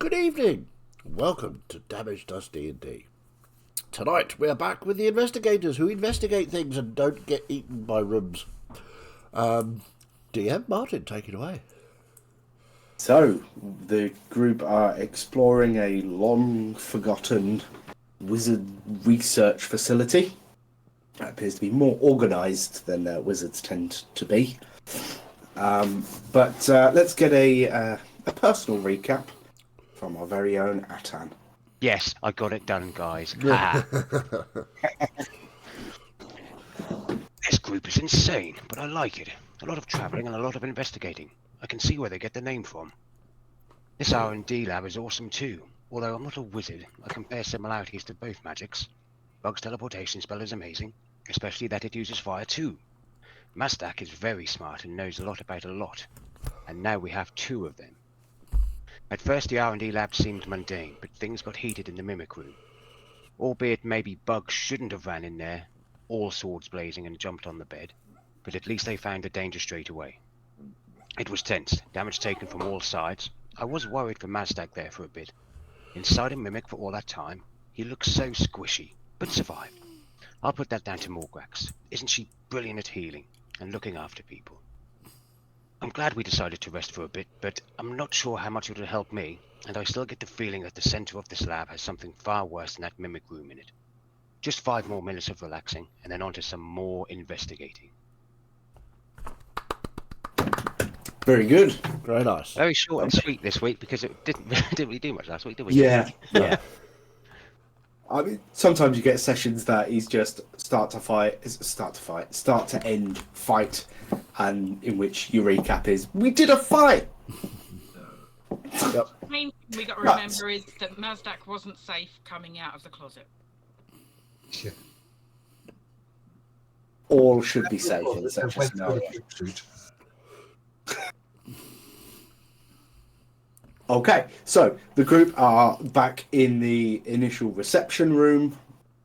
Good evening. Welcome to Damaged Us D&D. Tonight we're back with the investigators who investigate things and don't get eaten by rooms. DM Martin, take it away. So, the group are exploring a long-forgotten wizard research facility. That appears to be more organised than wizards tend to be. But let's get a personal recap from our very own Atan. Yes, I got it done, guys. This group is insane, but I like it. A lot of travelling and a lot of investigating. I can see where they get the name from. This R&D lab is awesome too. Although I'm not a wizard, I compare similarities to both magics. Bug's teleportation spell is amazing, especially that it uses fire too. Mastak is very smart and knows a lot about a lot. And now we have two of them. At first the R&D lab seemed mundane, but things got heated in the mimic room. Albeit maybe Bug shouldn't have ran in there, all swords blazing, and jumped on the bed. But at least they found the danger straight away. It was tense, damage taken from all sides. I was worried for Mastak there for a bit. Inside a mimic for all that time, he looked so squishy, but survived. I'll put that down to Morgrax. Isn't she brilliant at healing and looking after people? I'm glad we decided to rest for a bit, but I'm not sure how much it will help me, and I still get the feeling that the center of this lab has something far worse than that mimic room in it. Just 5 more minutes of relaxing, and then on to some more investigating. Very good. Very nice. Very short and sweet this week, because it didn't really do much last week, did we? Yeah. Yeah. I mean, sometimes you get sessions that is just start to end, fight, and in which your recap is, we did a fight! Yep. The main thing we got to remember is that Mazdak wasn't safe coming out of the closet. Yeah. All should be safe in such a scenario. Okay, so the group are back in the initial reception room.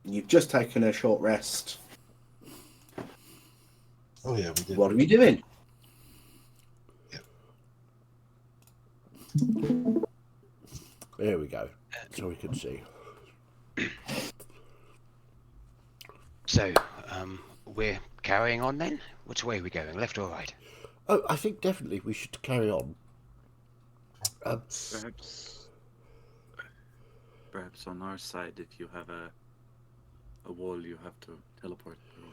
You've just taken a short rest. Oh yeah, we did. What are we doing? There we go. So we can see. So, we're carrying on then? Which way are we going, left or right? Oh, I think definitely we should carry on. Perhaps on our side, if you have a wall you have to teleport through.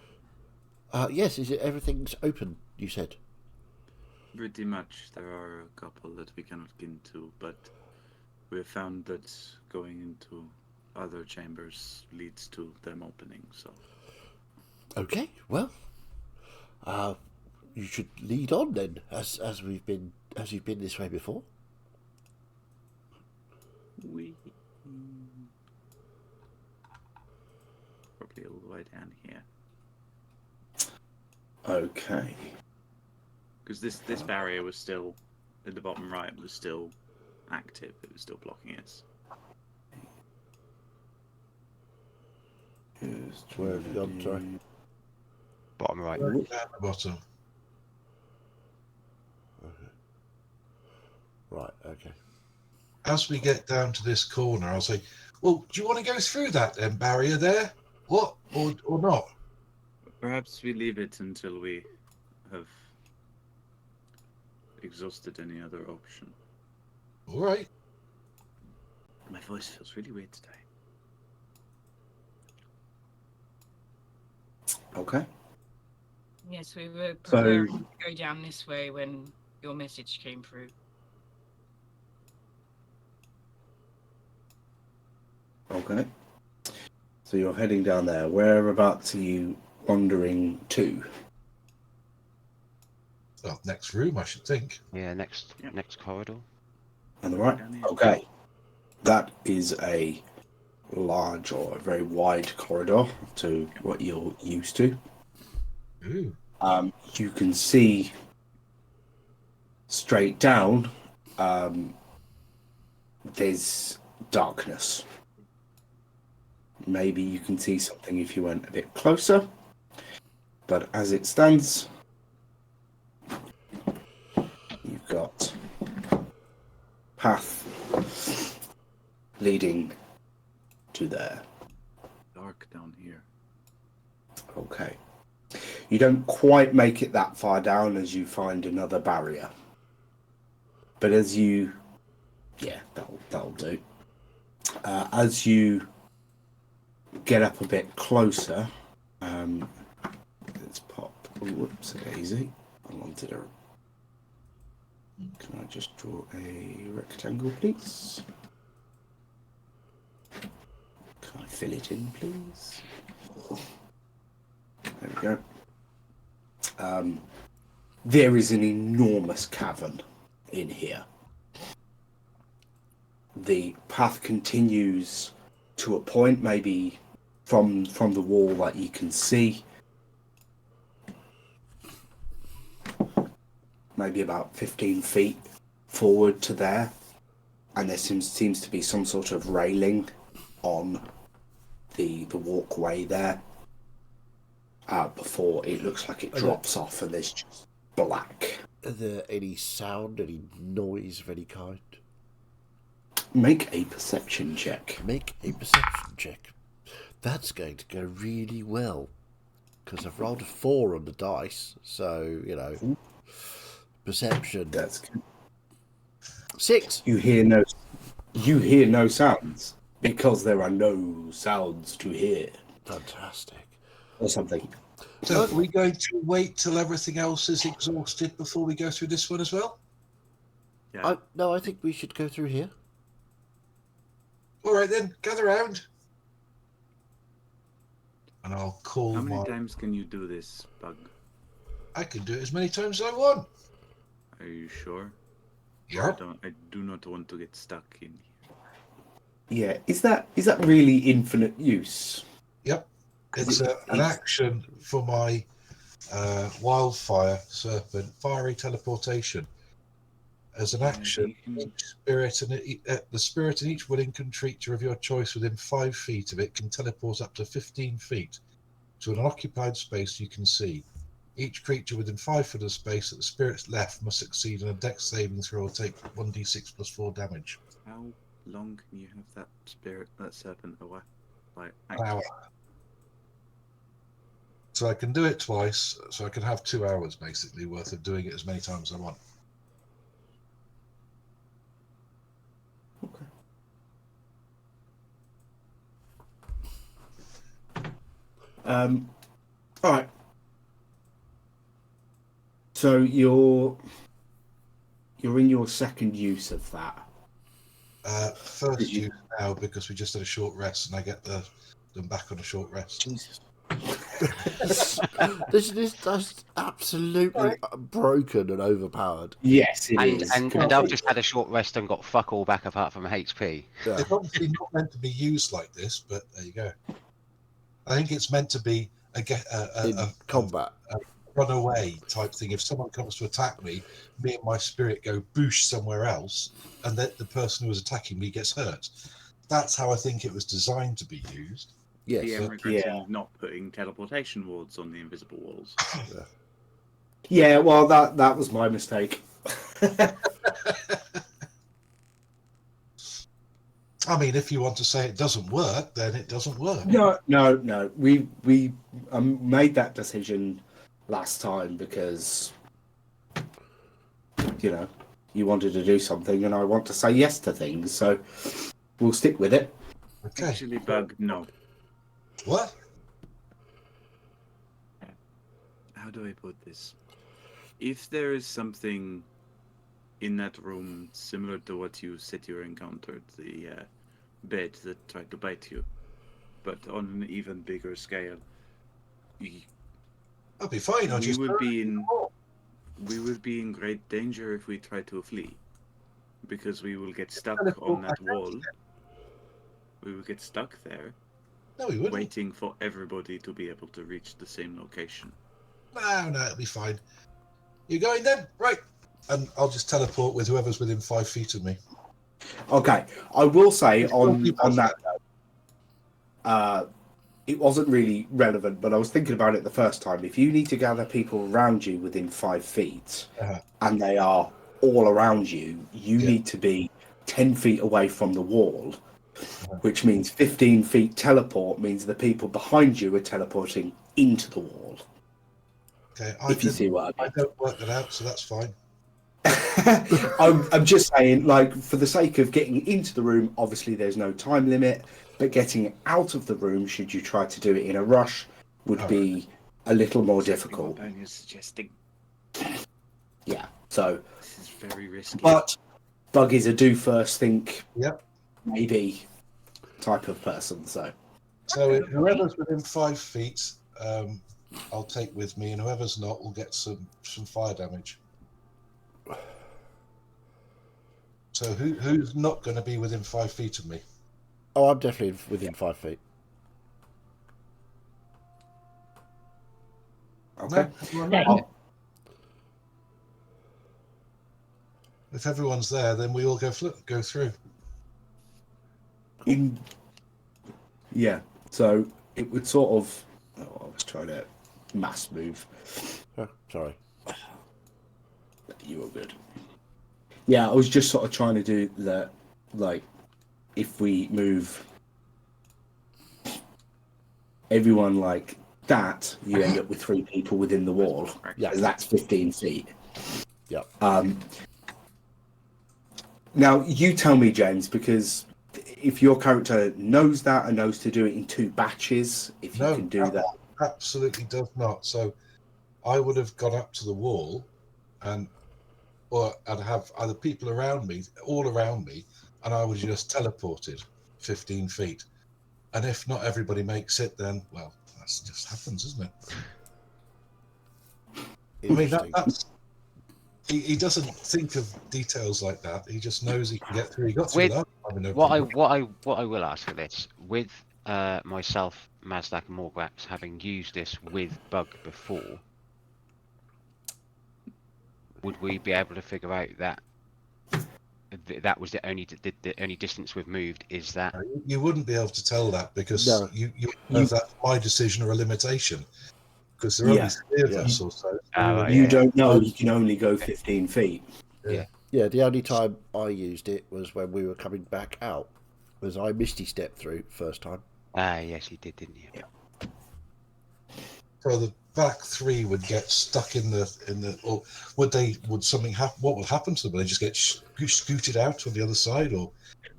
Yes, is it everything's open, you said? Pretty much. There are a couple that we cannot get into, but we have found that going into other chambers leads to them opening, so... Okay, well, you should lead on then, as you've been this way before. We probably all the way down here. Okay. Because this barrier was still, at the bottom right, was still active. It was still blocking us. Where have you gone, sorry? Bottom right. Down the bottom. Okay. Right, okay. As we get down to this corner, I'll say, well, do you want to go through that barrier there? What? Or not? Perhaps we leave it until we have exhausted any other option. All right. My voice feels really weird today. Okay. Yes, we were So- preparing to go down this way when your message came through. Okay. So you're heading down there. Whereabouts are you wandering to? Well, next room, I should think. Yeah, next corridor. On the right? Down here. Okay. That is a large or a very wide corridor to what you're used to. Ooh. You can see straight down. There's darkness. Maybe you can see something if you went a bit closer. But as it stands, you've got path leading to there. Dark down here. Okay. You don't quite make it that far down as you find another barrier. But as you... Yeah, that'll do. As you get up a bit closer, let's pop... Whoops, daisy. I wanted a... Can I just draw a rectangle, please? Can I fill it in, please? There we go. There is an enormous cavern in here. The path continues to a point, maybe from the wall that you can see. Maybe about 15 feet forward to there. And there seems to be some sort of railing on the walkway there. Before it looks like it drops off and there's just black. Are there any sound, any noise of any kind? Make a perception check. Make a perception check. That's going to go really well. Because I've rolled a 4 on the dice. So, you know. Perception. That's good. 6. You hear no sounds because there are no sounds to hear. Fantastic. Or something. So are we going to wait till everything else is exhausted before we go through this one as well? Yeah. No, I think we should go through here. All right then, gather round. And I'll call How many times can you do this, Bug? I can do it as many times as I want. Are you sure? Yep. I do not want to get stuck in here. Yeah, is that really infinite use? Yep. It's an action for my wildfire serpent, fiery teleportation. As an action, the spirit in each willing creature of your choice within 5 feet of it can teleport up to 15 feet to an occupied space you can see. Each creature within 5 foot of space that the spirit's left must succeed on a dex saving throw or take 1d6 plus 4 damage. How long can you have that serpent away? Like, An hour. So I can do it twice, so I can have 2 hours basically worth of doing it as many times as I want. All right. So you're in your second use of that. First use now because we just had a short rest and I get them back on a short rest. Jesus. That's absolutely broken and overpowered. Yes, it is. And I've just had a short rest and got fuck all back apart from HP. Yeah. It's obviously not meant to be used like this, but there you go. I think it's meant to be In combat. run away type thing. If someone comes to attack me, me and my spirit go boosh somewhere else, and then the person who was attacking me gets hurt. That's how I think it was designed to be used. Yes. PM regretting not putting teleportation wards on the invisible walls. Yeah, well, that was my mistake. I mean, if you want to say it doesn't work, then it doesn't work. No. We made that decision last time because you wanted to do something, and I want to say yes to things, so we'll stick with it. Okay. Actually, Bug, no. What? How do I put this? If there is something in that room similar to what you said you encountered, the bed that tried to bite you, but on an even bigger scale, I'll be fine. I'll just we would be in great danger if we try to flee, because we will get stuck on that wall. We will get stuck there, No, we wouldn't. waiting for everybody to be able to reach the same location. No, it'll be fine. You going then? Right. And I'll just teleport with whoever's within 5 feet of me. Okay, I will say on that it wasn't really relevant, but I was thinking about it the first time. If you need to gather people around you within 5 feet, and they are all around you, you need to be 10 feet away from the wall, which means 15 feet teleport means the people behind you are teleporting into the wall. Okay, If you see what I I mean. don't work that out, so that's fine. I'm just saying, like, for the sake of getting into the room, obviously there's no time limit, but getting out of the room, should you try to do it in a rush, would be a little more difficult. What is suggesting. Yeah, so, This is very risky. but Bug is a do first, think Yep. maybe type of person, so. So whoever's within 5 feet, I'll take with me, and whoever's not will get some fire damage. So who's not going to be within 5 feet of me? Oh, I'm definitely within 5 feet. Okay. No, everyone Yeah. not? If everyone's there, then we all go through. Yeah, so it would sort of. Oh, I was trying to mass move. Oh, sorry. You were good. Yeah, I was just sort of trying to do that, like, if we move everyone like that, you end up with 3 people within the wall. Yeah. And that's 15 feet. Yep. Now, you tell me, James, because if your character knows that and knows to do it in 2 batches, if you No, can do that. Absolutely does not. So I would have gone up to the wall, or I'd have other people around me, all around me, and I would just teleported 15 feet. And if not everybody makes it, then, well, that just happens, isn't it? I mean, Interesting. that's... He doesn't think of details like that. He just knows he can get through. He got through With that. No what problem. I will ask for this, with myself, Mazdak, and Morgrax having used this with Bug before, would we be able to figure out that that was the only distance we've moved? Is that You wouldn't be able to tell that because No. you know if that's my decision or a limitation. Because there are only Yeah. 3 of Yeah. us or so. You yeah. don't know you can only go 15 feet. Yeah, the only time I used it was when we were coming back out. Was I misty stepped through first time? Yes, you did, didn't you? So the back 3 would get stuck in the or would something happen? What would happen to them? Would they just get scooted out on the other side, or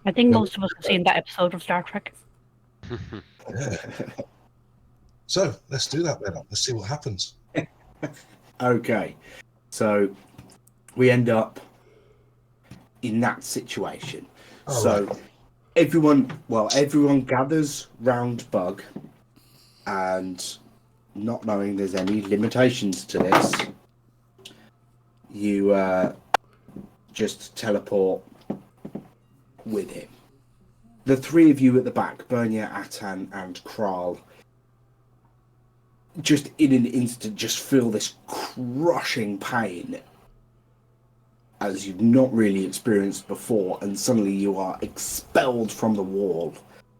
I think most of us have seen that episode of Star Trek. yeah. So let's do that then. Let's see what happens. Okay, so we end up in that situation. Oh, So right. everyone gathers round Bug, and not knowing there's any limitations to this, you just teleport with him. The 3 of you at the back, Bernia, Atan, and Kral, just in an instant just feel this crushing pain as you've not really experienced before, and suddenly you are expelled from the wall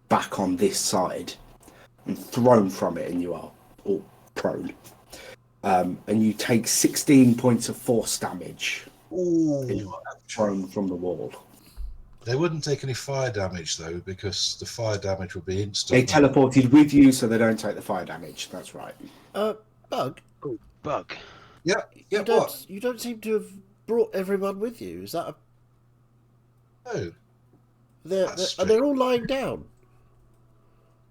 back on this side and thrown from it, and you are all prone. And you take 16 points of force damage and you Ooh, are thrown from the wall. they wouldn't take any fire damage though, because the fire damage would be They instant. teleported with you, so they don't take the fire damage. That's right. Bug, Bug. Yeah, you don't seem to have brought everyone with you. Is that Oh, they're all lying down?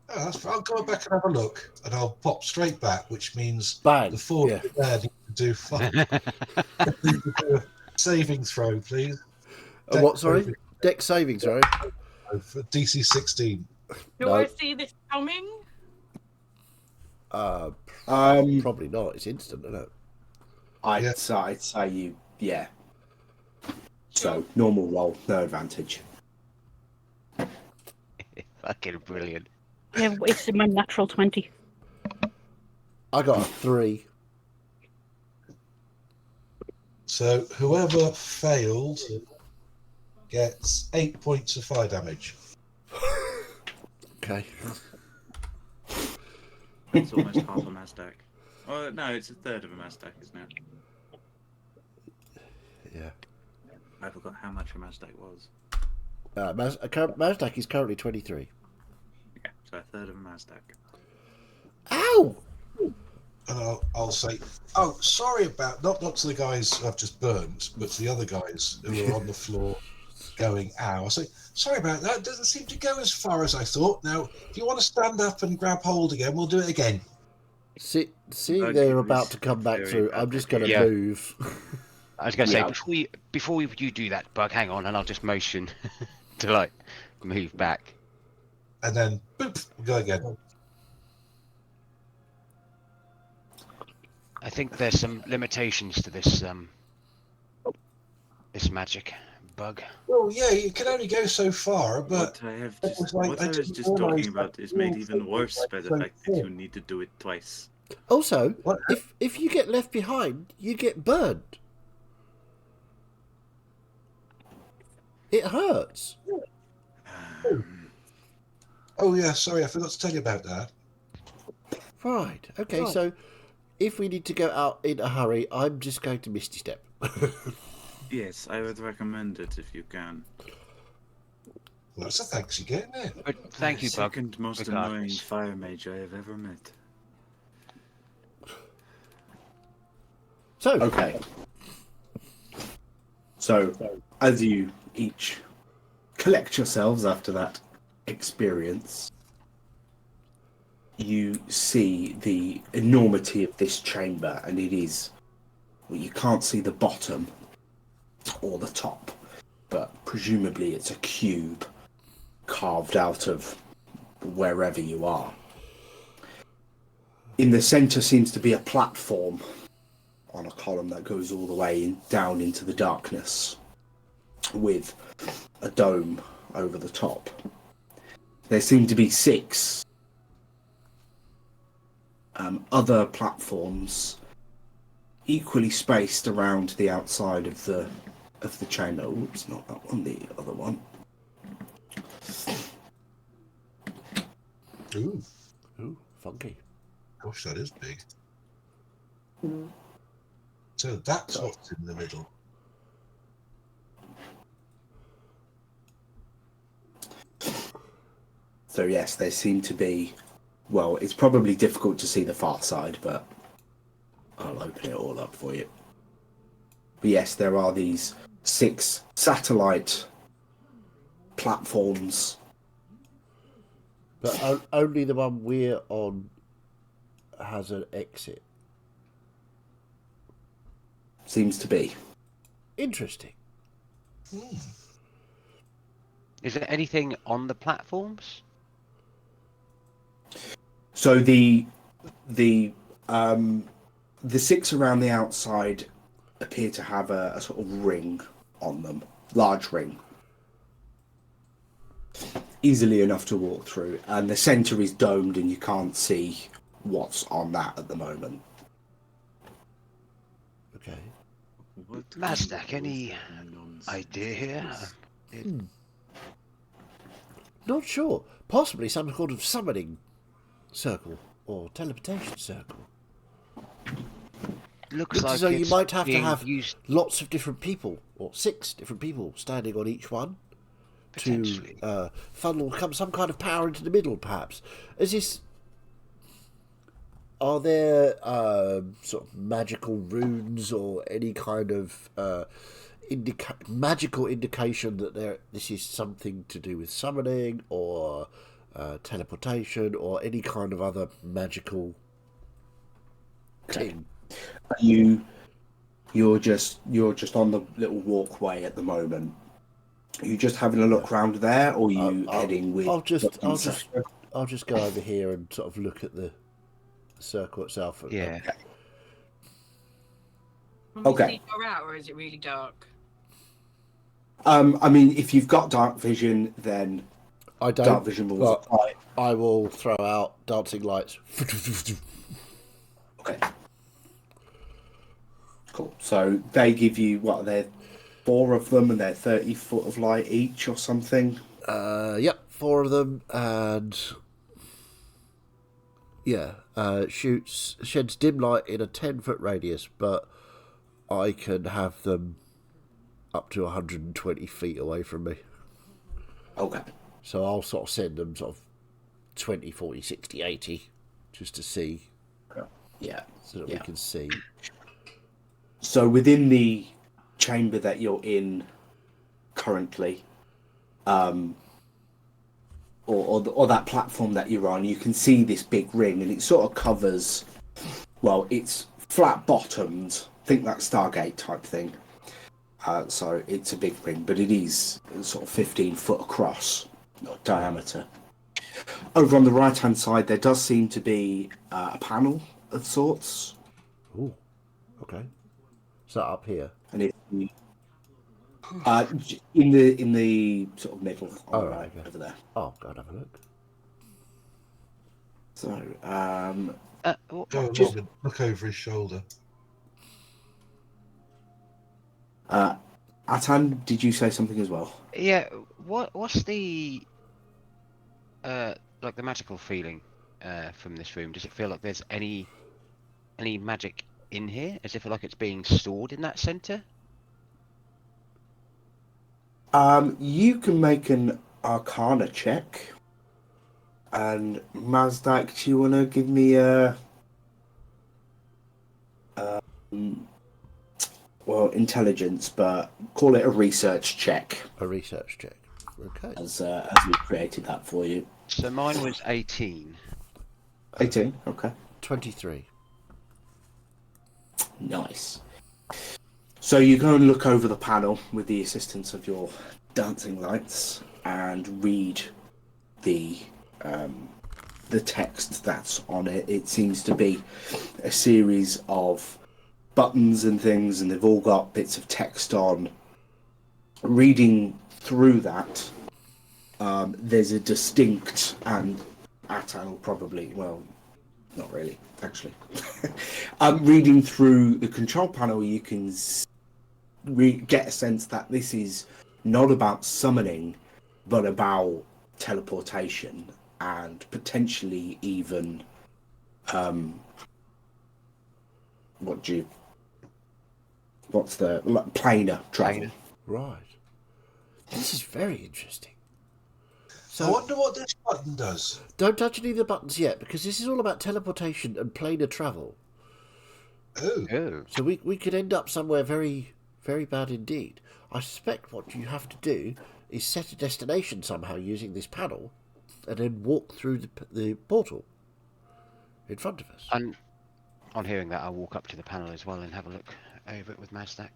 oh, I'll go back and have a look, and I'll pop straight back, which means Bang. the 4 Yeah. there need to do fire. Do a saving throw, please. What? Sorry, deck saving. Sorry. For DC 16. Do No. I see this coming? Probably not. It's instant, isn't it? I'd say you, yeah. So normal roll, no advantage. Fucking brilliant. Yeah, it's my natural 20. I got a 3. So whoever failed gets 8 points of fire damage. Okay. It's almost half a Mazdak. Oh no, it's a third of a Mazdak, isn't it? Yeah. I forgot how much a Mazdak was. Mazdak is currently 23. Yeah, so a third of Mazdak. Ow! And I'll say, oh, sorry about not to the guys I've just burnt, but to the other guys who are on the floor going, ow. I'll say, sorry about that. It doesn't seem to go as far as I thought. Now, if you want to stand up and grab hold again, we'll do it again. Seeing Okay, they're this about to come back very through, bad I'm just going to idea. move. I was going to say, Yeah. before you do that, Bug, hang on, and I'll just motion to, like, move back. And then, boop, go again. I think there's some limitations to this, this magic, Bug. Well, yeah, you can only go so far, but What I have it was just, like, what I I was didn't just realise talking that about is made rules even that worse were by the so fact that you thin. need to do it twice. Also, What? if you get left behind, you get burned. It hurts. Oh, yeah, sorry, I forgot to tell you about that. Right. Okay. So, if we need to go out in a hurry, I'm just going to Misty Step. Yes, I would recommend it if you can. Well, that's a thanks you get, isn't it? But thank you, The Bug. second most annoying regardless. fire mage I have ever met. So, Okay. So, as you each collect yourselves after that experience, you see the enormity of this chamber, and it is. Well, you can't see the bottom or the top, but presumably it's a cube carved out of wherever you are. In the center seems to be a platform on a column that goes all the way down into the darkness with a dome over the top. There seem to be 6 other platforms equally spaced around the outside of the chamber. Oops, not that one, the other one. Ooh, ooh, funky. gosh, that is big. So that's what's in the middle. So yes, there seem to be. Well, it's probably difficult to see the far side, but I'll open it all up for you. But yes, there are these 6 satellite platforms. But only the one we're on has an exit. Seems to be. Interesting. Is there anything on the platforms? So the 6 around the outside appear to have a sort of ring on them, large ring, easily enough to walk through, and the center is domed, and you can't see what's on that at the moment. Okay. What Mazdak, kind of any nonsense idea is here? this? Not sure. Possibly some sort of summoning circle or teleportation circle. Looks Looks like as though you it's might have to being have used lots of different people, or 6 different people standing on each one to potentially. funnel some kind of power into the middle, perhaps. Is this? Are there sort of magical runes or any kind of magical indication that this is something to do with summoning or teleportation or any kind of other magical thing? You're just on the little walkway at the moment. Are you just having a look round there, or are you heading with? I'll just go over here and sort of look at the circle itself. Yeah. Can we Okay. see far out, or is it really dark? I mean, if you've got dark vision, then I don't. dark vision rules but apply. I will throw out dancing lights. Okay. Cool. So they give you what? They're 4 of them, and they're 30 foot of light each, or something. Yep, 4 of them, and yeah, sheds dim light in a 10-foot radius, but I can have them up to 120 feet away from me. Okay. So I'll sort of send them sort of 20, 40, 60, 80, just to see, Yeah. so that Yeah. we can see. So within the chamber that you're in currently, or that platform that you're on, you can see this big ring, and it sort of covers. Well, it's flat bottomed. Think that Stargate type thing. So it's a big ring, but it is sort of 15 foot across diameter. Over on the right hand side, there does seem to be a panel of sorts, Ooh, okay. So up here. and it in the sort of middle on Oh, the right, right okay. over there. Oh, go and have a look. So Go along and look over his shoulder. Atan, did you say something as well? Yeah. What's the like the magical feeling from this room? Does it feel like there's any magic in here? Does it feel like it's being stored in that center? You can make an Arcana check. And Mazdak, do you want to give me a intelligence, but call it a research check, A research check. Okay. as we created that for you. So mine was 18. 18. Okay. 23. Nice. So you go and look over the panel with the assistance of your dancing lights and read the text that's on it. It seems to be a series of buttons and things, and they've all got bits of text on. Reading through that, there's a distinct, and Atan will probably, well, not really, actually. Reading through the control panel, you can get a sense that this is not about summoning, but about teleportation and potentially even what's the planar travel. Right. This is very interesting. I So wonder what this button does. don't touch any of the buttons yet, because this is all about teleportation and planar travel. Oh, Oh. So we could end up somewhere very, very bad indeed. I suspect what you have to do is set a destination somehow using this panel, and then walk through the portal in front of us. And on hearing that, I'll walk up to the panel as well and have a look over it with Mazdak.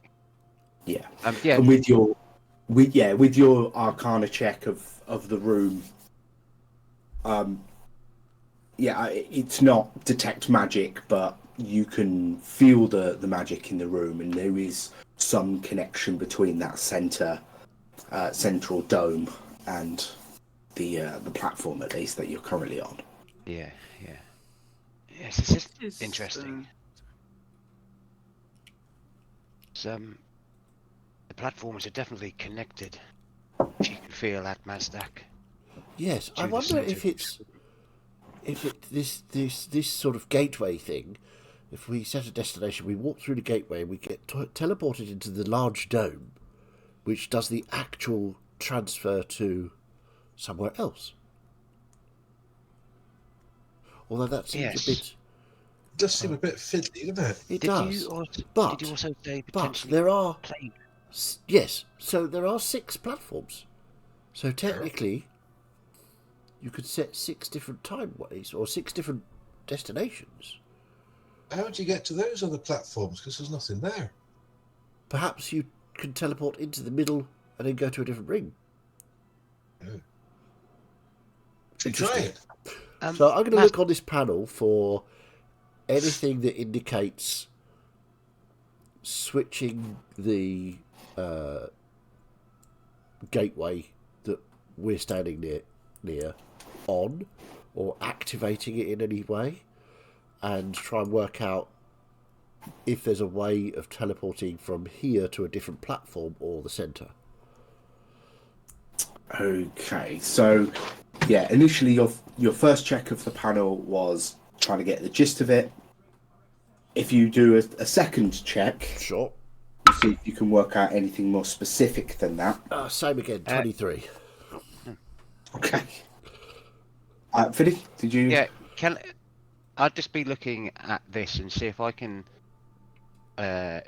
Yeah. Yeah. And with your Arcana check of the room, it's not detect magic, but you can feel the magic in the room, and there is some connection between that central dome and the platform, at least, that you're currently on. Yeah. Yes, this is Is, interesting. The platforms are definitely connected. You can feel that, Mazdak. Yes, I to the wonder if centre. this sort of gateway thing. If we set a destination, we walk through the gateway, and we get teleported into the large dome, which does the actual transfer to somewhere else. Although that seems Yes. a bit. does seem a bit fiddly, doesn't it? It Did does. you also, but- did you also say But potentially there are plane? yes, so there are 6 platforms. So technically, you could set 6 different timeways or 6 different destinations. How would you get to those other platforms? Because there's nothing there. Perhaps you can teleport into the middle and then go to a different ring. Should we try it? So I'm going to Maz- look on this panel for anything that indicates switching the gateway that we're standing near on, or activating it in any way, and try and work out if there's a way of teleporting from here to a different platform or the centre. Okay, so initially your first check of the panel was trying to get the gist of it. If you do a second check, Sure. see if you can work out anything more specific than that. Same again, 23. Okay. Philly, did you? Yeah, I'll just be looking at this and see if I can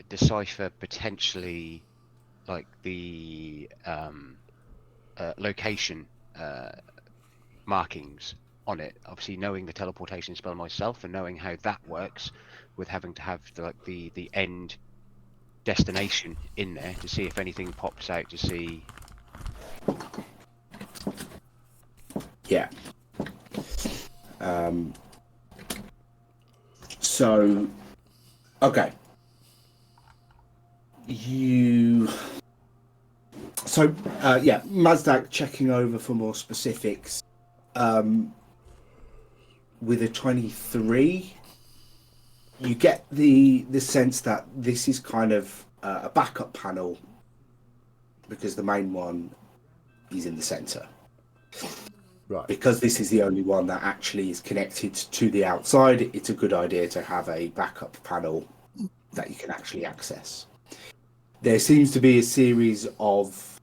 decipher potentially like the location markings on it. Obviously, knowing the teleportation spell myself and knowing how that works, with having to have the end destination in there to see if anything pops out to see. Yeah. So, okay. Yeah, Mazdak checking over for more specifics. With a 23, you get the sense that this is kind of a backup panel because the main one is in the center. Right. Because this is the only one that actually is connected to the outside, it's a good idea to have a backup panel that you can actually access. There seems to be a series of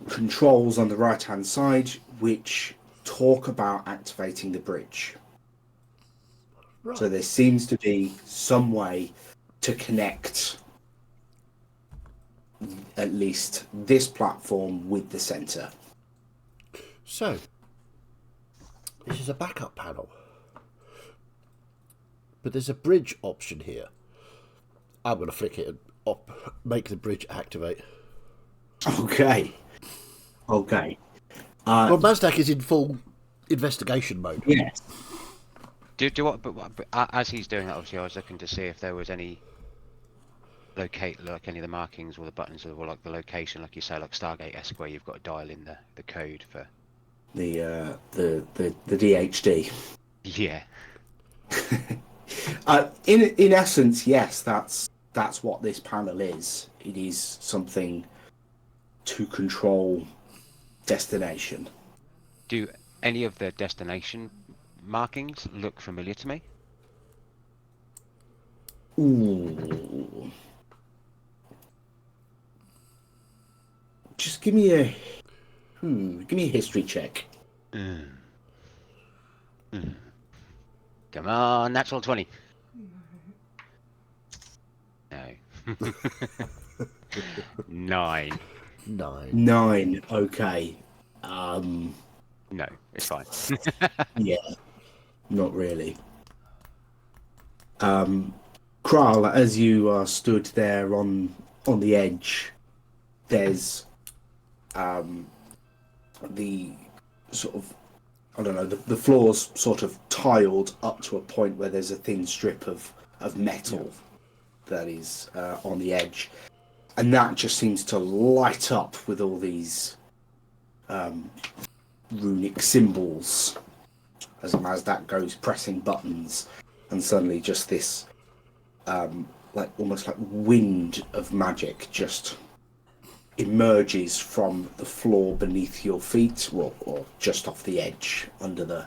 controls on the right-hand side which talk about activating the bridge. Right. So there seems to be some way to connect at least this platform with the center. So, this is a backup panel. But there's a bridge option here. I'm going to flick it and make the bridge activate. Okay. Well, Mazdak is in full investigation mode. Yes. Do what? But as he's doing that, obviously, I was looking to see if there was any any of the markings or the buttons or like the location, like you say, like Stargate-esque, where you've got to dial in the code for The DHD. Yeah. In essence, yes, that's what this panel is. It is something to control destination. Do any of the destination markings look familiar to me? Ooh. Just give me a history check. Come on, natural 20. No. 9. 9. Okay. No, it's fine. Yeah. Not really. Kral, as you are stood there on the edge, there's the sort of, I don't know, the floor's sort of tiled up to a point where there's a thin strip of metal that is on the edge. And that just seems to light up with all these runic symbols as Mazdak goes pressing buttons, and suddenly just this like almost like wind of magic just emerges from the floor beneath your feet, or just off the edge, under the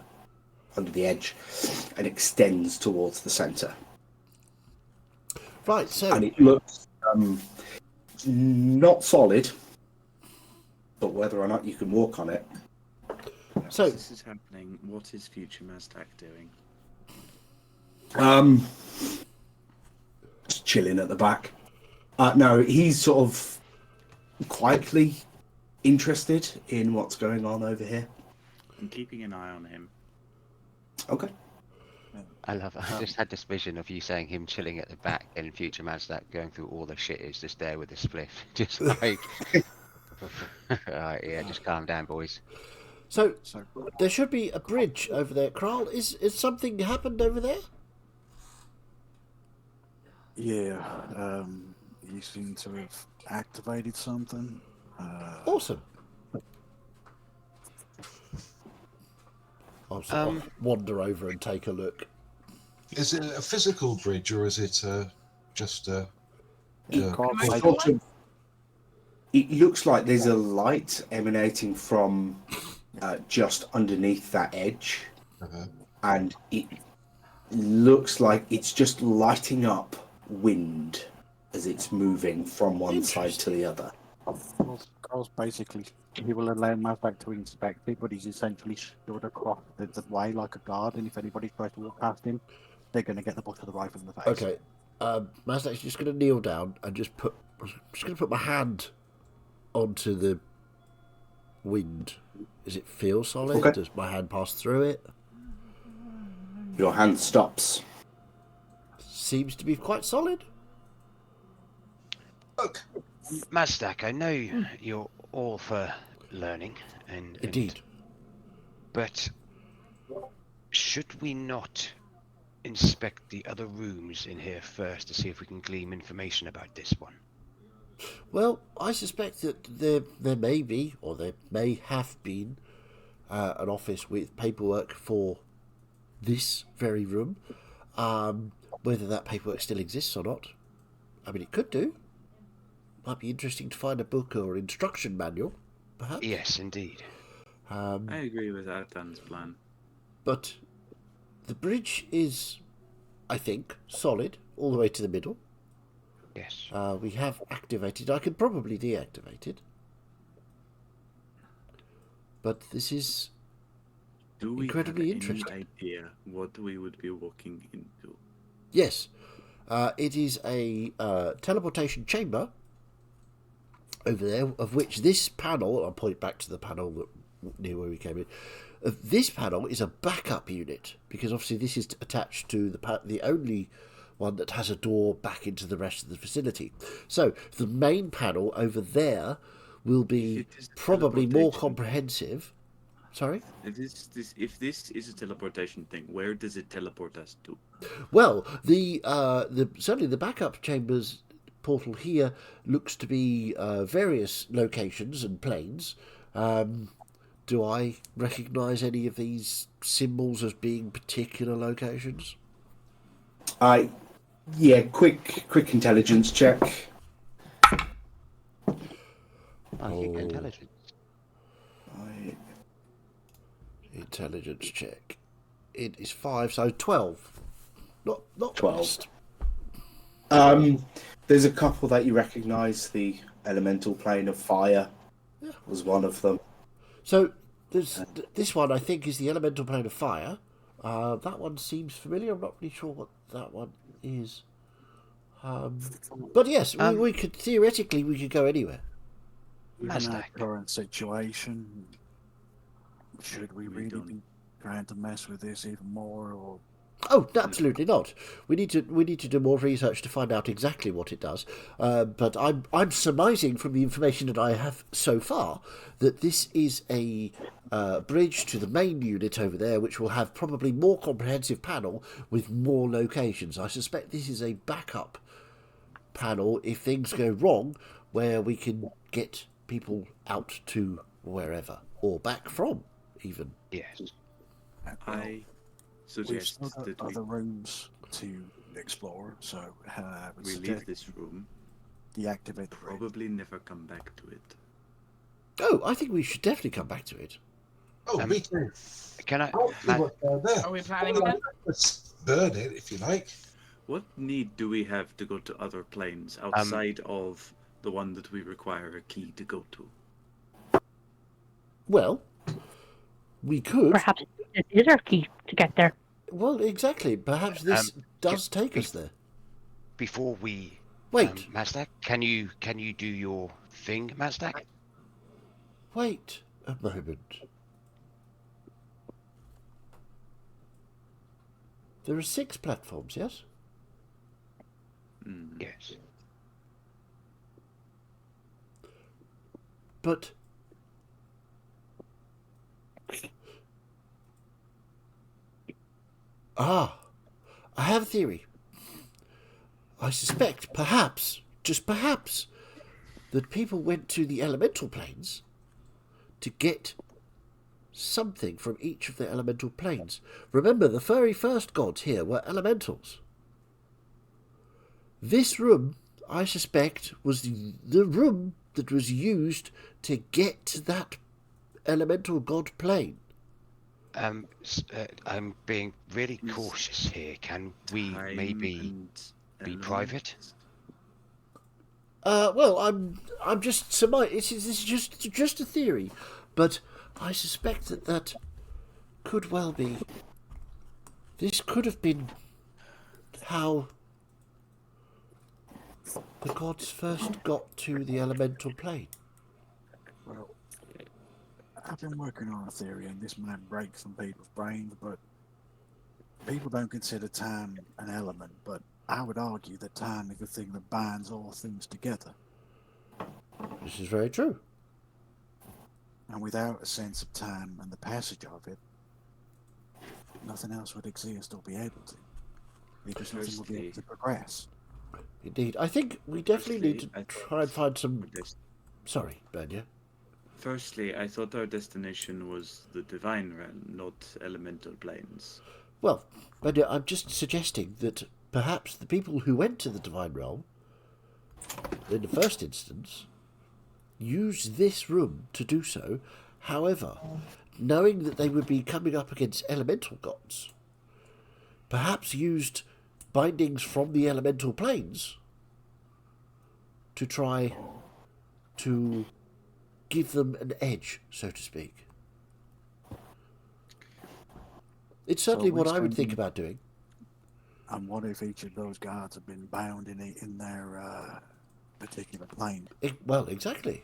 edge, and extends towards the center. Right, so... And it looks not solid, but whether or not you can walk on it. So As this is happening, what is future Mazdak doing? Just chilling at the back. No, he's sort of quietly interested in what's going on over here. I'm keeping an eye on him. Okay. I love it. I just had this vision of you saying him chilling at the back and in future Mazdak going through all the shit is just there with a spliff. Just like... Alright, yeah, just calm down, boys. So, there should be a bridge over there. Kral, is something happened over there? Yeah, you seem to have activated something. Awesome. I'll sort of wander over and take a look. Is it a physical bridge or is it just a? It looks like there's a light emanating from just underneath that edge, and it looks like it's just lighting up wind as it's moving from one side to the other. Carl's basically, he will allow Mazdak to inspect it, but he's essentially stood across the way like a guard, and if anybody tries to walk past him, they're going to get the butt of the rifle in the face. Okay. Mazdak's just going to kneel down and just going to put my hand onto the wind. Does it feel solid? Okay. Does my hand pass through it? Your hand stops. Seems to be quite solid. Look, Mazdak, I know you're all for learning, and Indeed. but should we not inspect the other rooms in here first to see if we can glean information about this one? Well, I suspect that there may be, or there may have been, an office with paperwork for this very room. Whether that paperwork still exists or not, I mean, it could do. Might be interesting to find a book or instruction manual, perhaps. Yes, indeed. I agree with Artan's plan. But the bridge is, I think, solid all the way to the middle. Yes. We have activated. I could probably deactivate it. But this is Do we incredibly have interesting. any idea what we would be walking into? Yes. It is a teleportation chamber over there, of which this panel, I'll point back to the panel that, near where we came in, this panel is a backup unit, because obviously this is attached to the only one that has a door back into the rest of the facility. So the main panel over there will be If it is probably more teleportation- comprehensive. Sorry? If this is a teleportation thing, where does it teleport us to? Well, the certainly the backup chambers portal here looks to be various locations and planes. Do I recognise any of these symbols as being particular locations? Yeah, quick intelligence check. I think intelligence. Intelligence check. It is 5, so 12. Not 12. worst. There's a couple that you recognise. The elemental plane of fire Yeah. was one of them. So this one, I think, is the elemental plane of fire. That one seems familiar. I'm not really sure what that one is. But yes, we could theoretically we could go anywhere. In our Mazdak. current situation, should we We really don't- be trying to mess with this even more, or Oh, absolutely not. We need to do more research to find out exactly what it does. But I'm surmising from the information that I have so far that this is a bridge to the main unit over there, which will have probably more comprehensive panel with more locations. I suspect this is a backup panel if things go wrong, where we can get people out to wherever or back from, even. Yes. I we've suggest still got that other rooms to explore, so I would we suggest leave this room, deactivate the bridge. probably never come back to it. Oh, I think we should definitely come back to it. oh, me too. Can I? I'll see what's down there. Are we planning on that? Let's burn it if you like. What need do we have to go to other planes outside of the one that we require a key to go to? Well, we could. Perhaps it is our key to get there. Well, exactly. Perhaps this does take us there. Before we Wait, Mazdak, can you do your thing, Mazdak? wait a moment. There are 6 platforms, yes? Mm. Yes. But I have a theory. I suspect, perhaps, just perhaps, that people went to the elemental planes to get something from each of the elemental planes. Remember, the very first gods here were elementals. This room, I suspect, was the room that was used to get to that elemental god plane. I'm being really cautious here. Can we Time maybe and be element. private? Well, I'm just this is just a theory, but I suspect that could well be. This could have been how the gods first got to the elemental plane. Well, I've been working on a theory, and this might break some people's brains, but people don't consider time an element, but I would argue that time is the thing that binds all things together. This is very true. And without a sense of time and the passage of it, nothing else would exist or be able to. Because nothing would be able to progress. Indeed. I think we definitely need Firstly, to I try and find some... Yes. Sorry, Bernia. Firstly, I thought our destination was the Divine Realm, not elemental planes. Well, Bernia, I'm just suggesting that perhaps the people who went to the Divine Realm, in the first instance, used this room to do so. However, knowing that they would be coming up against elemental gods, perhaps used bindings from the elemental planes to try to give them an edge, so to speak. It's certainly what I would think about doing. And what if each of those guards have been bound in their particular plane? Well, exactly.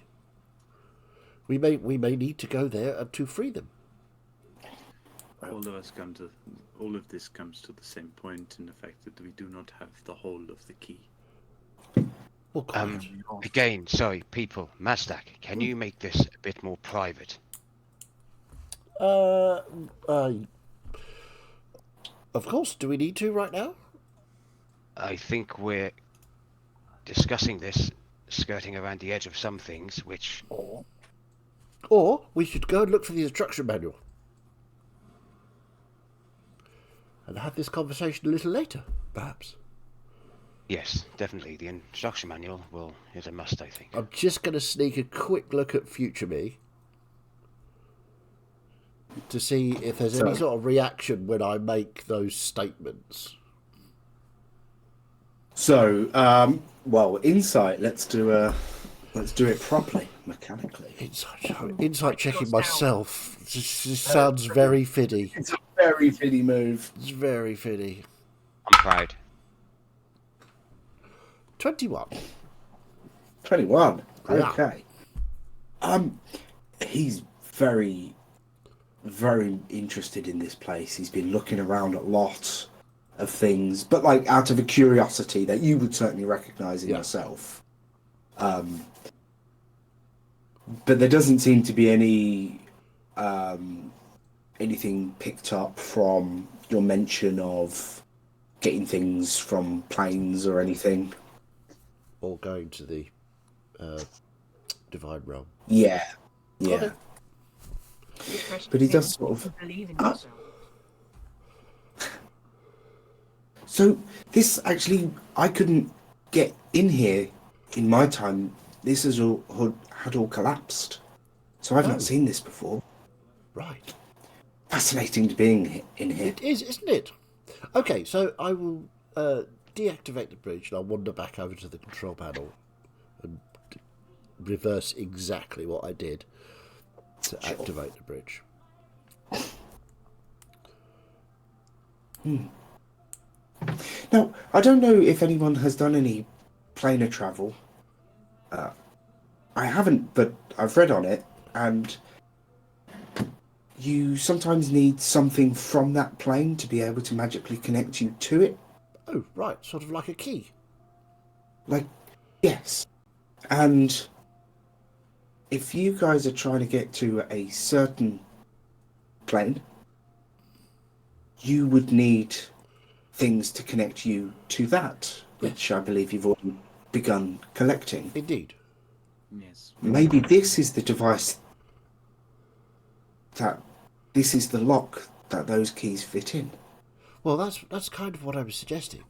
We may need to go there to free them. All of this comes to the same point in the fact that we do not have the whole of the key. Well, quite. Again, sorry, people. Mazdak, can you make this a bit more private? Of course. Do we need to right now? I think we're discussing this, skirting around the edge of some things, which... Or we should go and look for the instruction manual. And have this conversation a little later, perhaps. Yes, definitely. The instruction manual is a must, I think. I'm just going to sneak a quick look at Future Me to see if there's any sort of reaction when I make those statements. So, well, insight. Let's do it properly, mechanically. Insight checking myself. This sounds very fiddy. It's a very fiddy move. It's very fiddy. I'm proud. 21. 21. Yeah. Okay. He's very, very interested in this place. He's been looking around at lots of things, but like out of a curiosity that you would certainly recognise in yourself. But there doesn't seem to be any anything picked up from your mention of getting things from planes or anything. Or going to the Divine Realm. Yeah. Okay. But he does sort of... Believe in yourself. So this actually, I couldn't get in here in my time. This had all collapsed. So I've not seen this before. Right. Fascinating to being in here. It is, isn't it? Okay, so I will deactivate the bridge and I'll wander back over to the control panel and reverse exactly what I did to activate the bridge. Now, I don't know if anyone has done any planar travel. I haven't, but I've read on it, and you sometimes need something from that plane to be able to magically connect you to it. Oh, right, sort of like a key. Like, yes. And if you guys are trying to get to a certain plane, you would need things to connect you to that, which I believe you've already begun collecting. Indeed. Yes. Maybe this is the device this is the lock that those keys fit in. Well, that's kind of what I was suggesting.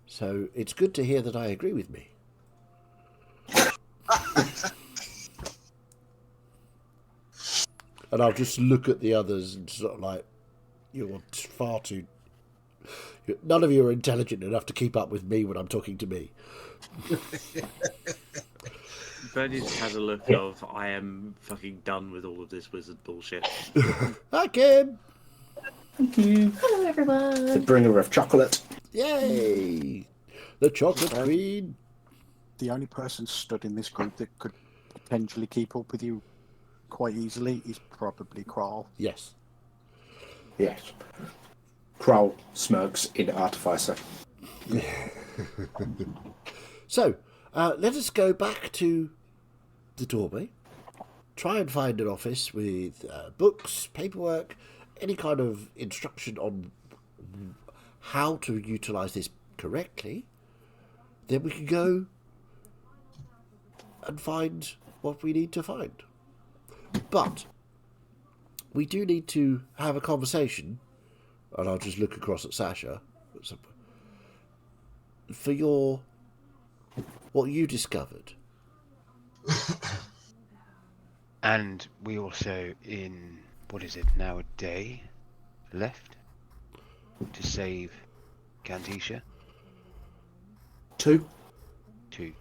So it's good to hear that I agree with me. And I'll just look at the others and sort of like, you're far too... None of you are intelligent enough to keep up with me when I'm talking to me. Bernie's had a look of, I am fucking done with all of this wizard bullshit. Hi, Kim. Hello, everyone. The bringer of chocolate. Yay! The chocolate queen. The only person stood in this group that could potentially keep up with you quite easily is probably Kral. Yes. Yes. Kroll smirks in Artificer. So, let us go back to the doorway. Try and find an office with books, paperwork, any kind of instruction on how to utilise this correctly. Then we can go and find what we need to find. But we do need to have a conversation, and I'll just look across at Sasha, for your what you discovered. And we also, in, what is it now, a day left to save Cantisha? 2. 2.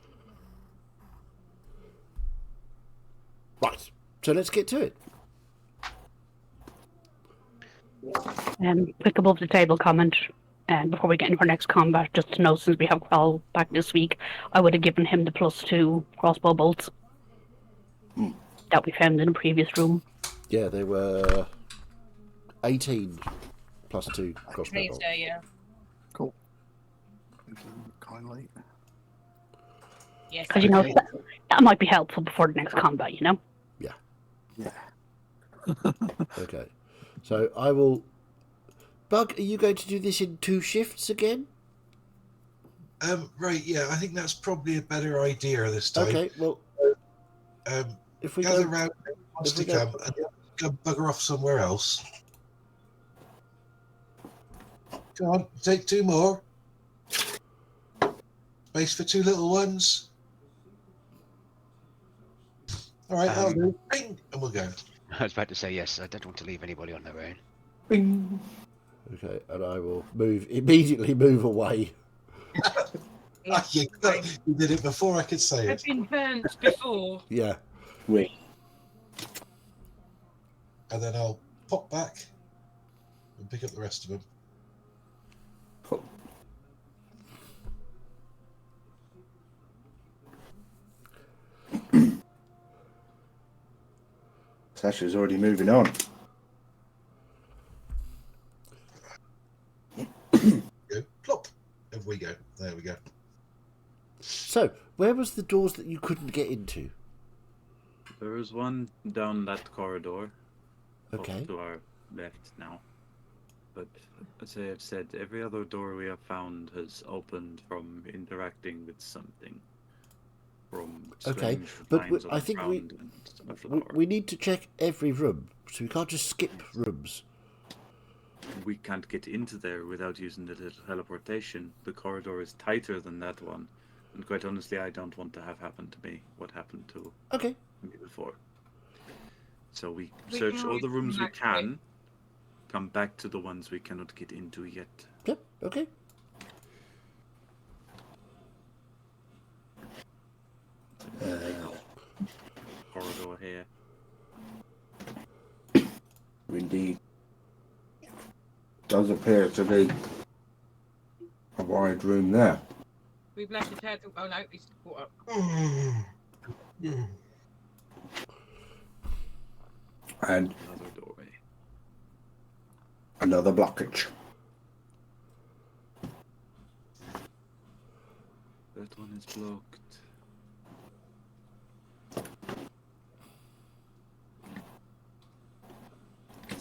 Right, so let's get to it. Quick above the table comment. And before we get into our next combat, just to know, since we have Kral back this week, I would have given him the +2 crossbow bolts that we found in a previous room. Yeah, they were 18 plus 2 crossbow Please, bolts. yeah. Cool. Thank you kindly. Yes. Because, you know, Okay. that might be helpful before the next combat, you know? Yeah. Okay, so I will... Bug, are you going to do this in 2 shifts again? Right, yeah, I think that's probably a better idea this time. Okay, well, if we Gather go... round who wants if we to go- come and go bugger off somewhere else. Go on, take 2 more. Space for 2 little ones. All right, that'll do. Bing, and we'll go. I was about to say yes, I don't want to leave anybody on their own. Bing. Okay, and I will immediately move away. Ah, you did it before I could say I've it. been burnt before. Yeah. We. And then I'll pop back and pick up the rest of them. Sasha's already moving on. Go plop. Over we go. There we go. So, where was the doors that you couldn't get into? There is one down that corridor. off Okay. to our left now. But as I have said, every other door we have found has opened from interacting with something. From Okay, strange but lines on I the think ground and a we flower. we need to check every room, so we can't just skip rooms. We can't get into there without using the little teleportation. The corridor is tighter than that one. And quite honestly, I don't want to have happened to me what happened to Okay. me before. So we We search can all always the rooms come we back to it. can, come back to the ones we cannot get into yet. Yep. Okay. Corridor here. Indeed. Does appear to be a wide room there. We've left the turtle. Oh no, he's caught up. And Another doorway. another blockage. That one is blocked.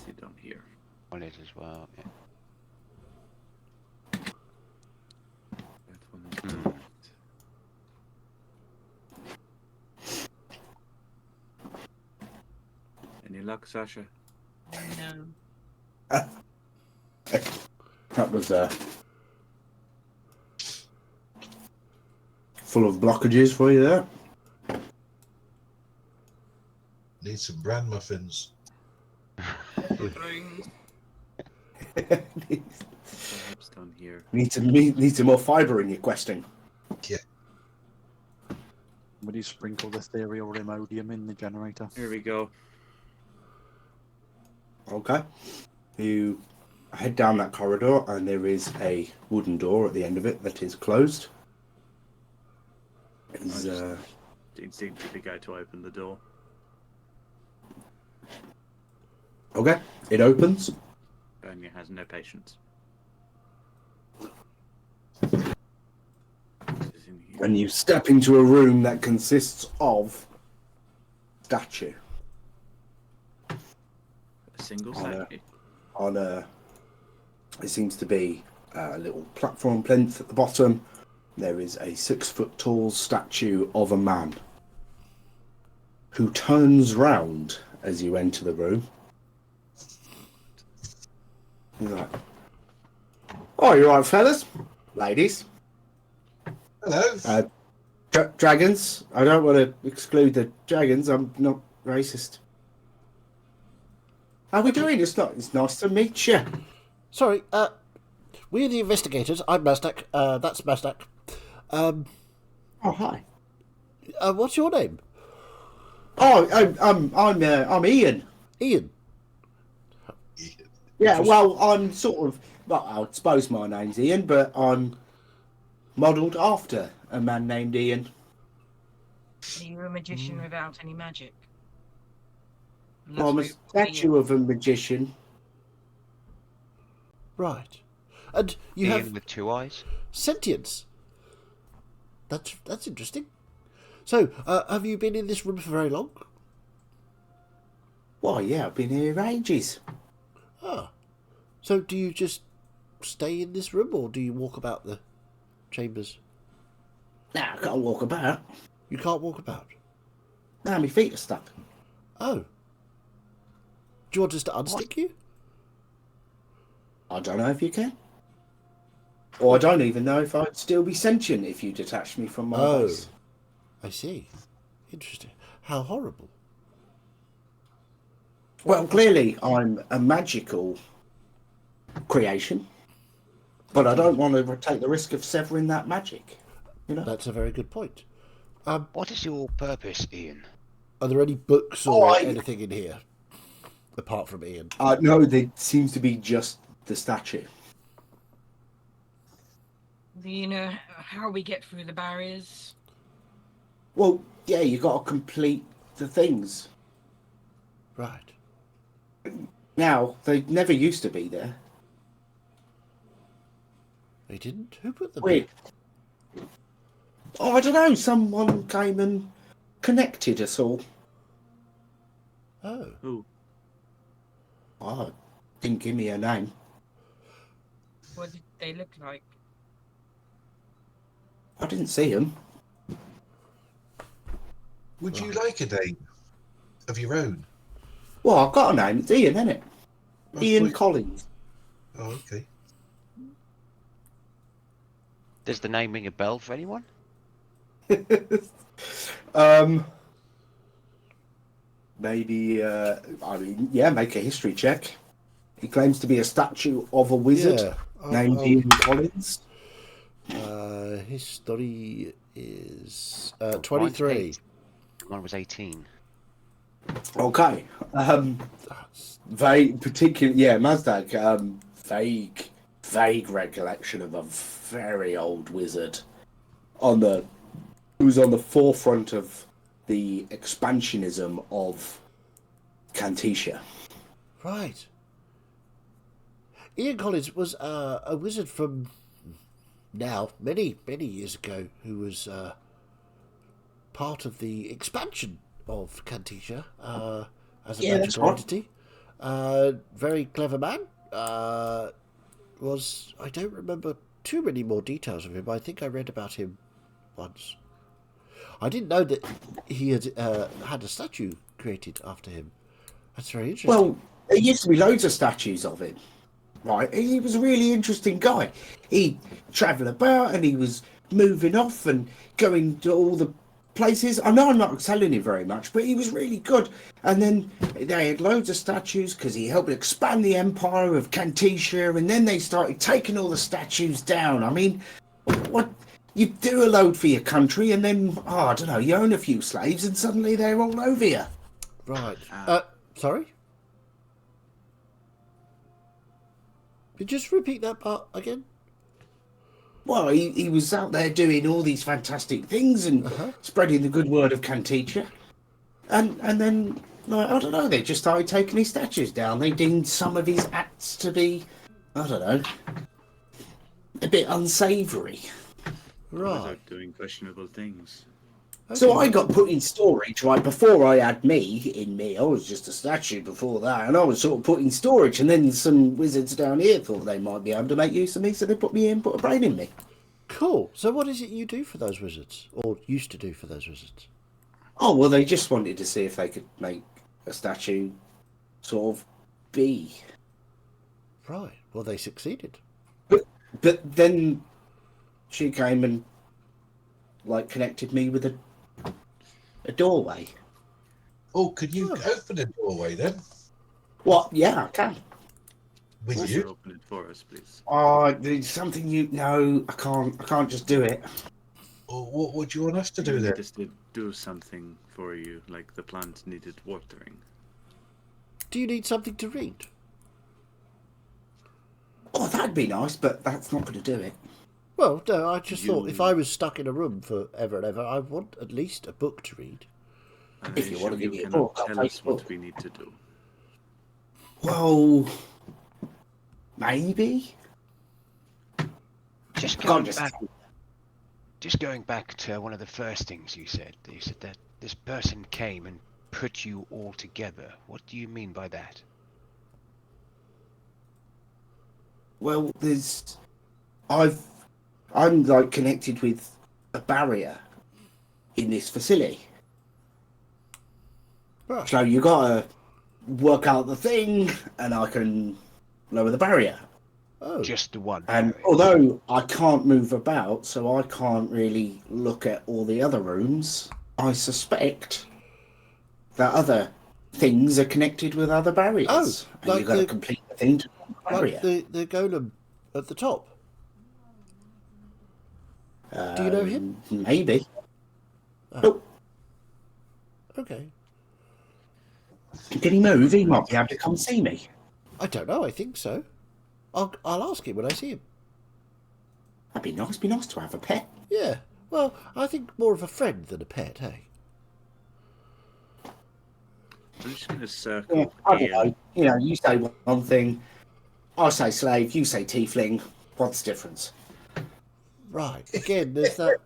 See down here. On it as well. Yeah. That one is blocked. Any luck, Sasha? No. That was full of blockages for you there. Need some bran muffins. Rooms. Perhaps down here. Need some more fibre in your questing. Somebody sprinkle the ethereal Imodium in the generator. Here we go. Okay. You head down that corridor, and there is a wooden door at the end of it that is closed. It's, Instinctively go to open the door. okay, it opens. Bernier has no patience. And you step into a room that consists of statue. A single On a- statue. On a, it seems to be a little platform plinth at the bottom. There is a 6-foot tall statue of a man who turns round as you enter the room. He's like, "Oh, you right, fellas, ladies, Hello. dragons. I don't want to exclude the dragons. I'm not racist. How we doing? It's nice to meet you." Sorry, we're the investigators. I'm Mazdak. That's Mazdak. Oh, hi. What's your name? Oh, I'm Ian. Ian. Yeah, well, I'm sort of. Well, I suppose my name's Ian, but I'm modelled after a man named Ian. Are you a magician without any magic? And I'm a that's what you're statue of a magician. Right. And you Ian have with 2 eyes. sentience. That's interesting. So, have you been in this room for very long? Why, yeah, I've been here ages. Ah. So, do you just stay in this room, or do you walk about the chambers? No, I can't walk about. You can't walk about. No, my feet are stuck. Oh. Do you want us to unstick you? I don't know if you can. Or I don't even know if I'd still be sentient if you detached me from my base. I see. Interesting. How horrible. Well, clearly I'm a magical creation, but I don't want to take the risk of severing that magic. You know? That's a very good point. What is your purpose, Ian? Are there any books or Oh, anything in here apart from Ian? No, there seems to be just the statue. Do you know how we get through the barriers? Well, yeah, you got to complete the things. Right. Now, they never used to be there. They didn't? Who put them Weird. Oh, I don't know. Someone came and connected us all. Oh. Who? Oh, didn't give me a name. What did they look like? I didn't see him. Would you like a name of your own? Well, I've got a name. It's Ian, isn't it? I Ian thought- Collins. Oh, okay. Does the name ring a bell for anyone? Maybe, I mean, yeah, make a history check. He claims to be a statue of a wizard Yeah. named Ian Collins. History is Mine's 23. 8. Mine was 18. Okay. Vague, particular, yeah, Mazdak, vague recollection of a very old wizard who's on the forefront of the expansionism of Canticia. Right. Ian Collins was a wizard from now, many years ago, who was part of the expansion of Canticia as a Yeah, that's magical right. entity. Very clever man. I don't remember too many more details of him. I think I read about him once. I didn't know that he had had a statue created after him. That's very interesting. Well, there used to be loads of statues of him, right? He was a really interesting guy. He'd travel about and he was moving off and going to all the places. I know I'm not telling you very much, but he was really good. And then they had loads of statues because he helped expand the empire of Canticia, and then they started taking all the statues down. I mean, what you do a load for your country, and then, I don't know, you own a few slaves, and suddenly they're all over you. Right. Ah. Sorry? Could you just repeat that part again? Well, he was out there doing all these fantastic things and spreading the good word of Cantitia. And then, like, I don't know, they just started taking his statues down. They deemed some of his acts to be, I don't know, a bit unsavoury. Right. Without doing questionable things. So I got put in storage, right, before I had me. I was just a statue before that, and I was sort of put in storage, and then some wizards down here thought they might be able to make use of me, so they put me in, put a brain in me. Cool. So what is it you do for those wizards? Or used to do for those wizards? Oh, well, they just wanted to see if they could make a statue sort of be. Right. Well, they succeeded. But then she came and, like, connected me with a doorway. Oh, could you open a doorway then? What? Yeah, I can. With Would you? you open it for us, please? There's something you... No, I can't just do it. Or what would you want us to do You then? need us to do something for you, like the plant needed watering. Do you need something to read? Oh, that'd be nice, but that's not going to do it. Well, no, I just thought if You- I was stuck in a room for ever and ever, I want at least a book to read. And If you want to give me a cannot book, I'll tell take us a what book. we need to do. Well, maybe. Just Can't going just... back, just going back to one of the first things you said. You said that this person came and put you all together. What do you mean by that? Well, I'm like connected with a barrier in this facility. Right. So you gotta work out the thing, and I can lower the barrier. Oh, Just the one. And barrier. although I can't move about, so I can't really look at all the other rooms, I suspect that other things are connected with other barriers. Oh, and like you've got to the- complete the thing to the barrier. like the golem at the top. Do you know him? Maybe. Oh. Nope. Okay. Can he move? He might be able to come see me. I don't know. I think so. I'll ask him when I see him. That'd be nice. Be nice to have a pet. Yeah. Well, I think more of a friend than a pet, hey? I'm just going to Yeah, circle I don't here. know. You know, you say one thing, I say slave, you say tiefling. What's the difference? Right. Again, there's that.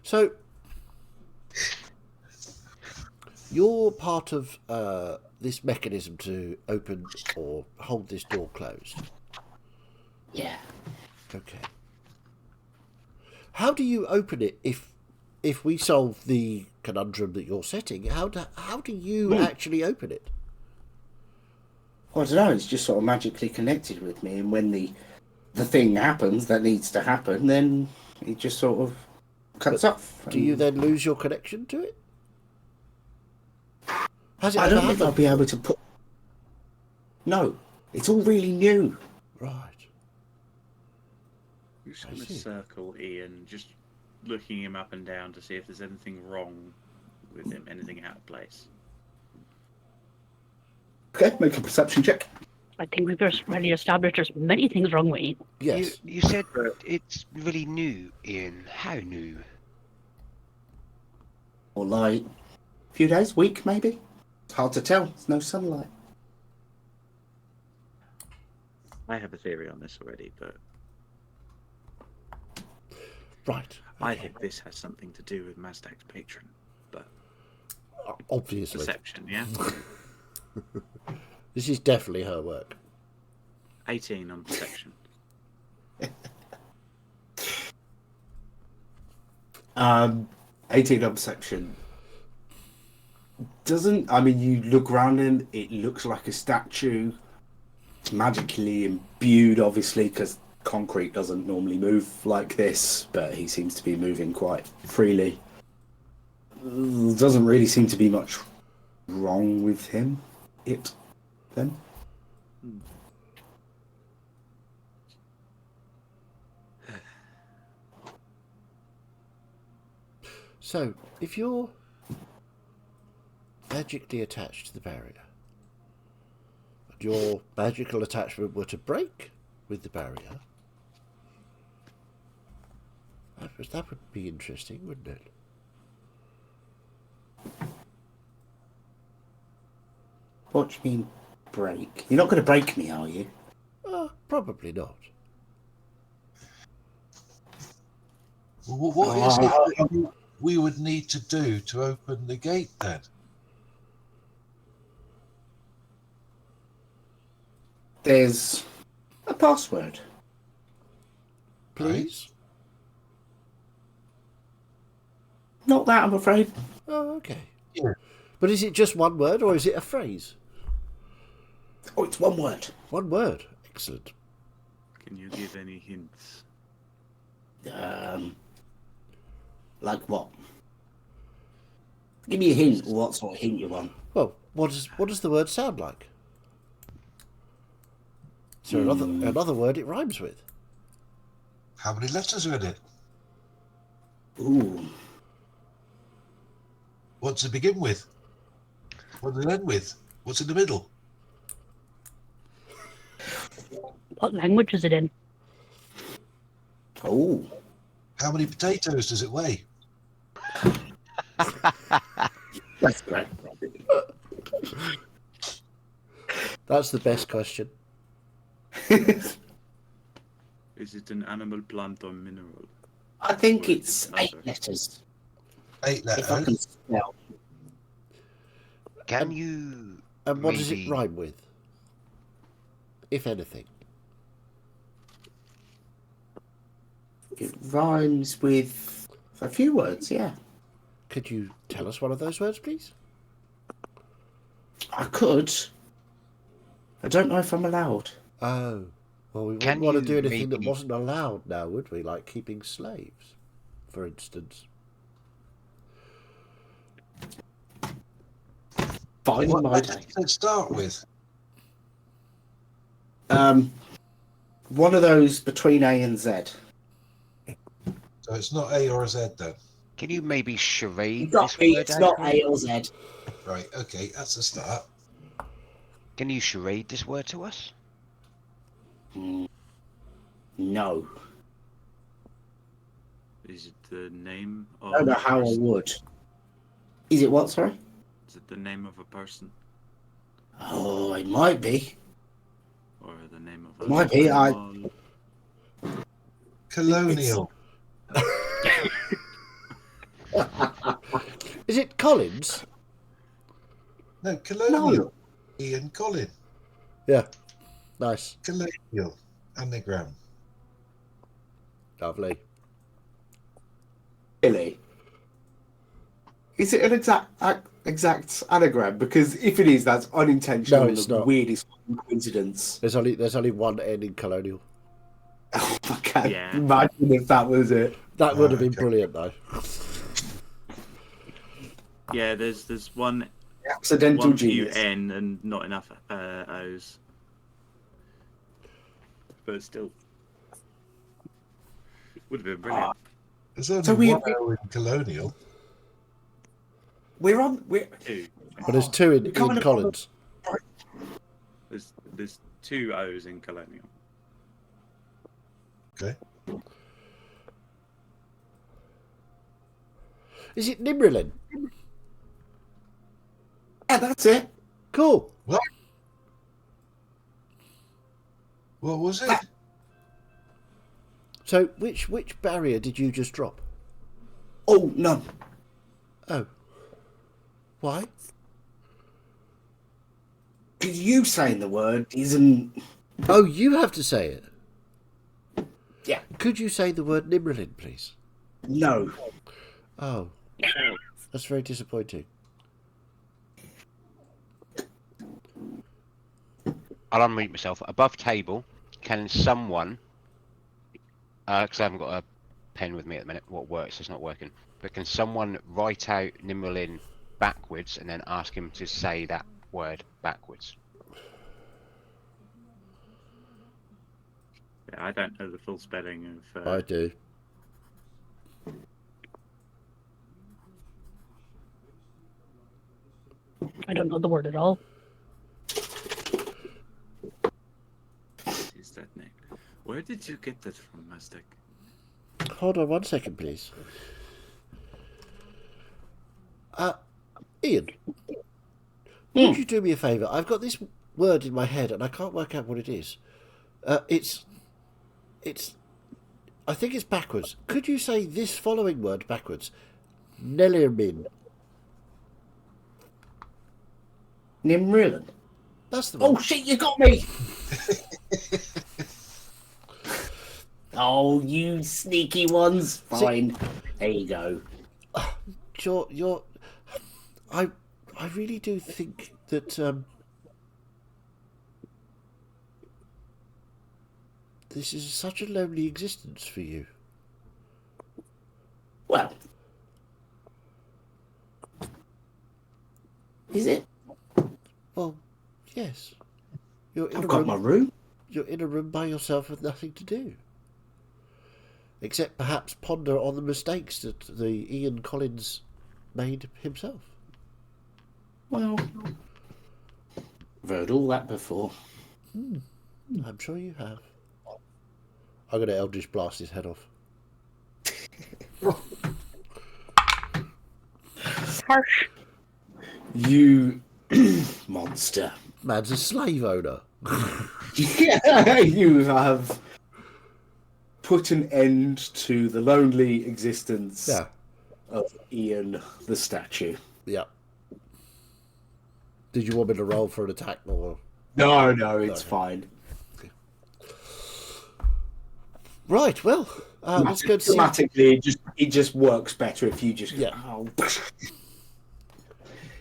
So, you're part of this mechanism to open or hold this door closed. Yeah. Okay. How do you open it if we solve the conundrum that you're setting? How do you actually open it? Well, I don't know. It's just sort of magically connected with me, and when the thing happens that needs to happen, then it just sort of cuts off. Do you then lose your connection to it? Has it I ever don't think I'll happened? be able to put. No, it's all really new. Right. I'm just I going to see. circle Ian, just looking him up and down to see if there's anything wrong with him, anything out of place. Okay, make a perception check. I think we've just already established there's many things wrong with you. Yes. You said it's really new, Ian. How new? Or like a few days, week maybe. It's hard to tell. There's no sunlight. I have a theory on this already, but Right. I think this has something to do with Mazdak's patron. But Obviously. perception, yeah? This is definitely her work. 18 on perception. 18 on perception. Doesn't, I mean, you look around and it looks like a statue. It's magically imbued, obviously, because concrete doesn't normally move like this, but he seems to be moving quite freely. Doesn't really seem to be much wrong with him. Then. So, if you're magically attached to the barrier, and your magical attachment were to break with the barrier, that would be interesting, wouldn't it? What do you mean break? You're not going to break me, are you? Probably not. What is it that we would need to do to open the gate then? There's a password. Please? Not that, I'm afraid. Oh, okay. Yeah. But is it just one word or is it a phrase? Oh, it's one word. One word. Excellent. Can you give any hints? Like what? Give me a hint. What sort of hint you want? Well, what does the word sound like? Is there another word it rhymes with? How many letters are in it? Ooh. What's it begin with? What does it end with? What's in the middle? What language is it in? Oh. How many potatoes does it weigh? That's great. That's the best question. Is it an animal, plant, or mineral? I think Or it's is it 8 other? letters. 8 If I can letters. spell. Can you And what does it maybe rhyme with? If anything. It rhymes with a few words, yeah. Could you tell us one of those words, please? I could. I don't know if I'm allowed. Oh. Well, we Can wouldn't want to you do anything that maybe- wasn't allowed now, would we? Like keeping slaves, for instance. Fine, What my letters day. does it start with? One of those between A and Z. So it's not A or a Z then. can you maybe charade It's not this B, word it's out not to us? A or Z. Right, okay, that's a start. Can you charade this word to us? No. Is it the name of I don't know a how I person? would. Is it what, sorry? Is it the name of a person? Oh, it might be. Or the name of It a might be, animal? Colonial. Is it Collins? No, colonial. No. Ian Collin. Yeah. Nice. Colonial. Anagram. Lovely. Really? Is it an exact anagram? Because if it is, that's unintentional. No, and it's the not. weirdest coincidence. There's only one N in colonial. Oh my god! Yeah. Imagine if that was it. That would have been Okay. brilliant, though. Yeah, there's one Accidental few genius. N and not enough O's. But still, would have been brilliant. There's only So we- one O in colonial. We're But there's two in Coming up- Collins. There's 2 O's in colonial. Okay. Is it Nimrillin? Yeah, that's it. Cool. What was it? So, which barrier did you just drop? Oh no! Oh. Why? Because you saying the word isn't. Oh, you have to say it. Yeah. Could you say the word Nimrillin, please? No. Oh. That's very disappointing. I'll unmute myself. Above table, can someone, because I haven't got a pen with me at the minute, what works is not working, but can someone write out Nimrillin backwards and then ask him to say that word backwards? Yeah, I don't know the full spelling of. I do. I don't know the word at all. What is that name? Where did you get that from, Mastek? Hold on 1 second, please. Ian, would you do me a favour? I've got this word in my head and I can't work out what it is. It's. I think it's backwards. Could you say this following word backwards? Nelirmin. Nimrillan. That's the one. Oh shit, you got me! Oh, you sneaky ones. Fine. There you go. You're. I really do think that this is such a lonely existence for you. Well, is it? Well, yes. You're in I've a got room. my room. You're in a room by yourself with nothing to do, except perhaps ponder on the mistakes that the Ian Collins made himself. Well, I've heard all that before. I'm sure you have. I'm going to Eldritch Blast his head off. Harsh. You monster. Man's a slave owner. Yeah, you have put an end to the lonely existence Yeah. of Ian the statue. Yeah. Did you want me to roll for an attack or? No, it's fine. Right. Well, let's go see. Dramatically, it just works better if you just Yeah. Oh.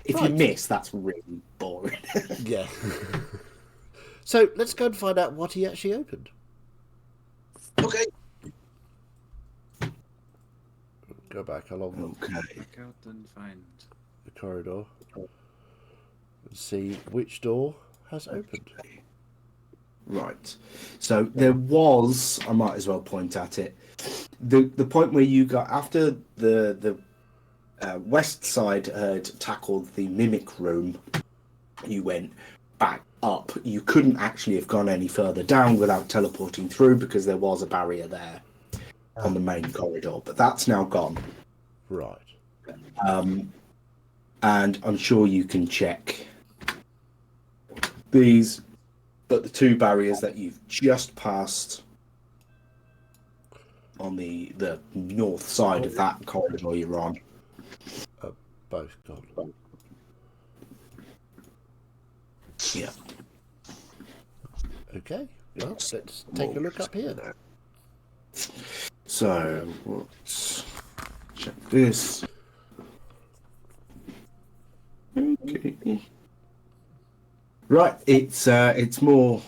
If Right. you miss, that's really boring. Yeah. So let's go and find out what he actually opened. Okay. Go back along Okay. Check out and find. the corridor and see which door has opened. Right. So there was, I might as well point at it, the point where you got after the west side had tackled the mimic room, you went back up. You couldn't actually have gone any further down without teleporting through because there was a barrier there on the main corridor, but that's now gone. Right. And I'm sure you can check these, but the two barriers that you've just passed on the north side of that corridor you're on. Both gone. Yeah. Okay. Well, let's take a look up here. So let's check this. Okay. Right, it's more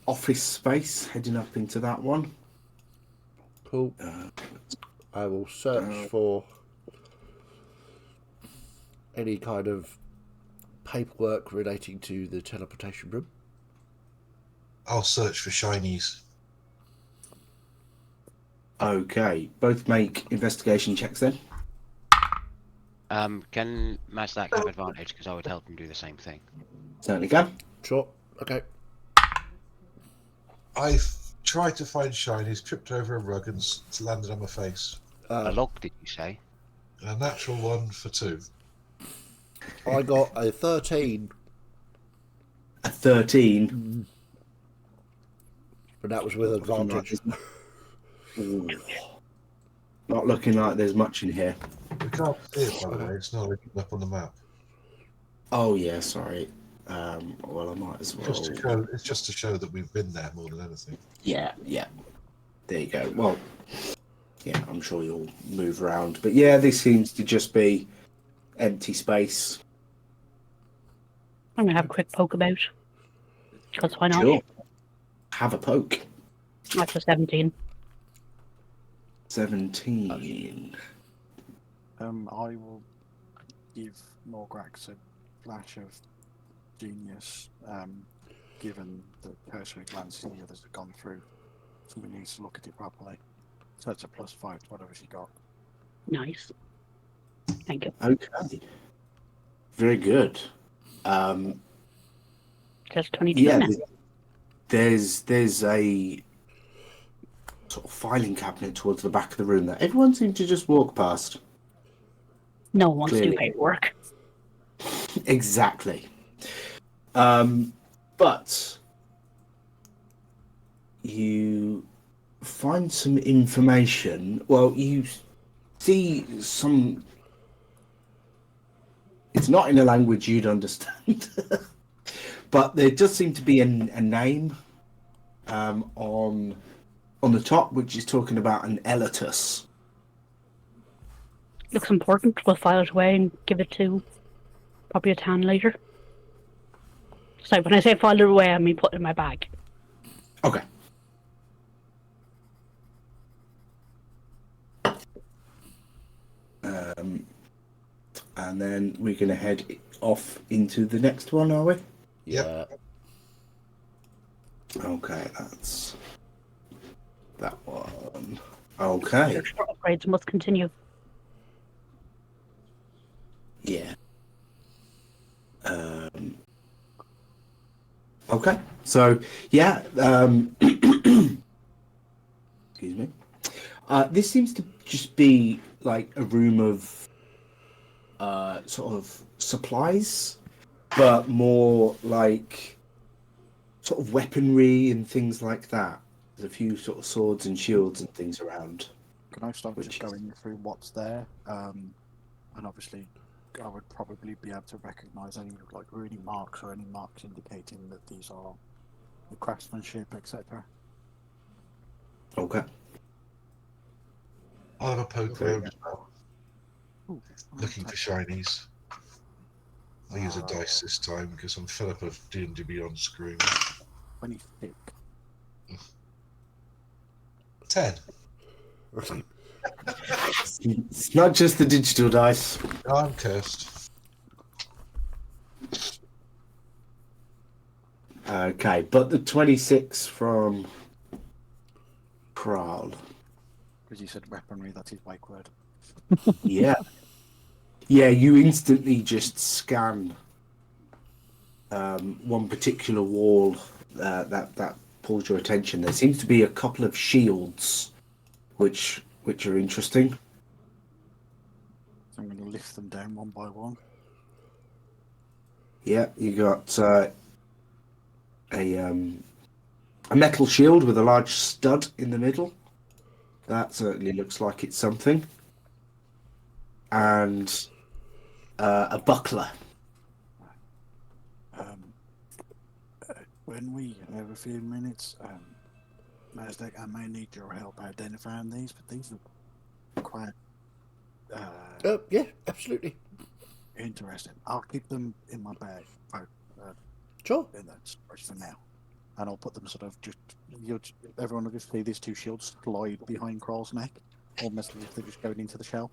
office space heading up into that one. Cool. I will search for any kind of paperwork relating to the teleportation room. I'll search for shinies. Okay, both make investigation checks then. Can Mazdak have advantage? Because I would help him do the same thing. Certainly can. Sure. Okay. I've tried to find shinies, tripped over a rug and landed on my face. A log, did you say? A natural one for 2. I got a 13, A 13. but that was with advantage. Ooh. Not looking like there's much in here. We can't see it, by the way. It's not looking up on the map. Oh yeah, sorry. Well, I might as well. It's just to show that we've been there more than anything. Yeah. There you go. Well, yeah, I'm sure you'll move around, but yeah, this seems to just be empty space. I'm gonna have a quick poke about. Because why not? Sure. Have a poke. After 17. 17. I will give Morgrax a flash of genius, given that cursory glances the others have gone through. Somebody needs to look at it properly. So that's a +5 to whatever she got. Nice. Thank you. Okay. Very good. Just 22 Yeah, now. there's a sort of filing cabinet towards the back of the room that everyone seemed to just walk past. No one wants to do Clearly. paperwork. Exactly. But you find some information. Well, you see some. It's not in a language you'd understand, but there does seem to be a name on the top, which is talking about an Elatus. Looks important. We'll file it away and give it to probably a tan later. So when I say file it away, I mean put it in my bag. Okay. And then we're going to head off into the next one, are we? Yeah. Okay, that's that one. Okay. Extra upgrades must continue. Yeah. Okay. So, yeah. Excuse me. This seems to just be like a room of sort of supplies, but more like sort of weaponry and things like that. There's a few sort of swords and shields and things around. Can I start Which just going through what's there? And obviously, I would probably be able to recognise any like runy marks or any marks indicating that these are the craftsmanship, etc. Okay. I'll have a poke Okay. around as well, looking for shinies. I use a dice this time because I'm fed up of D&D Beyond screwing me. 26. 10. It's not just the digital dice. I'm cursed. Okay, but the 26 from Kral. Because you said weaponry, that's his wake word. Yeah. Yeah, you instantly just scan one particular wall that pulls your attention. There seems to be a couple of shields, which are interesting. So I'm going to lift them down one by one. Yeah, you got a metal shield with a large stud in the middle. That certainly looks like it's something. And a buckler. When we have a few minutes, Mazdak, I may need your help identifying these, but these are quite Yeah, absolutely. interesting. I'll keep them in my bag. Sure. In that storage for now. And I'll put them sort of just, everyone will just see these two shields slide behind Kral's neck, almost as if they're just going into the shell.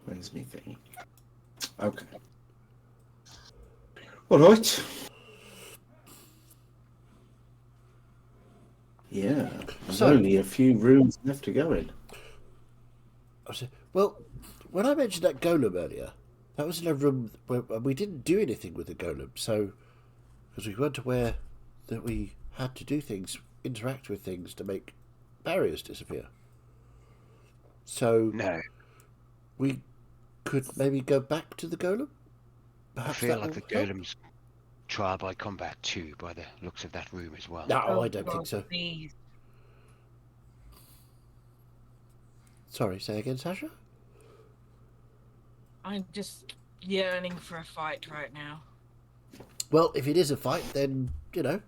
Where's me thing? Okay. All right. Yeah. There's So- only a few rooms left to go in. Well, when I mentioned that golem earlier, that was in a room where we didn't do anything with the golem, so because we weren't aware that we had to do things, interact with things to make barriers disappear. So No, we could maybe go back to the golem. I Perhaps feel that like the will help? golem's trial by combat too, by the looks of that room as well. No, I don't God, think so. Please. Sorry, say again, Sasha? I'm just yearning for a fight right now. Well, if it is a fight, then, you know,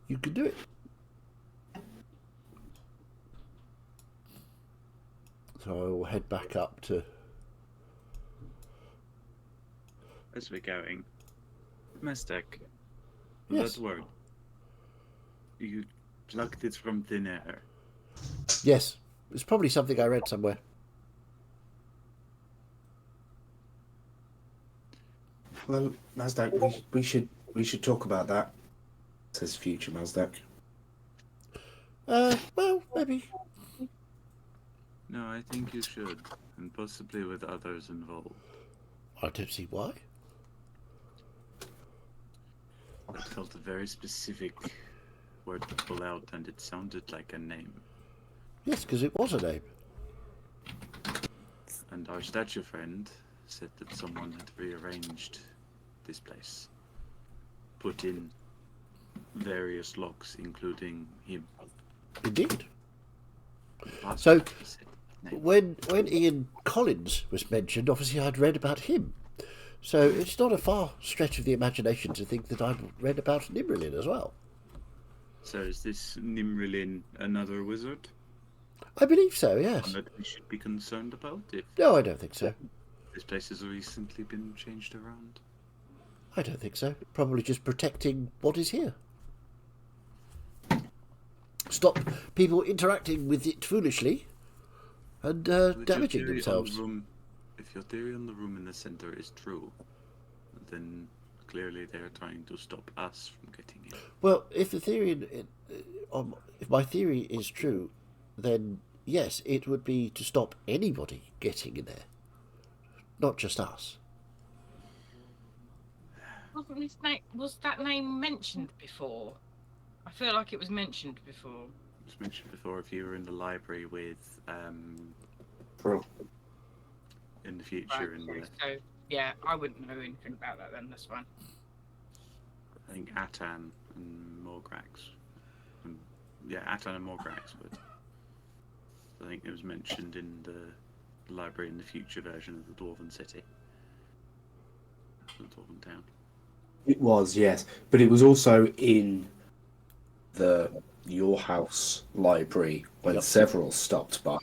you can do it. So I will head back up to... As we're going, Mestek, Yes. that word. You plucked it from thin air. Yes, it's probably something I read somewhere. Well, Nasdaq, we should We should talk about that, says future Mazdak. Well, maybe. No, I think you should, and possibly with others involved. I don't see why. That felt a very specific word to pull out, and it sounded like a name. Yes, because it was a name. And our statue friend said that someone had rearranged this place. Put in various locks, including him. Indeed. Last So, week he said that name. when Ian Collins was mentioned, obviously I'd read about him. So it's not a far stretch of the imagination to think that I'd read about Nimrillin as well. So is this Nimrillin another wizard? I believe so, One yes. that we should be concerned about if No, I don't think so. this place has recently been changed around? I don't think so. Probably just protecting what is here. Stop people interacting with it foolishly and If your damaging theory on the themselves. room- if your theory on the room in the center is true, then clearly they're trying to stop us from getting in. Well, if the theory, if my theory is true, then yes, it would be to stop anybody getting in there, not just us. Was that name mentioned before? I feel like it was mentioned before. It was mentioned before, if you were in the library with True. in the future, Right, and so yeah, I wouldn't know anything about that then. That's fine. I think Atan and Morgrax. Yeah, Atan and Morgrax, but I think it was mentioned in the library in the future version of the Dwarven City. The Dwarven Town. It was, yes, but it was also in the Your House library when Yep. several stopped by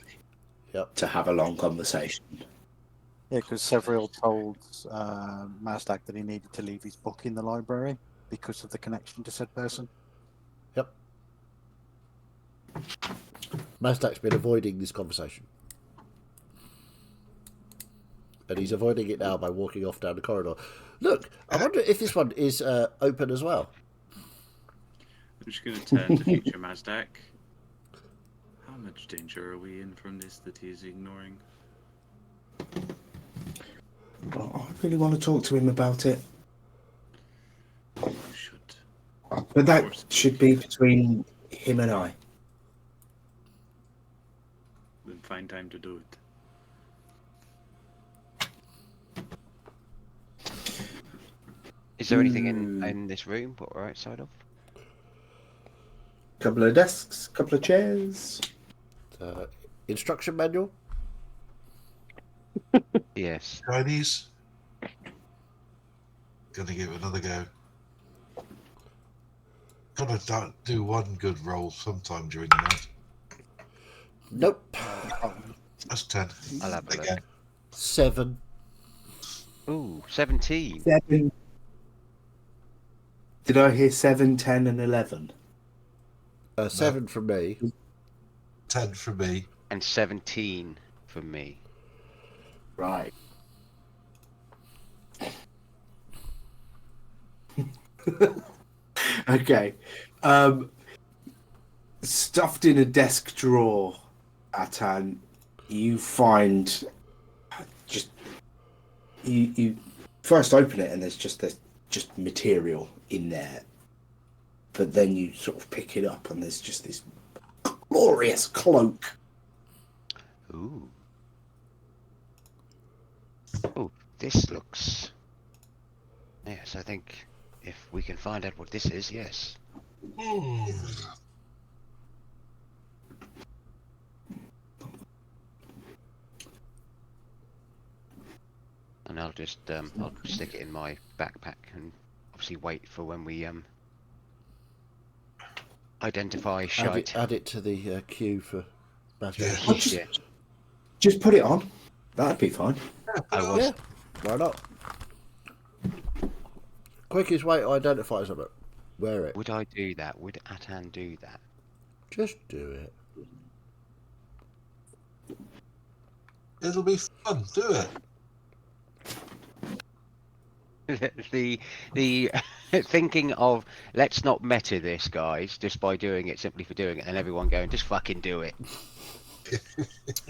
Yep. to have a long conversation. Yeah, because Severill told Mazdak that he needed to leave his book in the library because of the connection to said person. Yep. Mazdak's been avoiding this conversation. And he's avoiding it now by walking off down the corridor. Look, I wonder if this one is open as well. I'm just going to turn to future Mazdak. How much danger are we in from this that he's ignoring? Well, I really want to talk to him about it, You should. but that should be between him and I. Then find time to do it. Is there anything in this room what we're outside of? Couple of desks, couple of chairs. Instruction manual? Yes. Chinese. Gonna give it another go. Gotta do one good roll sometime during the night. Nope. That's 10. I'll have a look. Again. 7. Ooh, 17. 7. Did I hear 7, 10, and 11? 7 from me. 10 for me. And 17 from me. Right. Okay. Stuffed in a desk drawer, Atan, you find just you first open it and there's just material in there, but then you sort of pick it up and there's just this glorious cloak. Ooh. Oh, this looks... Yes, I think if we can find out what this is, yes. And I'll just I'll stick it in my backpack and obviously wait for when we identify shite. Add it to the queue for Mazdak. Yeah. Yeah, Just put it on. That'd be fine. I was. Yeah, why not? Quickest way to identify something. Wear it. Would I do that? Would Atan do that? Just do it. It'll be fun. Do it. the thinking of let's not meta this, guys, just by doing it simply for doing it, and everyone going just fucking do it.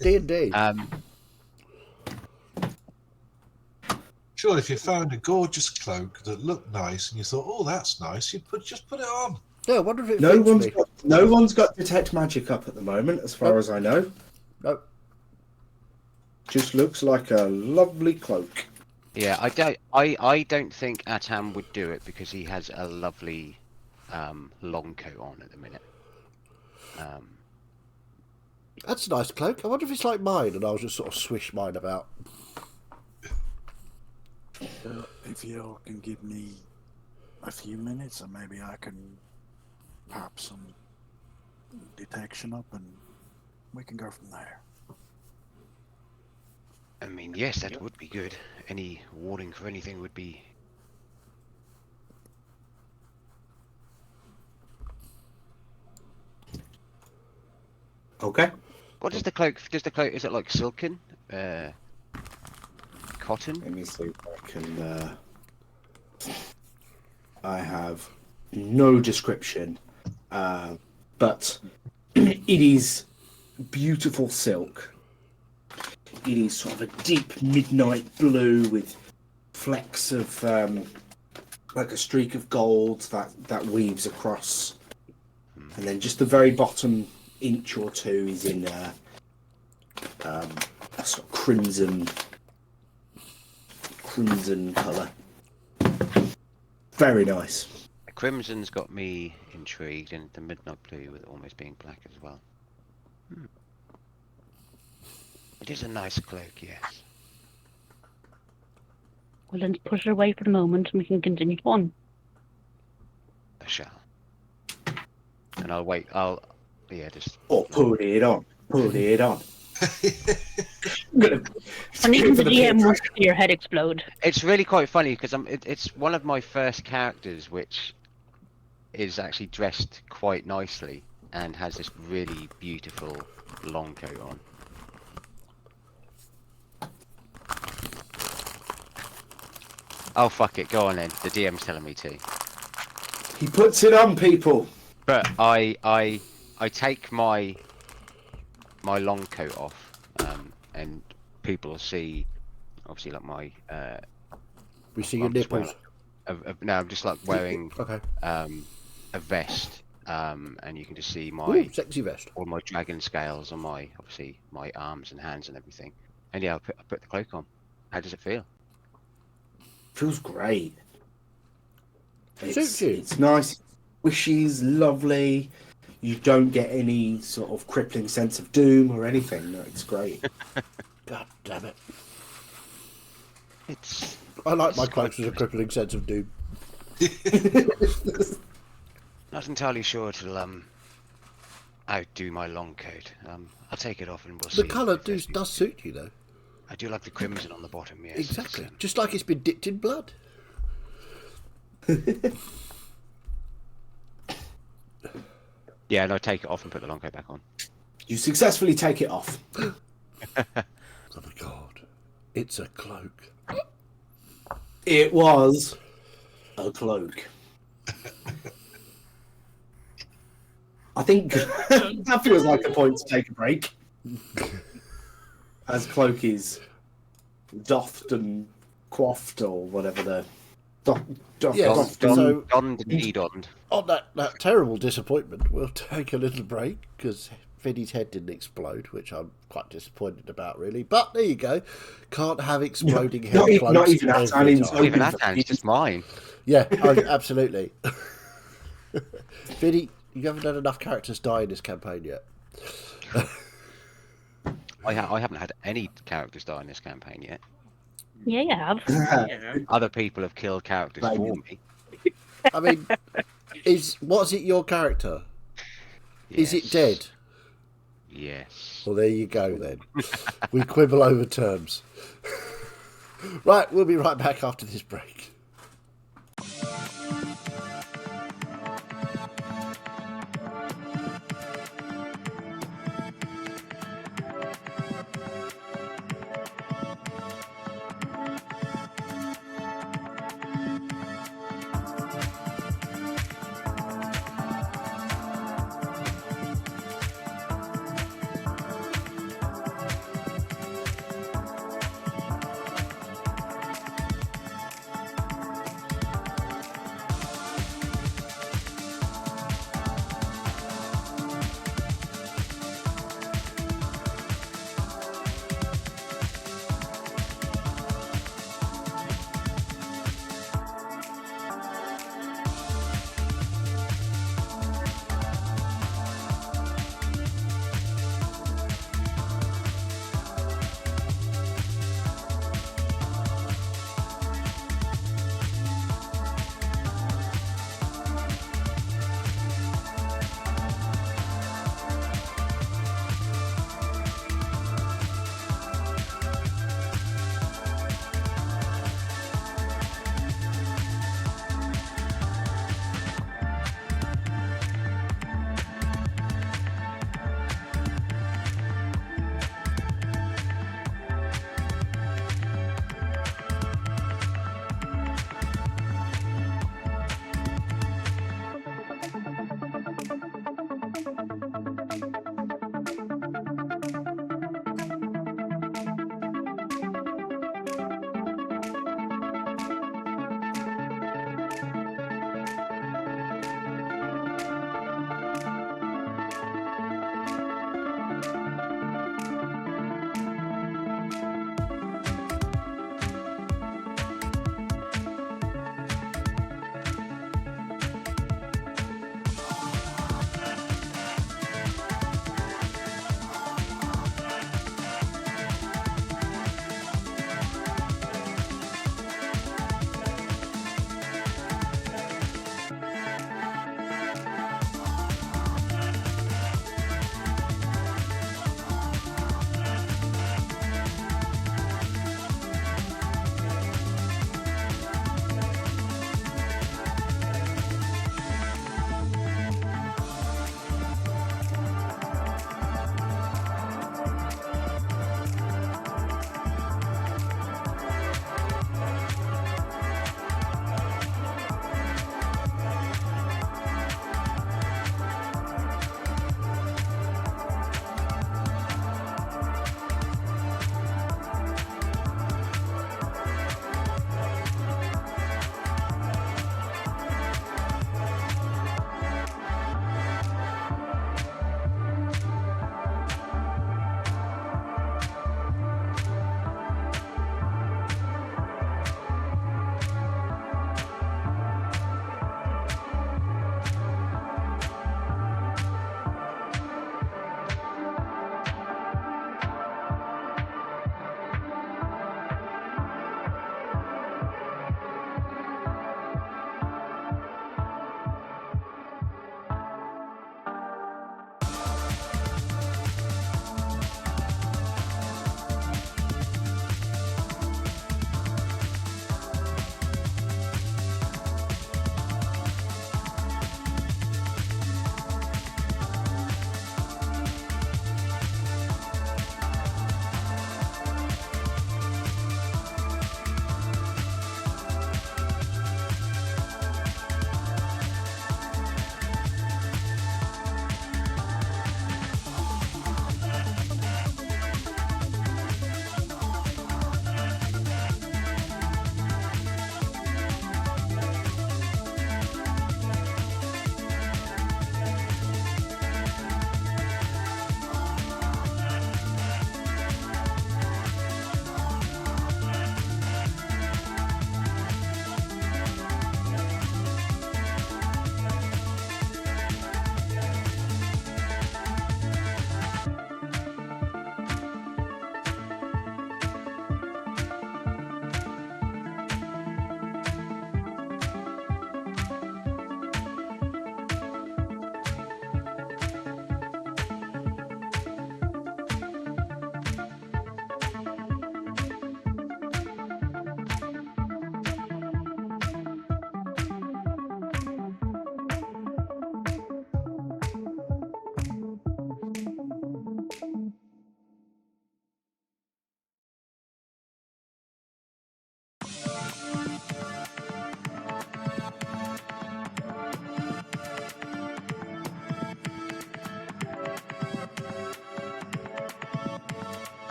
D&D. Sure, if you found a gorgeous cloak that looked nice and you thought, "Oh, that's nice," you'd just put it on. Yeah, I wonder if it No fits one's me. got no one's got detect magic up at the moment, as far Nope. as I know. Nope. Just looks like a lovely cloak. Yeah, I don't think Atam would do it because he has a lovely long coat on at the minute. That's a nice cloak. I wonder if it's like mine, and I'll just sort of swish mine about. If you can give me a few minutes, and maybe I can pop some detection up, and we can go from there. I mean, yes, that would be good. Any warning for anything would be. Okay. What is the cloak? Does the cloak? Is it like silken? Cotton? Let me see if I can. I have no description, but it is beautiful silk. It is sort of a deep midnight blue with flecks of like a streak of gold that weaves across, and then just the very bottom inch or two is in a sort of crimson colour. Very nice. The crimson's got me intrigued, and the midnight blue with it almost being black as well. It is a nice cloak, yes. Well, then push it away for the moment and we can continue on. I shall. And I'll wait. I'll. Yeah, just. Oh, put it on. Put it on. And even the DM wants to see your head explode. It's really quite funny because it's one of my first characters which is actually dressed quite nicely and has this really beautiful long coat on. Oh fuck it, go on then. The DM's telling me to. He puts it on, people. But I take my long coat off, and people will see, obviously, like my. We see your I'm just nipples. No, I'm just like wearing Okay. a vest, and you can just see my Ooh, sexy vest. all my dragon scales on my obviously my arms and hands and everything. And yeah, I put the cloak on. How does it feel? Feels great. Suits you. It's nice, squishy, lovely. You don't get any sort of crippling sense of doom or anything. No, it's great. God damn it. It's I like my cloaks with a crippling sense of doom. not entirely sure it'll outdo my long coat. I'll take it off and we'll see. The colour if there's- does suit you, though. I do like the crimson on the bottom. Yes. Exactly. It's, Just like it's been dipped in blood. yeah, and I take it off and put the long coat back on. You successfully take it off. Oh my god. It's a cloak. It was a cloak. I think that feels like a point to take a break. As cloak is doffed and coiffed or whatever the Yeah, doffed so- Donned and de-donned. On that terrible disappointment, we'll take a little break because Vinny's head didn't explode, which I'm quite disappointed about, really. But there you go. Can't have exploding head not cloaks even that every time. time. Not even that hand, it's just mine. Yeah, absolutely. Vinny, you haven't had enough characters die in this campaign yet. I haven't had any characters die in this campaign yet. Yeah, you have. Other people have killed characters Right. for me. I mean, was it your character? Is it Yes. dead? Yes. Well, there you go then. We quibble over terms. Right, we'll be right back after this break.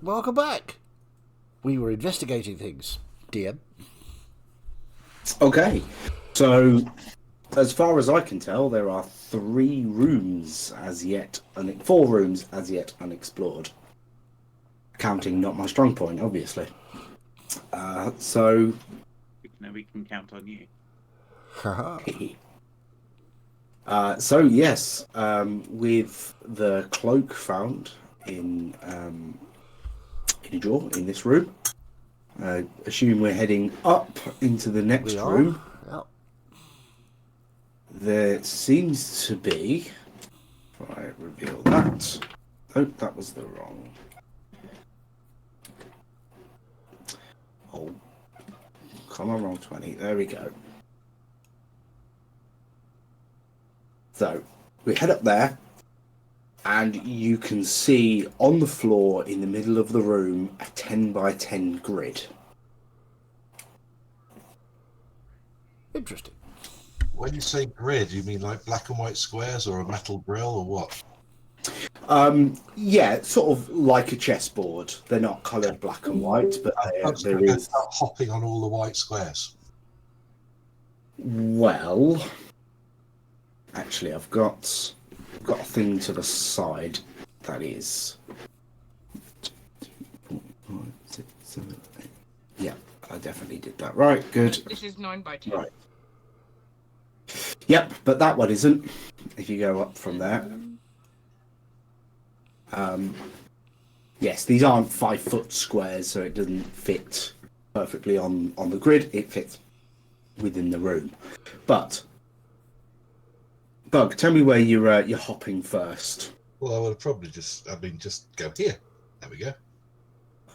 welcome back. We were investigating things, DM. Okay, so as far as I can tell, there are 4 rooms as yet unexplored. Counting not my strong point, obviously. So We can count on you. So yes, with the cloak found in a drawer in this room, assume we're heading up into the next room. Yep. There seems to be. If I reveal that. Oh, that was the wrong. Oh, come on, roll 20. There we go. So we head up there, and you can see on the floor in the middle of the room a 10 by 10 grid. Interesting. When you say grid, you mean like black and white squares or a metal grill or what? Yeah, sort of like a chessboard. They're not coloured black and white, but there is hopping on all the white squares. Well, actually, I've got a thing to the side that is. Yeah, I definitely did that right. Good. This is 9 by 10. Right. Yep, but that one isn't. If you go up from there. Yes, these aren't 5-foot squares, so it doesn't fit perfectly on the grid. It fits within the room. But Bug, tell me where you're hopping first. Well, I would probably just go here. There we go.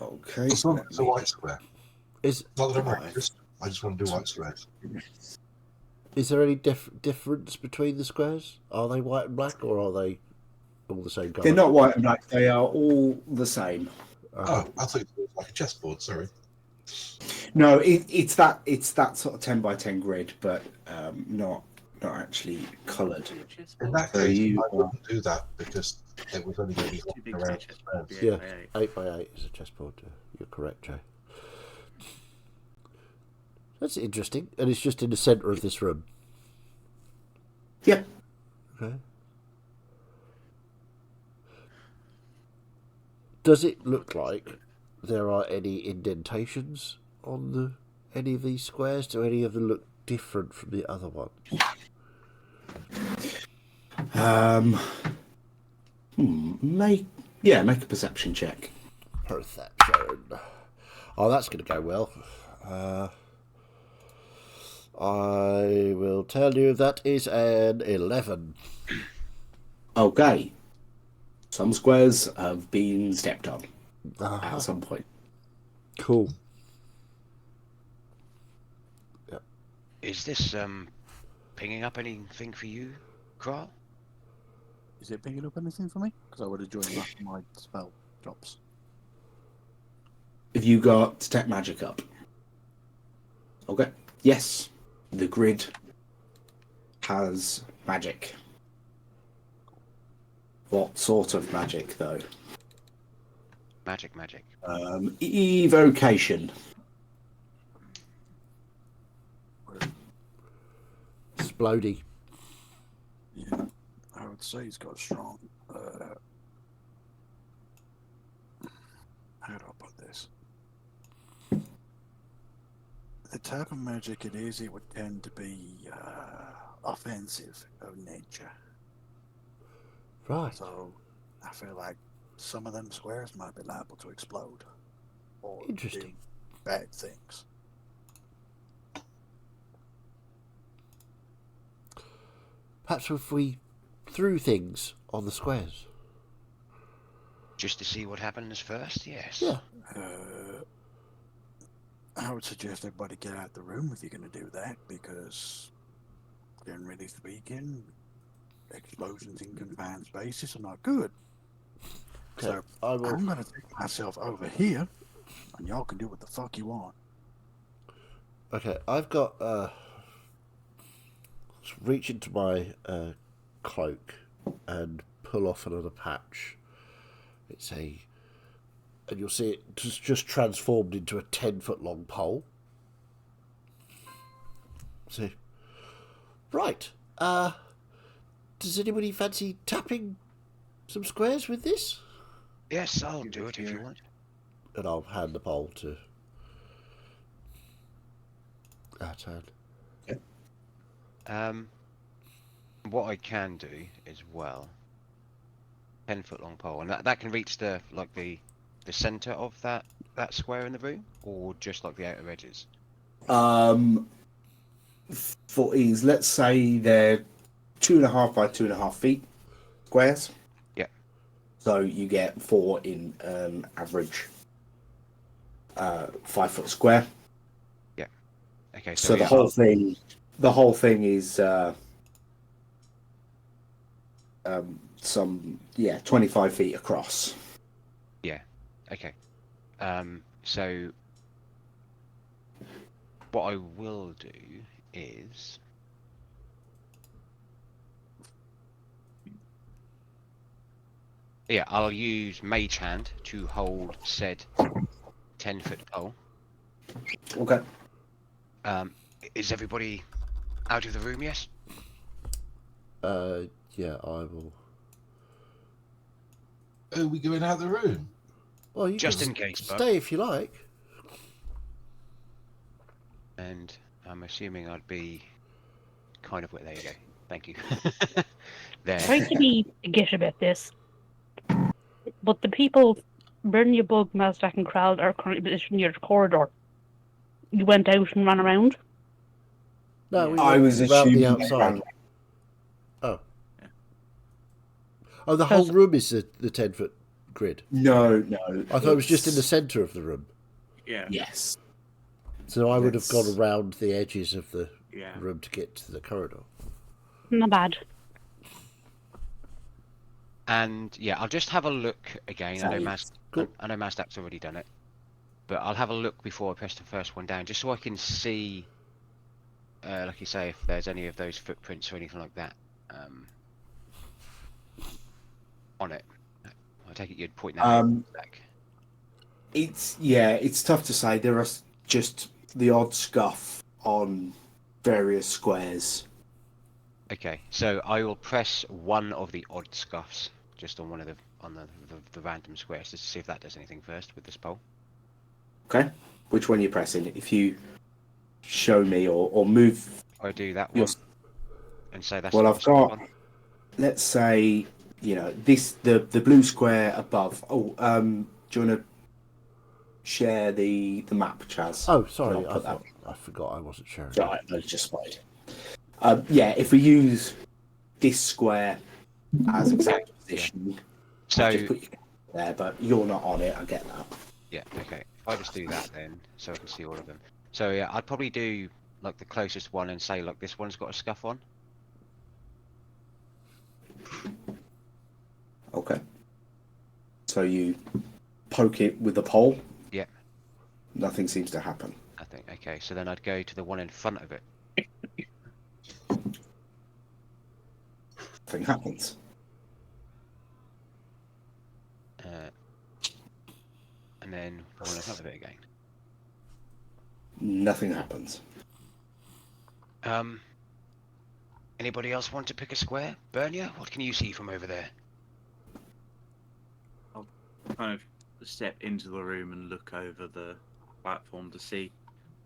Okay. It's a white square. Is Not that I'm racist. I just want to do white squares. Is there any difference between the squares? Are they white and black, or are they all the same colour? They're not white and black. They are all the same. Oh, I thought it was like a chessboard. Sorry. No, it's that sort of 10 by 10 grid, but not actually coloured. In that case, I wouldn't do that because it was only going to be hopping around. Yeah, 8 by 8 is a chessboard. You're correct, Jay. That's interesting, and it's just in the centre of this room. Yep. Okay. Does it look like there are any indentations on any of these squares? Do any of them look different from the other ones? Make a perception check. Perception. Oh, that's going to go well. I will tell you that is an 11. Okay. Some squares have been stepped on at some point. Cool. Yep. Is this pinging up anything for you, Kral? Is it picking up anything for me? Because I would have joined my spell drops. Have you got Detect Magic up? Okay. Yes. The grid has magic. What sort of magic, though? Magic. Evocation. Splody. Yeah, I would say he's got strong. How do I put this? The type of magic it is, it would tend to be offensive of nature. Right. So I feel like some of them squares might be liable to explode or Interesting. do bad things. Perhaps if we threw things on the squares. Just to see what happens first, yes. Yeah. I would suggest everybody get out of the room if you're going to do that, because generally speaking, explosions in confined spaces are not good. Okay, So I'm going to take myself over here, and y'all can do what the fuck you want. Okay, I've got reach into my cloak and pull off another patch. It's a and you'll see it just transformed into a 10-foot long pole. So, right. Does anybody fancy tapping some squares with this? Yes, I'll do it if you want. And I'll hand the pole to Atan. What I can do as well, 10-foot long pole, and that can reach the centre of that square in the room, or just like the outer edges. For ease, let's say they're 2.5 by 2.5 feet squares. Yeah. So you get 4 in average 5-foot square. Yeah. Okay. So yeah, the whole thing is 25 feet across. Yeah. Okay. So what I will do is I'll use Mage Hand to hold said 10-foot pole. Okay. Is everybody out of the room? Yes. Yeah, I will. Are we going out the room? Well, you Just can in case, Bug. stay if you like. And I'm assuming I'd be kind of there you go. Thank you. There. Try to be git about this. But the people, Bernie, Bug, Mazdak, and Krald are currently positioned near the corridor. You went out and ran around? No, we I went was round the assuming outside. Oh. Yeah. Oh, the whole room is the 10-foot grid. No. I thought it was just in the centre of the room. Yeah. Yes. So I would have That's- gone around the edges of the Yeah. room to get to the corridor. Not bad. And yeah, I'll just have a look again. I know Sounds I know Mazdak's already done it, but I'll have a look before I press the first one down, just so I can see, like you say, if there's any of those footprints or anything like that on it. I take it you'd point that out back. It's tough to say. There are just the odd scuff on various squares. Okay, so I will press one of the odd scuffs just on one of the random squares just to see if that does anything first with this pole. Okay. Which one are you pressing? If you show me or move. I do that Your- one and say that's Well, the I've second got. one. Let's say the blue square above. Oh, do you want to share the map, Chaz? Oh, sorry, And I'll put that. I forgot I wasn't sharing. Right, I just spied. If we use this square as exact position, So I'll just put you there, but you're not on it. I get that. yeah, okay. If I just do that then, so I can see all of them. So yeah, I'd probably do like the closest one and say like this one's got a scuff on. Okay. So you poke it with the pole. Yeah. Nothing seems to happen. I think okay. So then I'd go to the one in front of it. Nothing happens. And then the one in front of it again. Nothing happens. Anybody else want to pick a square? Bernia, what can you see from over there? Kind of step into the room and look over the platform to see.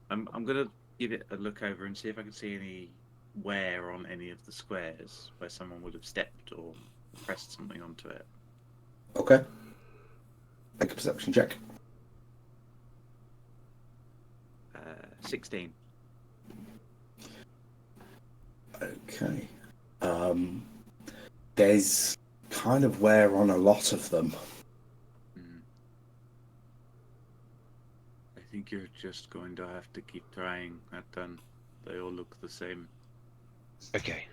I'm gonna give it a look over and see if I can see any wear on any of the squares where someone would have stepped or pressed something onto it. Okay. Make a perception check. 16. Okay. There's kind of wear on a lot of them. I think you're just going to have to keep trying, Atan. They all look the same. Okay.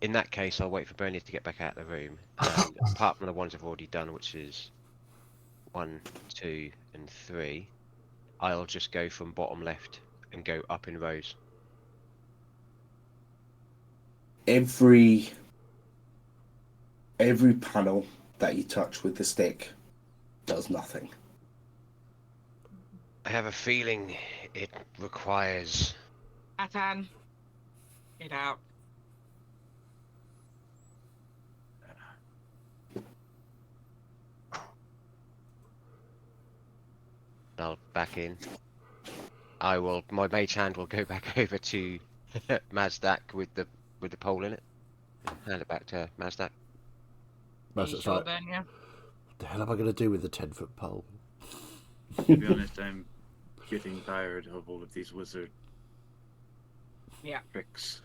In that case, I'll wait for Bernie to get back out of the room. And apart from the ones I've already done, which is 1, 2, and 3, I'll just go from bottom left and go up in rows. Every panel that you touch with the stick does nothing. I have a feeling it requires... Atan, get out. I'll back in. My mage hand will go back over to Mazdak with the pole in it. Hand it back to Mazdak. Are you That's sure, like, Bernia? what the hell am I going to do with the 10-foot pole? To be honest, I'm getting tired of all of these wizard Yeah. tricks.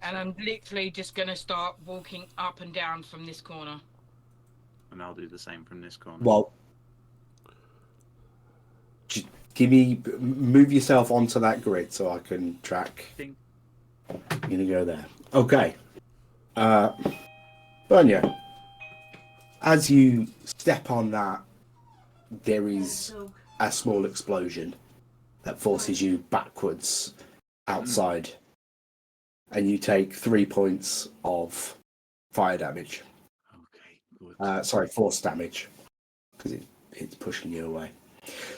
And I'm literally just going to start walking up and down from this corner. And I'll do the same from this corner. Well, just move yourself onto that grid so I can track. Ding. You're gonna go there. Okay. Bernia, as you step on that, there is a small explosion that forces you backwards outside, and you take 3 points of fire damage. Okay, good. Sorry, force damage, because it's pushing you away.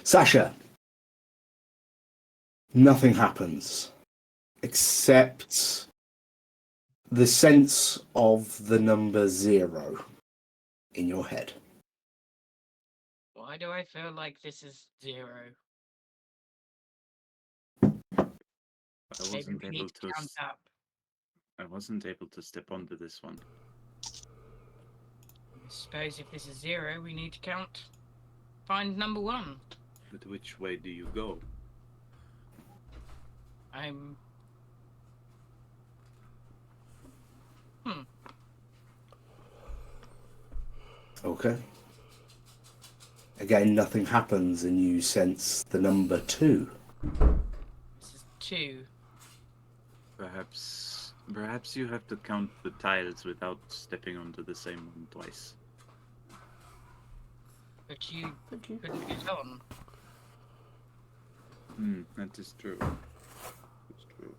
Sasha, nothing happens except the sense of the number 0 in your head. Why do I feel like this is 0? I Maybe wasn't we able need to to. count up. I wasn't able to step onto this one. I suppose if this is 0, we need to count. Find number 1. But which way do you go? I'm... Okay. Again, nothing happens, and you sense the number 2. This is 2. Perhaps you have to count the tiles without stepping onto the same one twice. But you couldn't get on. That is true. It's true.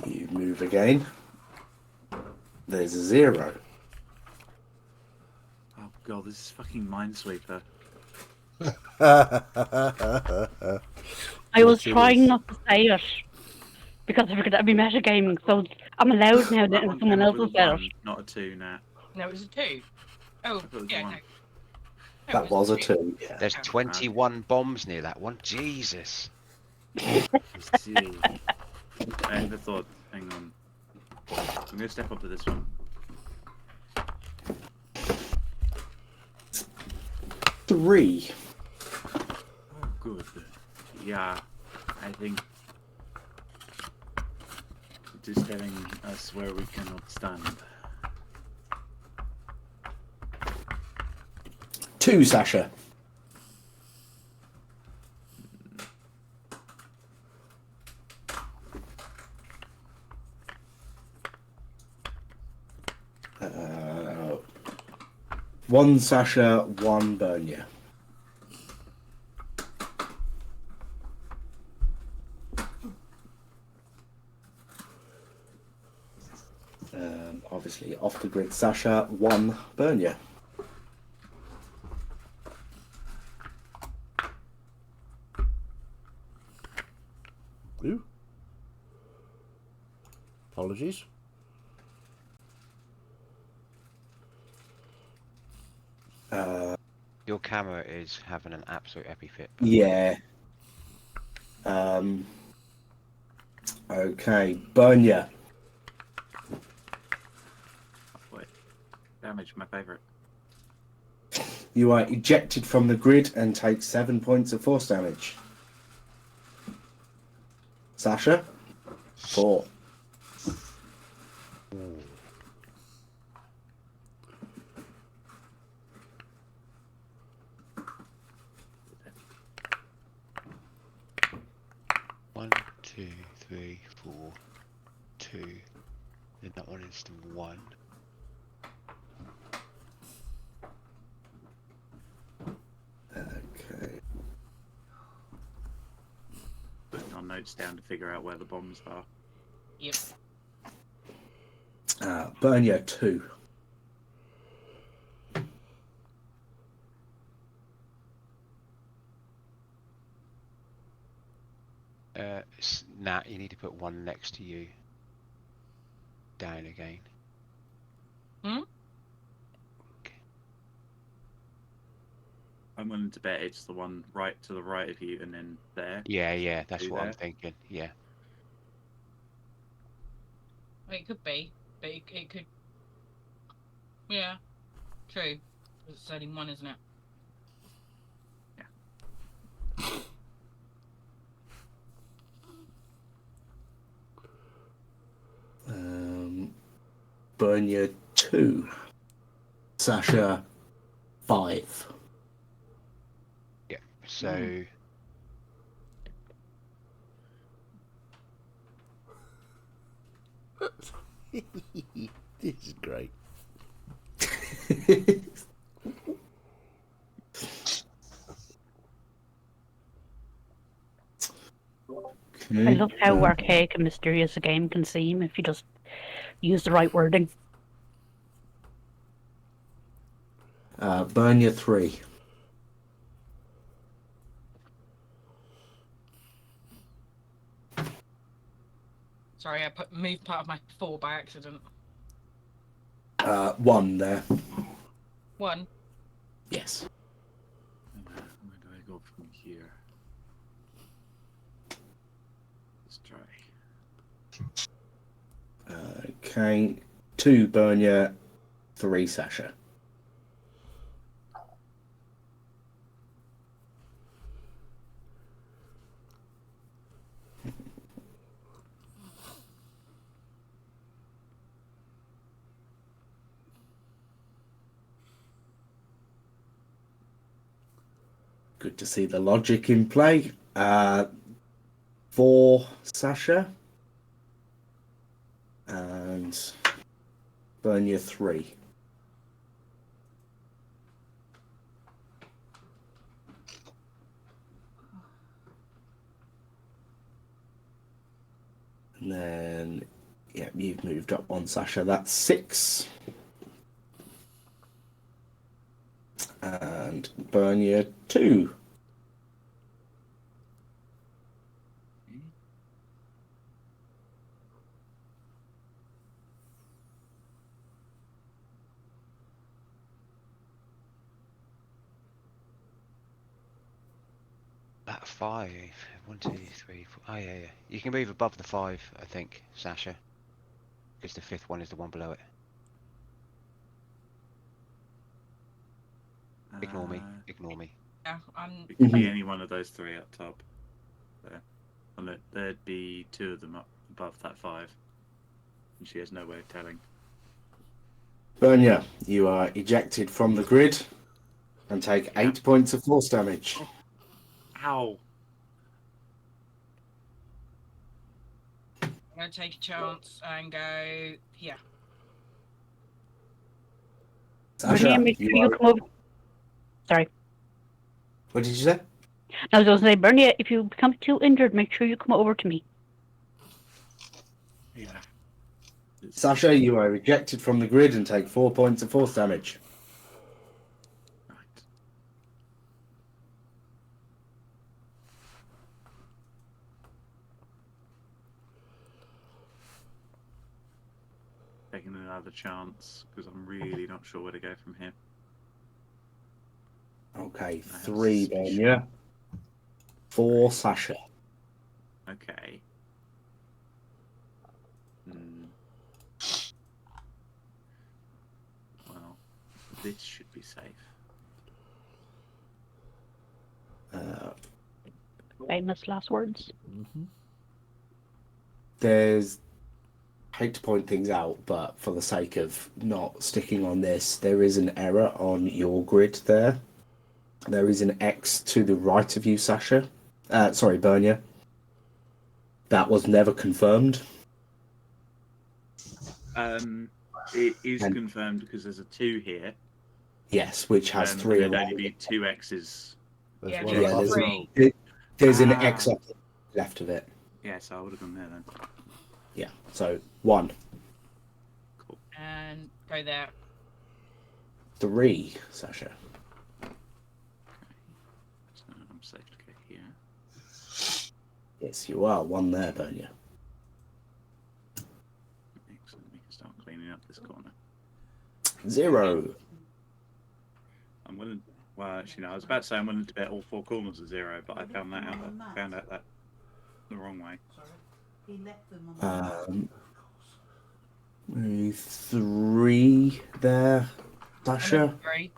You move again. There's a 0. Oh god, this is fucking Minesweeper. I was trying not to say it because I figured that'd be metagaming, so I'm allowed now that one someone came up else with has a said it. 1, not a 2 now. No, it was a 2. Oh, thought it was yeah, one. no. That was a 2. Yeah. There's 21 bombs near that one. Jesus. See. I have a thought. Hang on. I'm gonna step up to this one. 3. Oh, good. Yeah, I think it is telling us where we cannot stand. 2, Sasha. One Sasha, one Bernia. Obviously, off the grid, Sasha, one Bernia. Ooh. Apologies. Your camera is having an absolute epifit. Yeah. Okay, Bernia. Wait, damage, my favourite. You are ejected from the grid and take 7 points of force damage. Sasha? 4. One, 2, 3, 4, 2. Then that one is the 1. Okay. Putting our notes down to figure out where the bombs are. Yep. Bernier 2. Nat, you need to put one next to you. Down again. I'm willing to bet it's the one right to the right of you and then there. Yeah, that's what I'm there. thinking. Yeah. It could be, but it could. Yeah, true. It's only one, isn't it? Bernier 2. Sasha 5. Yeah. So. This is great. I love how archaic and mysterious a game can seem if you just use the right wording. Bernier 3. Sorry, I moved part of my 4 by accident. 1 there. 1. Yes. Where do I go from here? Let's try. Okay. 2 Bernier, 3 Sasha. Good to see the logic in play. 4 Sasha. And Bernier 3. And then, yeah, you've moved up 1 Sasha. That's 6. And Bernier 2. That 5. 1, 2, 3, 4. Oh yeah. You can move above the 5, I think, Sasha. Because the 5th one is the one below it. Ignore me. Ignore me. Yeah, It could be any one of those 3 up top. There. And there'd be 2 of them up above that 5. And she has no way of telling. Bernier, you are ejected from the grid and take 8 points of force damage. Ow! I'm going to take a chance and go here. Sasha, Bernier, make sure you come over. Sorry. What did you say? I was going to say, Bernier, if you become too injured, make sure you come over to me. Yeah. Sasha, you are ejected from the grid and take 4 points of force damage. Right. Taking another chance because I'm really not sure where to go from here. Okay, I have 3 suspicion. Bernier. 4 Sasha. Okay. Well, this should be safe. Famous last words. There's, I hate to point things out, but for the sake of not sticking on this, there is an error on your grid there. There is an X to the right of you, Sasha. Sorry, Bernier. That was never confirmed. It is confirmed because there's a 2 here. Yes, which has and 3 there'd around only be it. 2 X's. There's Yeah, one there's above three. it. There's an Ah. X up the left of it. Yeah, so I would have gone there then. Yeah, so 1. Cool. and go there. 3, Sasha. So I'm safe to go here. Yes, you are. 1 there, Bernia. Excellent. We can start cleaning up this corner. 0. I'm willing. Well, actually, no. I was about to say I'm willing to bet all 4 corners are 0, but I found that out. Found out that the wrong way. Um, 3 there, Sasha. 3.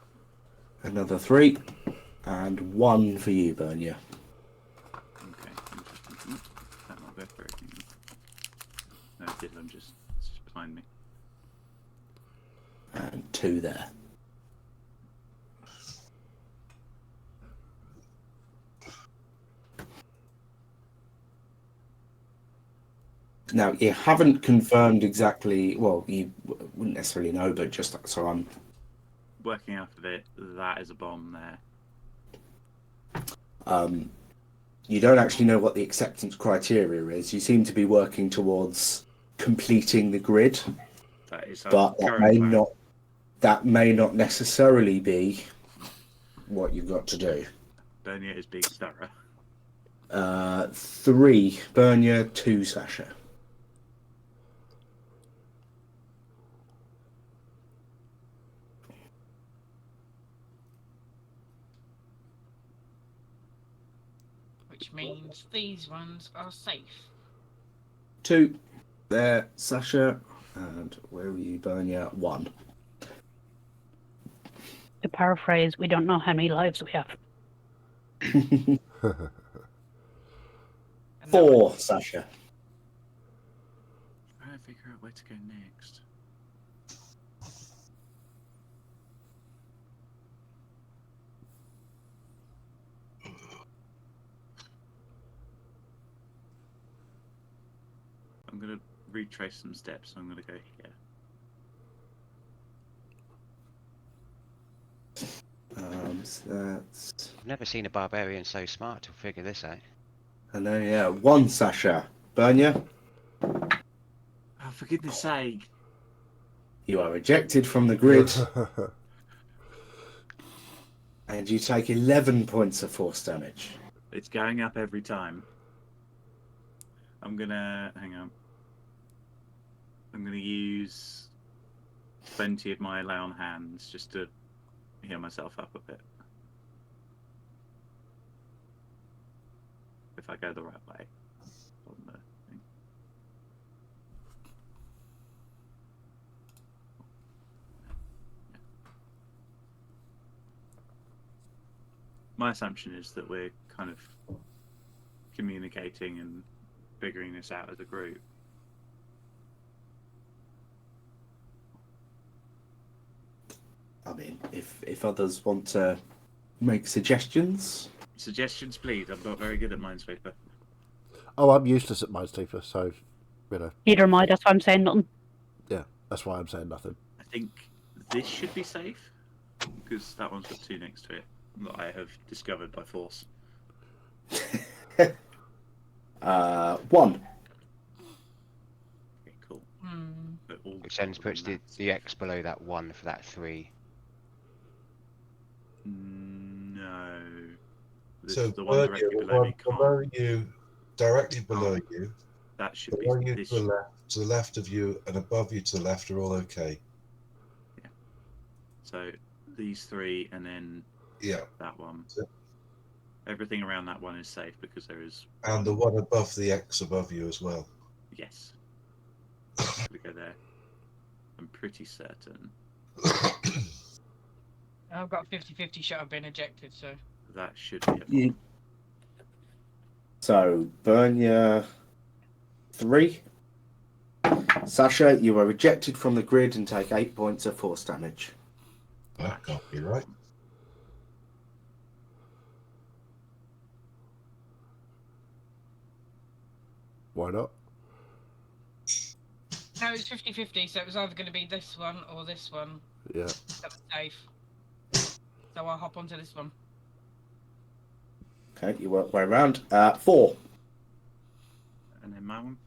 Another 3. And 1 for you, Bernia. Okay, interesting. That might go for it. No, it did. It's just behind me. And 2 there. Now, you haven't confirmed exactly, well, you wouldn't necessarily know, but just so I'm Working out of it, that is a bomb there. you don't actually know what the acceptance criteria is. You seem to be working towards completing the grid, That is our but current plan. that may not necessarily be what you've got to do. Bernier is being thorough. 3, Bernia, 2, Sasha. Which means these ones are safe. 2 there, Sasha. And where were you, Bernia? 1. To paraphrase, we don't know how many lives we have. And that 4, Sasha. Trying to figure out where to go next. I'm gonna retrace some steps. I'm gonna go here. So that's. I've never seen a barbarian so smart to figure this out. I know, yeah. 1, Sasha. Bernia, Oh, for goodness sake! you are ejected from the grid. And you take 11 points of force damage. It's going up every time. I'm gonna hang on. I'm gonna use 20 of my lay on hands just to heal myself up a bit. If I go the right way. On the thing. My assumption is that we're kind of communicating and figuring this out as a group. I mean, if others want to make suggestions. Suggestions, please. I'm not very good at Minesweeper. Oh, I'm useless at Minesweeper, so, you know, Neither am I, that's why I'm saying nothing. yeah, that's why I'm saying nothing. I think this should be safe because that one's got 2 next to it that I have discovered by force. 1. Okay, cool. But all Which then puts the X below that 1 for that 3. No. So the one directly Bernia, below me can't. below you, directly below you, That should below be you this. to the left of you, and above you to the left are all okay. So these 3 and then Yeah, that one. Yeah. Everything around that one is safe because there is. and the one above the X above you as well. Yes. We go there. I'm pretty certain I've got a 50-50 shot I've been ejected, so. that should be. So, Bernia, 3. Sasha, you are ejected from the grid and take 8 points of force damage. That can't be right. Why not? No, it's 50-50, so it was either going to be this one or this one. Yeah. That was safe. So I'll hop onto this one. Okay, you work way around. 4. And then my one.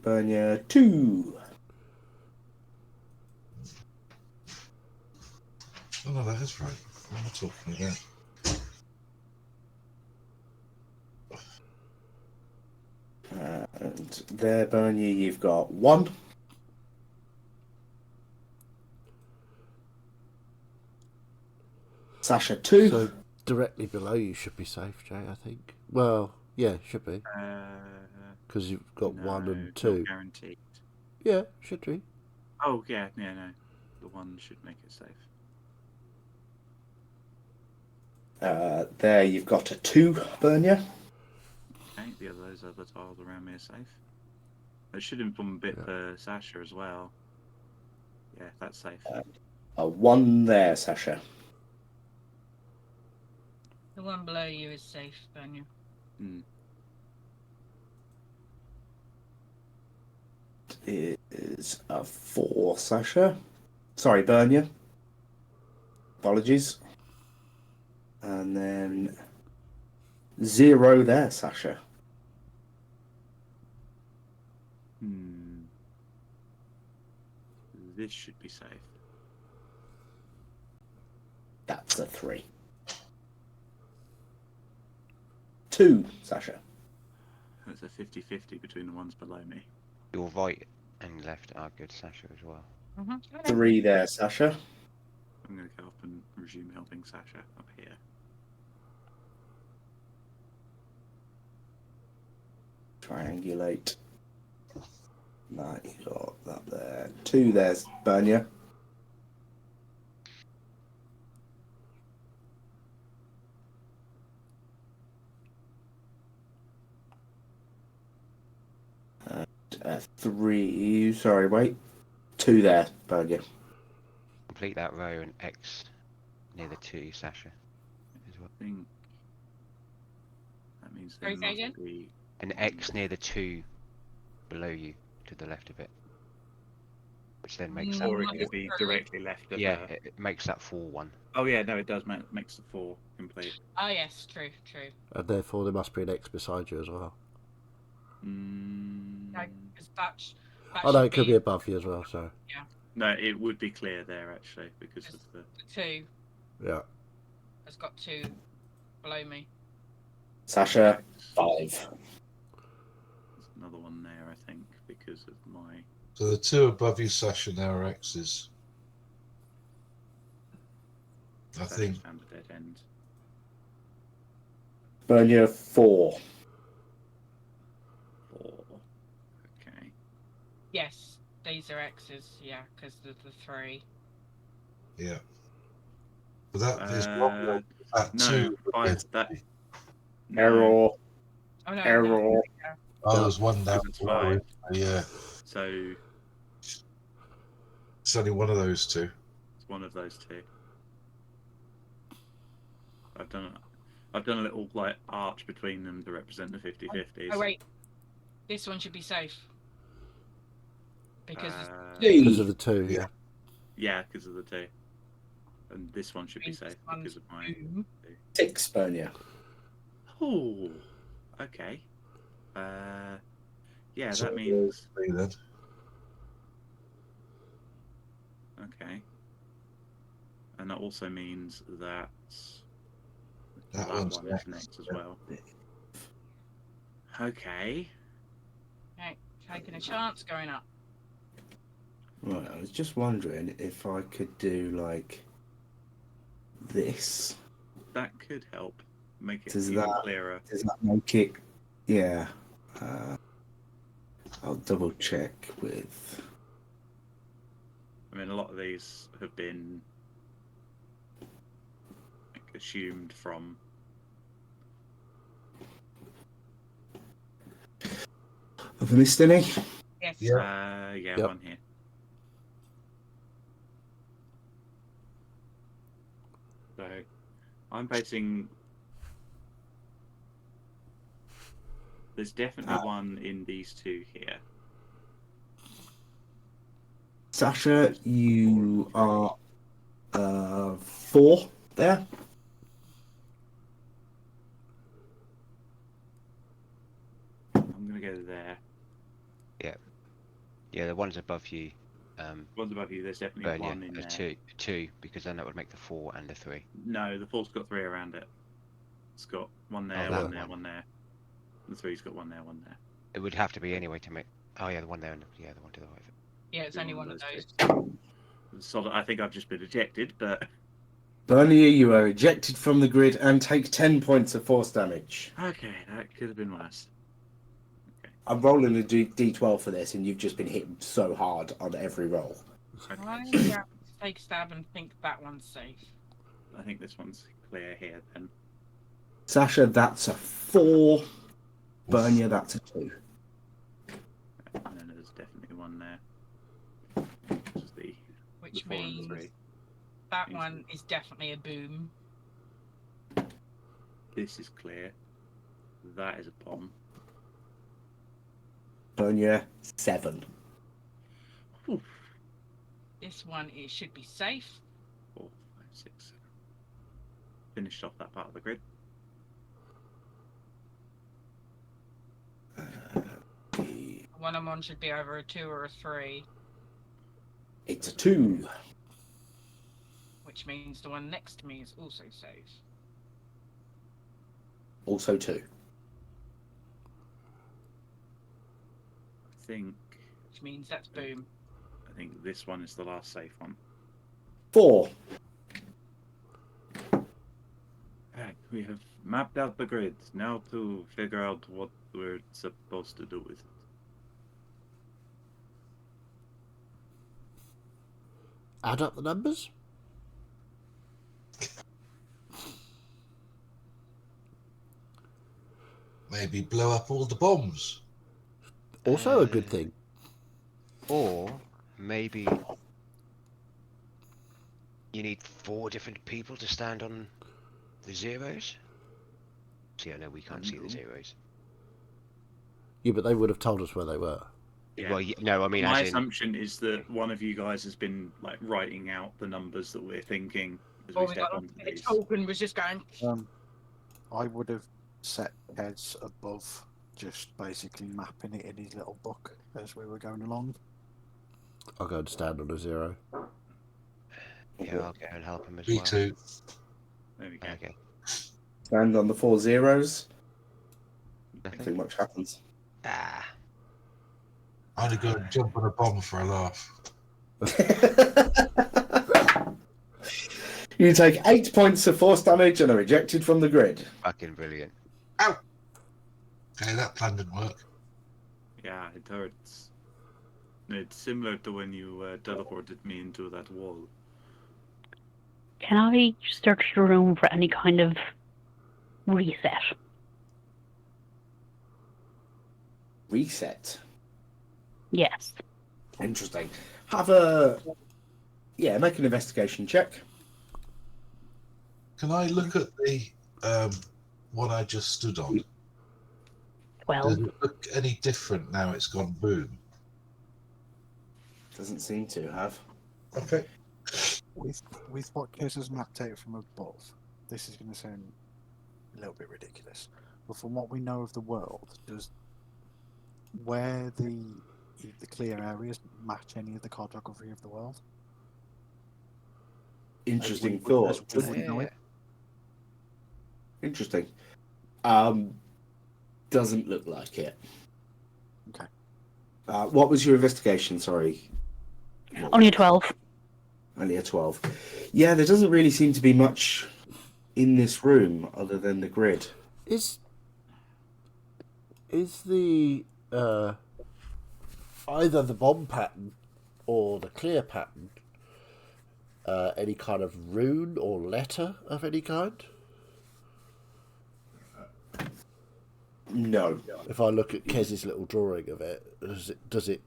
Bernia, 2. Oh no, that is right. What am I talking about? And there, Bernie, you've got 1. Sasha, 2. So directly below you should be safe, Jay, I think. Well, yeah, should be. Because you've got 1 and not 2. guaranteed. Yeah, should be. Oh, yeah, no. The 1 should make it safe. There, you've got a 2, Bernia. Okay, the others other tiles around me are safe. It should inform a bit for Sasha as well. Yeah, that's safe. A 1 there, Sasha. The one below you is safe, Daniel. It is a 4, Sasha. Sorry, Bernia. Apologies. And then 0 there, Sasha. This should be safe. That's a 3. 2, Sasha. It's a 50-50 between the ones below me. Your right and left are good, Sasha, as well. 3 there, Sasha. I'm going to go up and resume helping Sasha up here. Triangulate. No, you got that there. 2 there's Bernia. And 3. Sorry, wait. 2 there, Bernia. Complete that row and X near the 2, Sasha. As well. I think that means Sorry, there say must again? be An X near the 2 below you, to the left of it. Which then makes that... Or it could be directly left of Yeah, her. it makes that 4-1. Oh yeah, no, it does. Makes the 4 complete. Oh yes, true. And therefore there must be an X beside you as well. No, because that Oh no, should it could be above you as well, so. No, it would be clear there actually because of the. the 2 Yeah. has got 2 below me. Sasha, 5. There's another one there, I think, because of my. So the 2 above you, Sasha, now are X's. I Sasha's think. found a dead end. Bernia, 4. 4. Okay. Yes, these are X's. Yeah, because of the 3. Yeah. But that is wrong. That No, 2. 5. That. No, Error. Oh no. Error. No. Oh, there's 1 down. It's below 5. it. Yeah. So It's only one of those 2. it's one of those 2. I've done a little like arch between them to represent the 50-50s. Oh wait, this one should be safe because Because of the 2, yeah. Yeah, because of the 2. And this one should be safe because of my. 6, Bernia. Oh, okay. Yeah, So that means 3 then. okay. And that also means that That that one's one is next as well. Okay. right, taking a chance going up. Right, I was just wondering if I could do like this. That could help make it Does even that- clearer. Does that make it? Yeah. I'll double check with. I mean, a lot of these have been like, assumed from. Have I missed any? Yes. Yeah. Yeah, Yep. one here. So, I'm basing. There's definitely one in these 2 here. Sasha, you are 4 there. I'm gonna go there. Yeah, the ones above you One's above you. There's definitely one in there. Two, because then that would make the 4 and the 3. No, the 4's got 3 around it. It's got one there, that one there, one. one there. The 3's got one there, one there. It would have to be anyway to make. Oh yeah, the one there and the one to the right. Yeah, it's only one of those. Solid. I think I've just been ejected, but Bernier, you are ejected from the grid and take 10 points of force damage. okay, that could have been worse. I'm rolling a D12 for this, and you've just been hit so hard on every roll. I'm going to take a stab and think that one's safe. I think this one's clear here then. Sasha, that's a 4. Bernier, that's a 2. And then there's definitely one there. Which is the Which 4 and the means 3. that one is definitely a boom. This is clear. That is a bomb. Bernier, 7. This one, it should be safe. 4, 5, 6, 7. Finished off that part of the grid. One I'm on should be either a 2 or a 3, It's a 2. which means the one next to me is also safe. Also 2. I think Which means that's boom. this one is the last safe one. 4. Right, we have mapped out the grid. Now to figure out what we're supposed to do with it. Add up the numbers? Maybe blow up all the bombs. Also a good thing. Or maybe you need 4 different people to stand on the zeros. See, I know we can't see the zeros. Yeah, but they would have told us where they were. Yeah. Well, no, I mean, My as in, assumption is that one of you guys has been like writing out the numbers that we're thinking as Oh, we we step got onto a these. token was just going. I would have set heads above, just basically mapping it in his little book as we were going along. I'll go and stand on a 0. yeah, I'll go and help him as Me well. too. There we go. Okay. Stand on the 4 zeros. Nothing? Nothing much happens. Ah. I'm gonna go and jump on a bomb for a laugh. You take 8 points of force damage and are ejected from the grid. Fucking brilliant. Ow! Okay, that plan didn't work. Yeah, it hurts. It's similar to when you teleported me into that wall. Can I search the room for any kind of reset? Reset. Yes. Interesting. Make an investigation check. Can I look at the one I just stood on? Well, Does it look any different now it's gone boom? Doesn't seem to have. Okay. With what Kez has mapped out from above, this is going to sound a little bit ridiculous, but from what we know of the world, does where the clear areas match any of the cartography of the world? Interesting As we- thought. as we know it? Interesting. Doesn't look like it. Okay. What was your investigation? Sorry. only a 12. Only a 12. Yeah, there doesn't really seem to be much in this room other than the grid. Is the either the bomb pattern or the clear pattern any kind of rune or letter of any kind? No. If I look at Kez's little drawing of it, does it?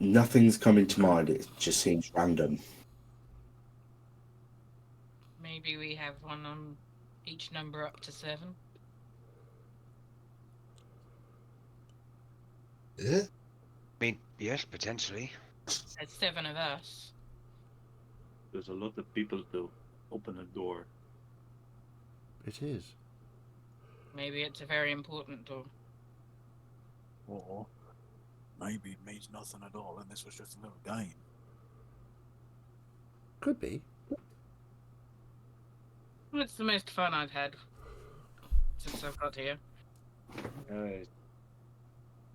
Nothing's coming to mind. It just seems random. Maybe we have one on each number up to 7. Yeah. I mean, yes, potentially. There's 7 of us. There's a lot of people to open a door. It is. Maybe it's a very important door. Or maybe it means nothing at all, and this was just a little game. Could be. Well, it's the most fun I've had since I've got here.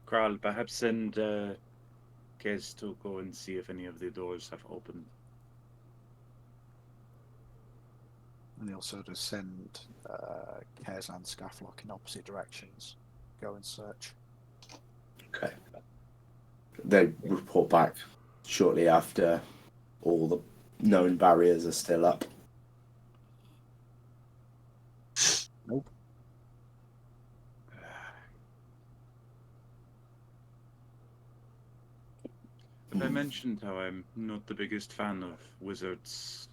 Kral, perhaps send Kez to go and see if any of the doors have opened. And he'll sort of send Kez and Scafflock in opposite directions. Go and search. Okay. They report back shortly after all the known barriers are still up. Nope. Have I mentioned how I'm not the biggest fan of wizards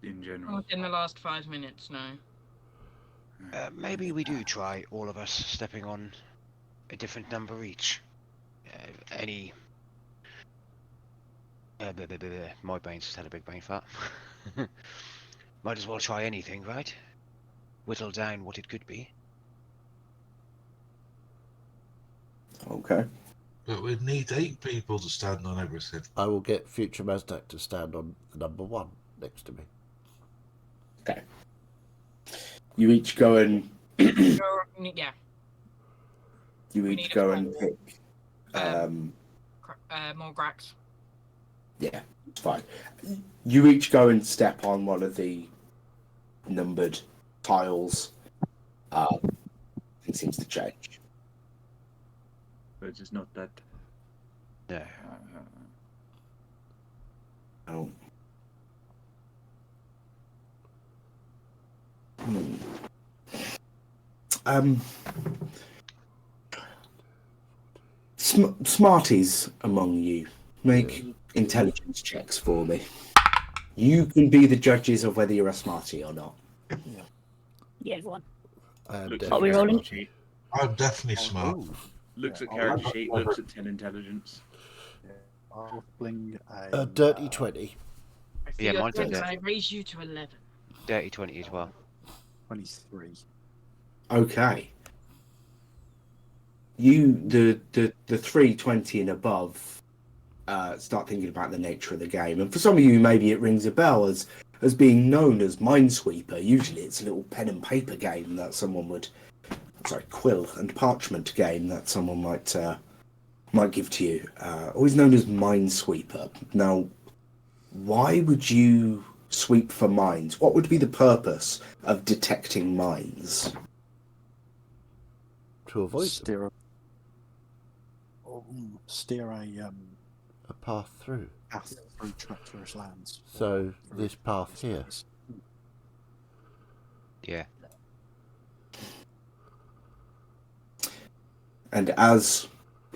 in general? Not in the last 5 minutes, no. Maybe we do try, all of us, stepping on a different number each. Any... My brain's just had a big brain fart. Might as well try anything, right? Whittle down what it could be. Okay. But we'd need 8 people to stand on everything. I will get future Mazdak to stand on the number 1 next to me. Okay. You each go and Yeah. you We each need a go small- and pick. More Grax. Yeah, it's fine. You each go and step on one of the numbered tiles. It seems to change. But it's not that. No. Oh. Smarties among you, make intelligence checks for me. You can be the judges of whether you're a smarty or not. Yeah, go on. Looks What are we rolling? sheet. I'm definitely smart. Looks at Yeah, character sheet, looks at 10 intelligence. I'll fling a Dirty 20. I see Yeah, your mine's things, okay. I raise you to 11. Dirty 20 as well. 23. Okay. You, the 320 and above, start thinking about the nature of the game. And for some of you, maybe it rings a bell as being known as Minesweeper. Usually it's a little pen and paper game that someone would... Sorry, quill and parchment game that someone might give to you. Always known as Minesweeper. Now, why would you sweep for mines? What would be the purpose of detecting mines? To avoid them. Steer A path through. path through treacherous lands. So, Through this path here. space. Yeah. And as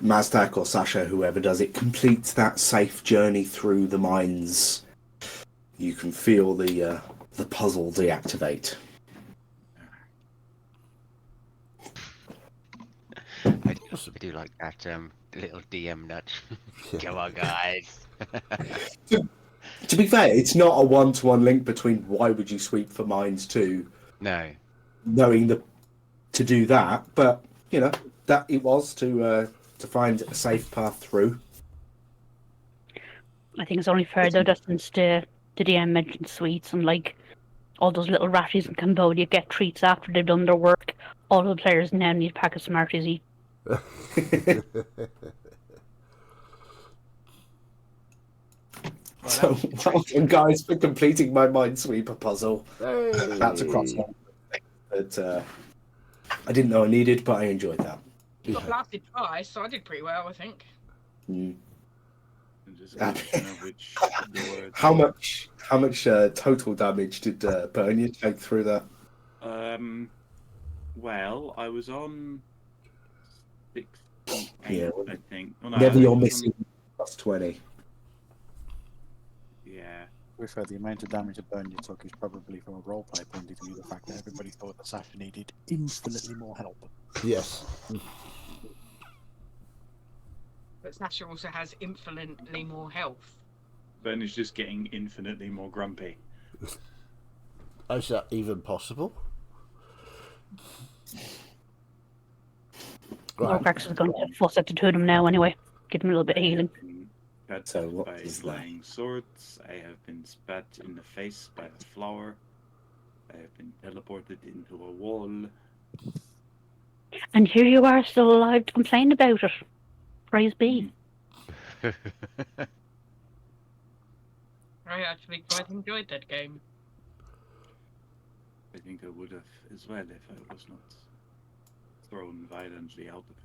Mazdak or Sasha, whoever does it, completes that safe journey through the mines, you can feel the puzzle deactivate. I do like that little DM nudge. Come on, guys. To be fair, it's not a one-to-one link between why would you sweep for mines to No. knowing to do that, but you know that it was to find a safe path through. I think it's only fair though that since the DM mentioned sweets and like all those little ratties in Cambodia get treats after they've done their work, all the players now need a pack of Smarties each. So well done, guys, for completing my Minesweeper puzzle. That's a crossover that I didn't know I needed, but I enjoyed that. You got blasted twice, so I did pretty well, I think. Mm. And just know which door How much total damage did Bernier take through that? Well, I was on 68, Yeah. I think. Oh, no, Never I you're was on- missing plus 20. Yeah. To be fair, the amount of damage that Bernier took is probably from a roleplay point of view, the fact that everybody thought that Sasha needed infinitely more help. Yes. But Sasha also has infinitely more health. Ben is just getting infinitely more grumpy. Is that even possible? Right. Morcrax is going to fuss at the two of them now anyway. Give him a little bit of healing. Cut So what by is that? flying swords. I have been spat in the face by a flower. I have been teleported into a wall. And here you are, still alive to complain about it. Praise be. I actually quite enjoyed that game. I think I would have as well if I was not thrown violently out of it.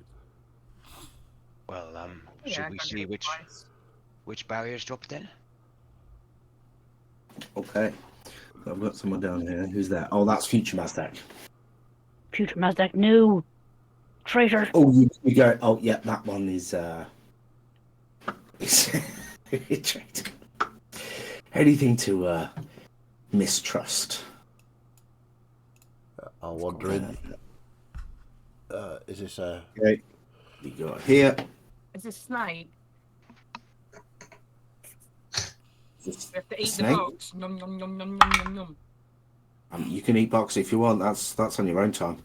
Well, Yeah, should I we got see it twice. which barriers dropped then? Okay. I've got someone down here. Who's that? Oh, that's Future Mazdak. Future Mazdak, no. Traitor. Oh, you go. Oh, yeah, that one is. Anything to mistrust. I'll wander in. Is this a... Okay. You go here. Is this snake? Just We have to a eat the snake. box. Nom nom nom nom nom nom nom. You can eat box if you want. That's on your own time.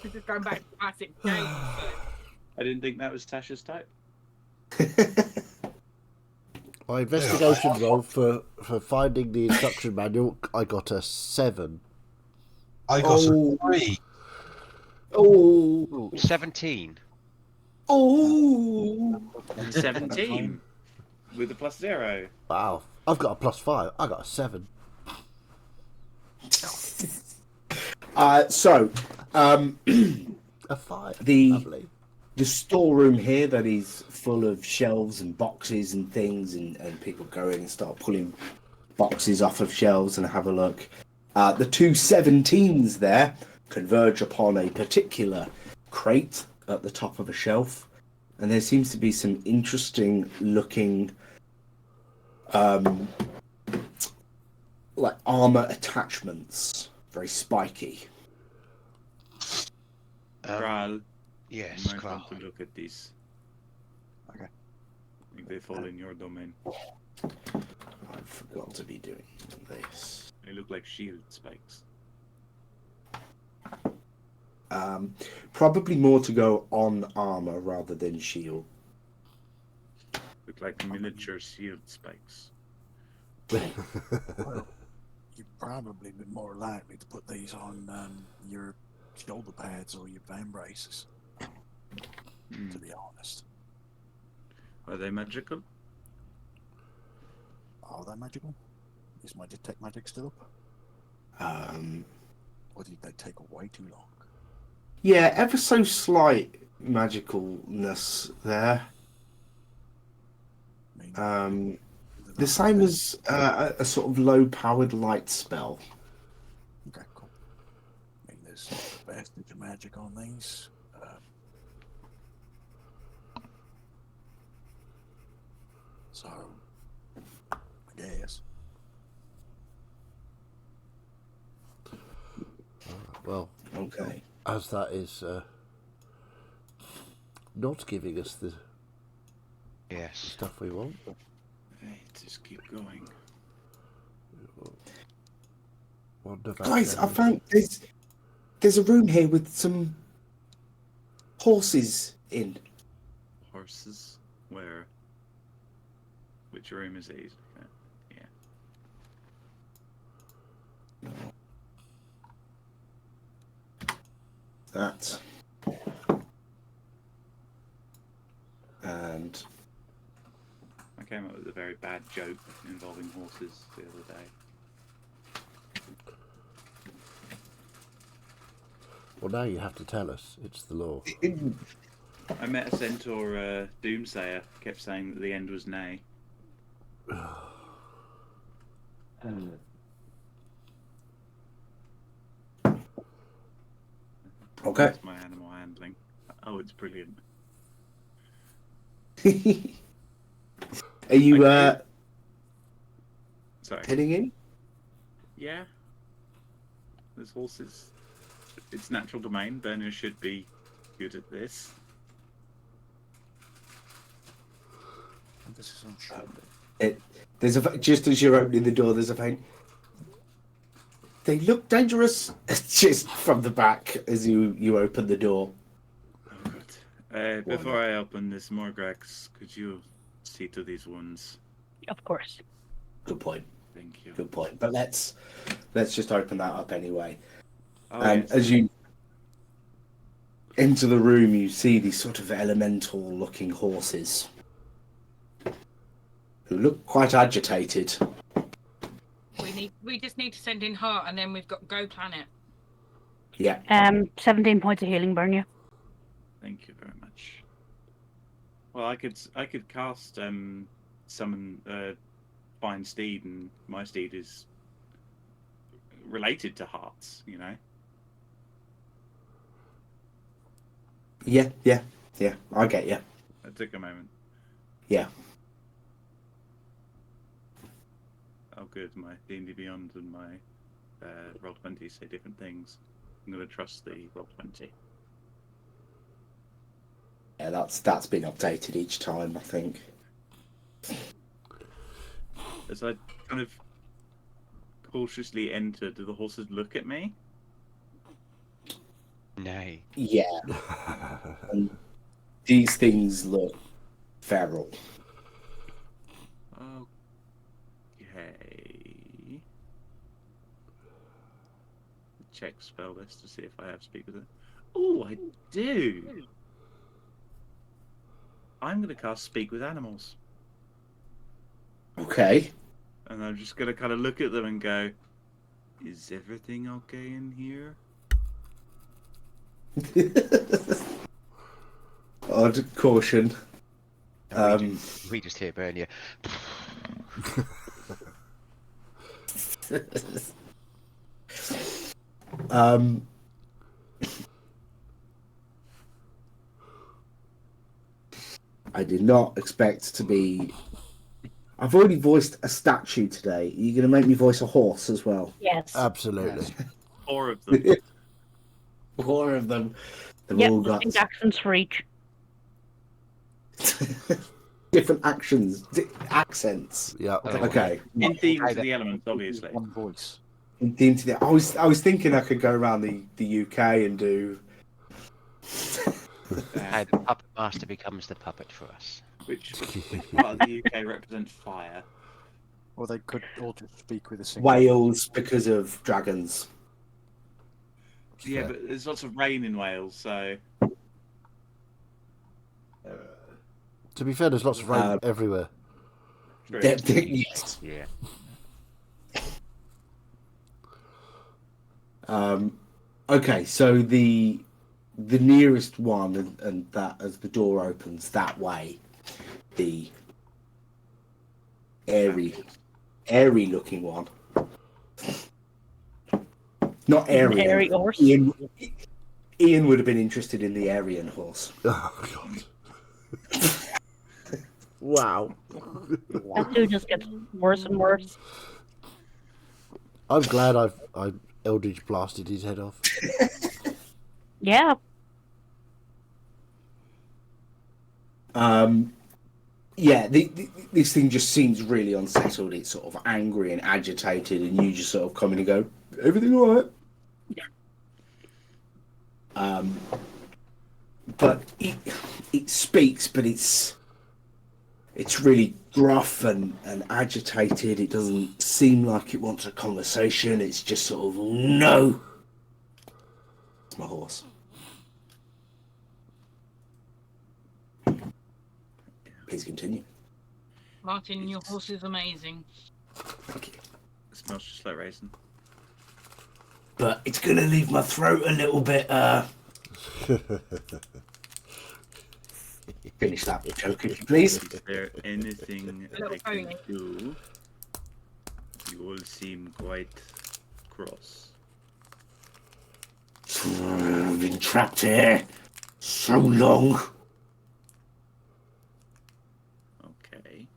We're just going back to classic games. I didn't think that was Tasha's type. My investigation roll for finding the instruction manual, I got a 7. I got Oh. a 3. Oh. Ooh, 17. Oh. And 17 with a +0. Wow. I've got a +5. I got a 7. A 5. The- Lovely. The storeroom here that is full of shelves and boxes and things, and people go in and start pulling boxes off of shelves and have a look. The two 17s there converge upon a particular crate at the top of a shelf, and there seems to be some interesting looking like armor attachments, very spiky. Kral, Yes, you might Kral. want to look at these. Okay. I think they fall in your domain. I forgot to be doing this. They look like shield spikes. Probably more to go on armor rather than shield. Look like miniature shield spikes. Well, you'd probably be more likely to put these on your shoulder pads or your van braces, to be honest. Are they magical? Are they magical? Is my detect magic still up? Or did they take way too long? Yeah, ever so slight magicalness there. I mean, The same as a sort of low-powered light spell. Okay, cool. I mean, there's a vestige of magic on these. So, I guess. Well, Okay. as that is not giving us the Yes. stuff we want. Hey, just keep going. Wonder about Guys, I them. found there's a room here with some horses in. Horses? Where? Which room is it? Yeah. That. And I came up with a very bad joke involving horses the other day. Well, now you have to tell us. It's the law. I met a centaur doomsayer, kept saying that the end was nay. okay. That's my animal handling. Oh, it's brilliant. Are you Sorry. heading in? Yeah. There's horses. It's natural domain. Berners should be good at this. Emphasis on should. There's a just as you're opening the door. There's a faint. They look dangerous. Just from the back as you open the door. Before I open this Morgrax, could you see to these wounds? Of course. Good point. Thank you. Good point. But let's just open that up anyway. Oh, And yes. as you enter the room, you see these sort of elemental-looking horses who look quite agitated. We just need to send in Heart, and then we've got Go Planet. Yeah. 17 points of healing burn you. Thank you very much. Well, I could cast summon Fine Steed, and my steed is related to hearts, you know. Yeah. I get you. It took a moment. Yeah. Oh, good. My D&D Beyond and my Roll20 say different things. I'm going to trust the Roll20. Yeah, that's been updated each time, I think. As I kind of cautiously enter, do the horses look at me? Nay. Yeah. And these things look feral. Okay. Check spell list to see if I have speak with it. Oh, I do. I'm going to cast Speak with Animals. Okay. And I'm just going to kind of look at them and go, is everything okay in here? Odd caution. We just hear Bernia. I did not expect to be. I've already voiced a statue today. Are you going to make me voice a horse as well? Yes. Absolutely. 4 of them. 4 of them. They've Yep, all got distinct accents for each. different accents. Yeah. Okay. In theme to the elements, obviously. One voice. In theme to the, I was thinking I could go around the UK and do. And the puppet master becomes the puppet for us. Which part of the UK represents fire? Or they could all just speak with a single Wales because of dragons. Yeah, but there's lots of rain in Wales, so... To be fair, there's lots of rain everywhere. True. Yes. Yeah. Okay, so the nearest one, and that as the door opens that way, the airy looking one. Not Aryan. Airy horse. Ian would have been interested in the Aryan horse. Oh god. Wow. That dude just gets worse and worse. I'm glad I Eldritch blasted his head off. Yeah. Yeah, this thing just seems really unsettled. It's sort of angry and agitated, and you just sort of come in and go, "Everything all right?" But it speaks, but it's really gruff and agitated. It doesn't seem like it wants a conversation. It's just sort of, no. It's my horse. Please continue. Martin, your horse is amazing. Thank you. It smells just like raisin. But it's going to leave my throat a little bit, Finish that joke, if you please. Is there anything Little I can pony. do? You all seem quite cross. I've been trapped here so long. Okay.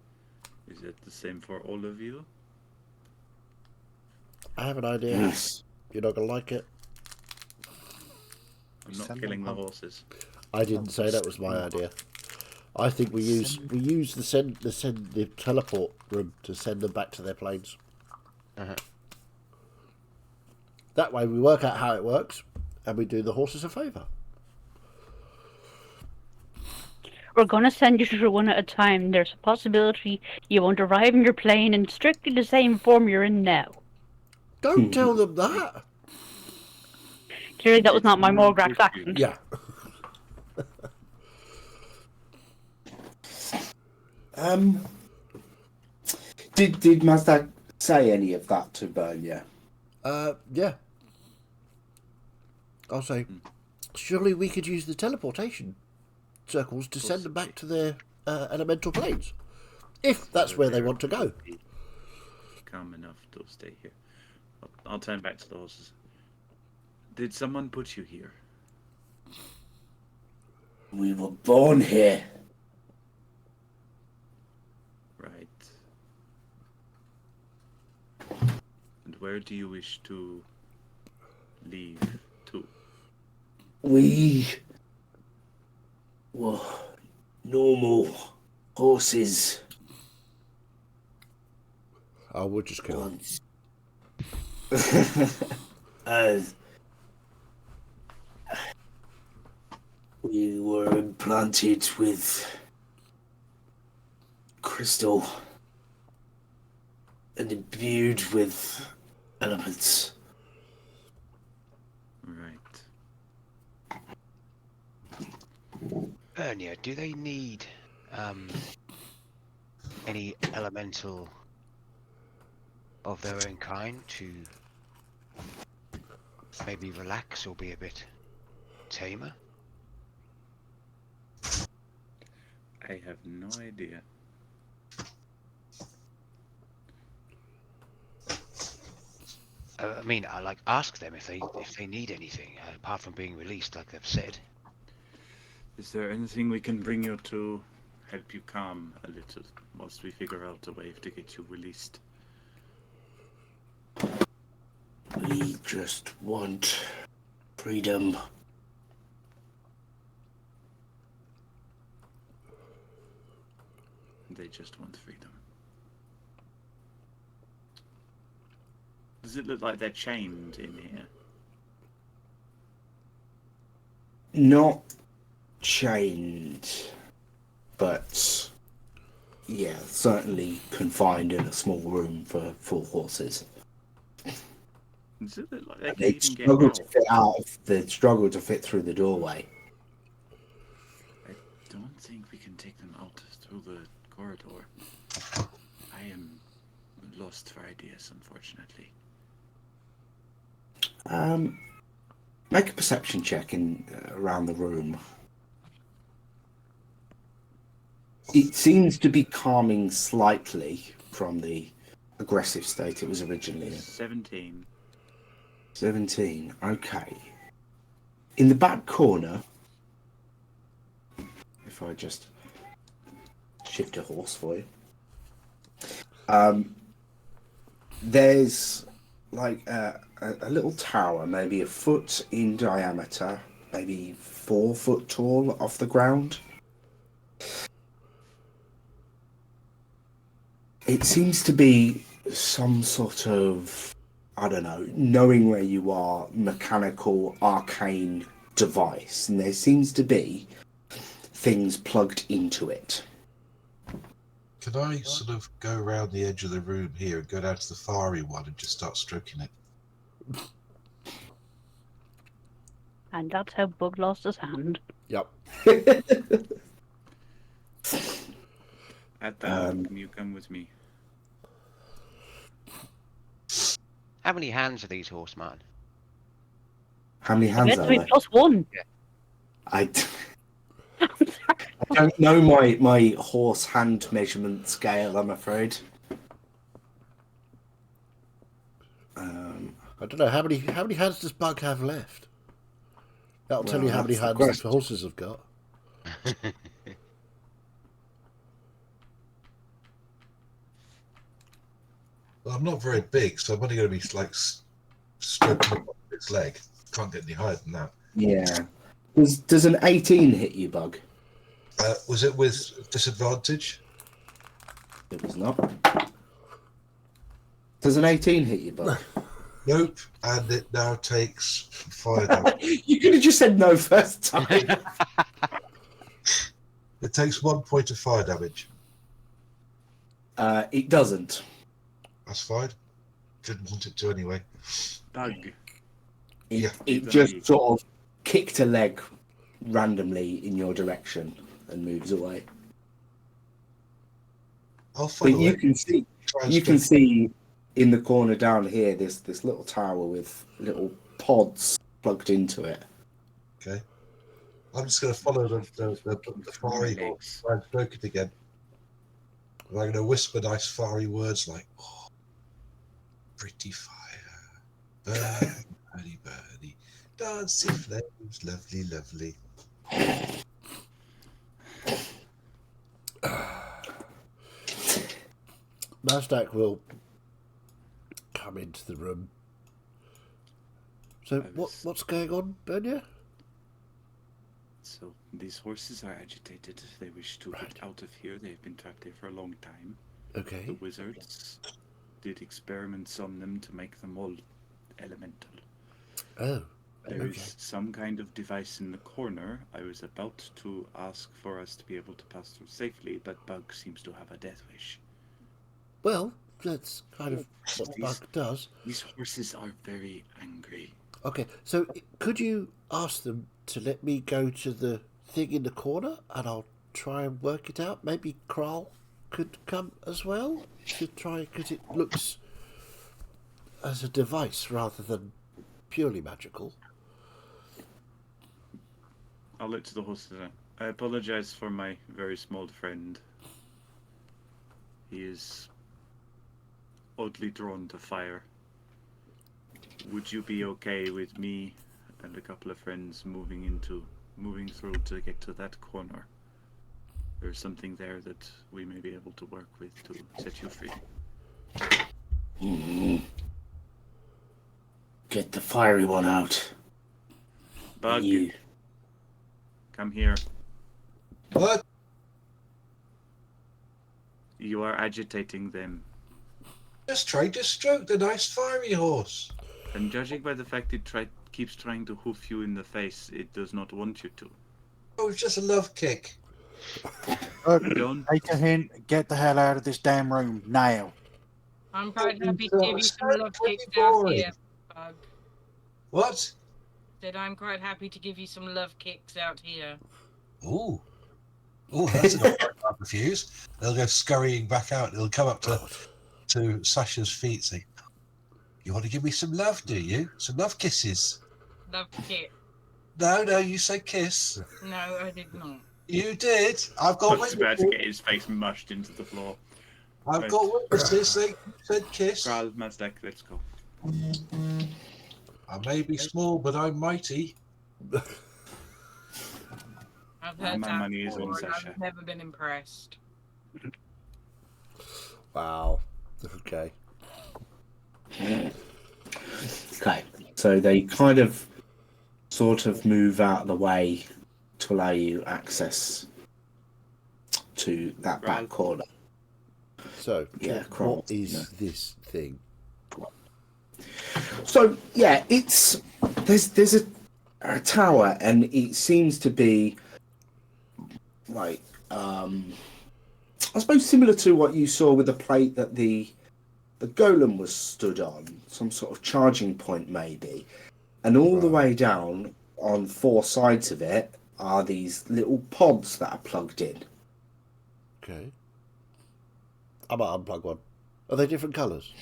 Is it the same for all of you? I have an idea. Yes. You're not gonna like it. I'm not Send killing the them home. horses. I didn't say that was my idea. I think we use the teleport room to send them back to their planes. Uh-huh. That way we work out how it works, and we do the horses a favour. We're going to send you through one at a time. There's a possibility you won't arrive in your plane in strictly the same form you're in now. Don't tell them that. Clearly, that was It's not my not Morgrax with accent. Yeah. Did Mazdak say any of that to Bernia? Yeah. I'll say, surely we could use the teleportation circles to send them back to their elemental planes, if that's where they want to go. Calm enough to stay here. I'll turn back to the horses. Did someone put you here? We were born here. Right. And where do you wish to leave to? We were normal horses I would just kill them. once. We were implanted with crystal and imbued with elements. Right. Bernia, do they need any elemental of their own kind to maybe relax or be a bit tamer? I have no idea. I mean, I like ask them if they need anything apart from being released, like they've said. Is there anything we can bring you to help you calm a little whilst we figure out a way to get you released? We just want freedom. They just want freedom. Does it look like they're chained in here? Not chained, but yeah, certainly confined in a small room for 4 horses. Does it look like they can They even get struggle out? to fit out. They struggle to fit through the doorway. I don't think we can take them out through the corridor. I am lost for ideas, unfortunately. Make a perception check in around the room. It seems to be calming slightly from the aggressive state it was originally in. 17. 17. Okay. In the back corner, if I just shift a horse for you, there's like a little tower, maybe a foot in diameter, maybe 4 foot tall off the ground. It seems to be some sort of, I don't know, knowing where you are, mechanical, arcane device. And there seems to be things plugged into it. Can I sort of go around the edge of the room here and go down to the fiery one and just start stroking it? And that's how Bug lost his hand. Yep. At that, can you come with me? How many hands are these horsemen? How many hands Yes, are we there? plus 1. I don't know my horse hand measurement scale, I'm afraid. I don't know how many hands does Bug have left. That'll tell Well, you how many that's the hands the question. horses have got. Well, I'm not very big, so I'm only going to be like stroking its leg. Can't get any higher than that. Yeah. Does an 18 hit you, Bug? Was it with disadvantage? It was not. Does an 18 hit you, Bug? Nope. And it now takes fire damage. You could have just said no first time. It takes 1 point of fire damage. It doesn't. That's fine. Didn't want it to anyway. Bug. It just sort of kicked a leg randomly in your direction and moves away. I'll follow But you it. can see, in the corner down here this little tower with little pods plugged into it. Okay. I'm just going to follow the fiery horse. Try and stroke it again. And I'm going to whisper nice fiery words like, oh, pretty fire, birdie, birdie, dancing flames, lovely, lovely. Mazdak will come into the room. So what's going on, Bernia? So these horses are agitated. They wish to get out of here. They've been trapped here for a long time. Okay. The wizards did experiments on them to make them all elemental. Oh. There is some kind of device in the corner. I was about to ask for us to be able to pass through safely, but Bug seems to have a death wish. Well, that's kind of what Bug does. These horses are very angry. Okay, so could you ask them to let me go to the thing in the corner and I'll try and work it out? Maybe Kral could come as well to try, because it looks as a device rather than purely magical. I'll look to the horses. I apologize for my very small friend. He is oddly drawn to fire. Would you be okay with me and a couple of friends moving through to get to that corner? There's something there that we may be able to work with to set you free. Get the fiery one out. Bug, You. come here. What? You are agitating them. Just try to stroke the nice fiery horse. And judging by the fact it keeps trying to hoof you in the face, it does not want you to. Oh, it's just a love kick. Don't. Take a hint. Get the hell out of this damn room now. I'm quite happy to give you some love kicks out here, Bug. What? Said I'm quite happy to give you some love kicks out here. Ooh. Oh, that's not I refuse. They'll go scurrying back out. They'll come up to Sasha's feet and say, you want to give me some love, do you? Some love kisses? Love kick. No, you said kiss. No, I did not. You did. I've got Puts about to witnesses. get his face mushed into the floor. I've got witnesses. They said kiss. Kral, Mazdak, let's go. I may be small, but I'm mighty. I've heard My that money is on before, and Sasha. I've never been impressed. Wow. Okay. Okay, so they kind of sort of move out of the way to allow you access to that back Right. corner. So, Yeah, what Kral, is yeah. this thing? So yeah, there's a tower, and it seems to be like I suppose similar to what you saw with the plate that the golem was stood on, some sort of charging point maybe, and all the way down on four sides of it are these little pods that are plugged in. Okay. I might unplug one. Are they different colours?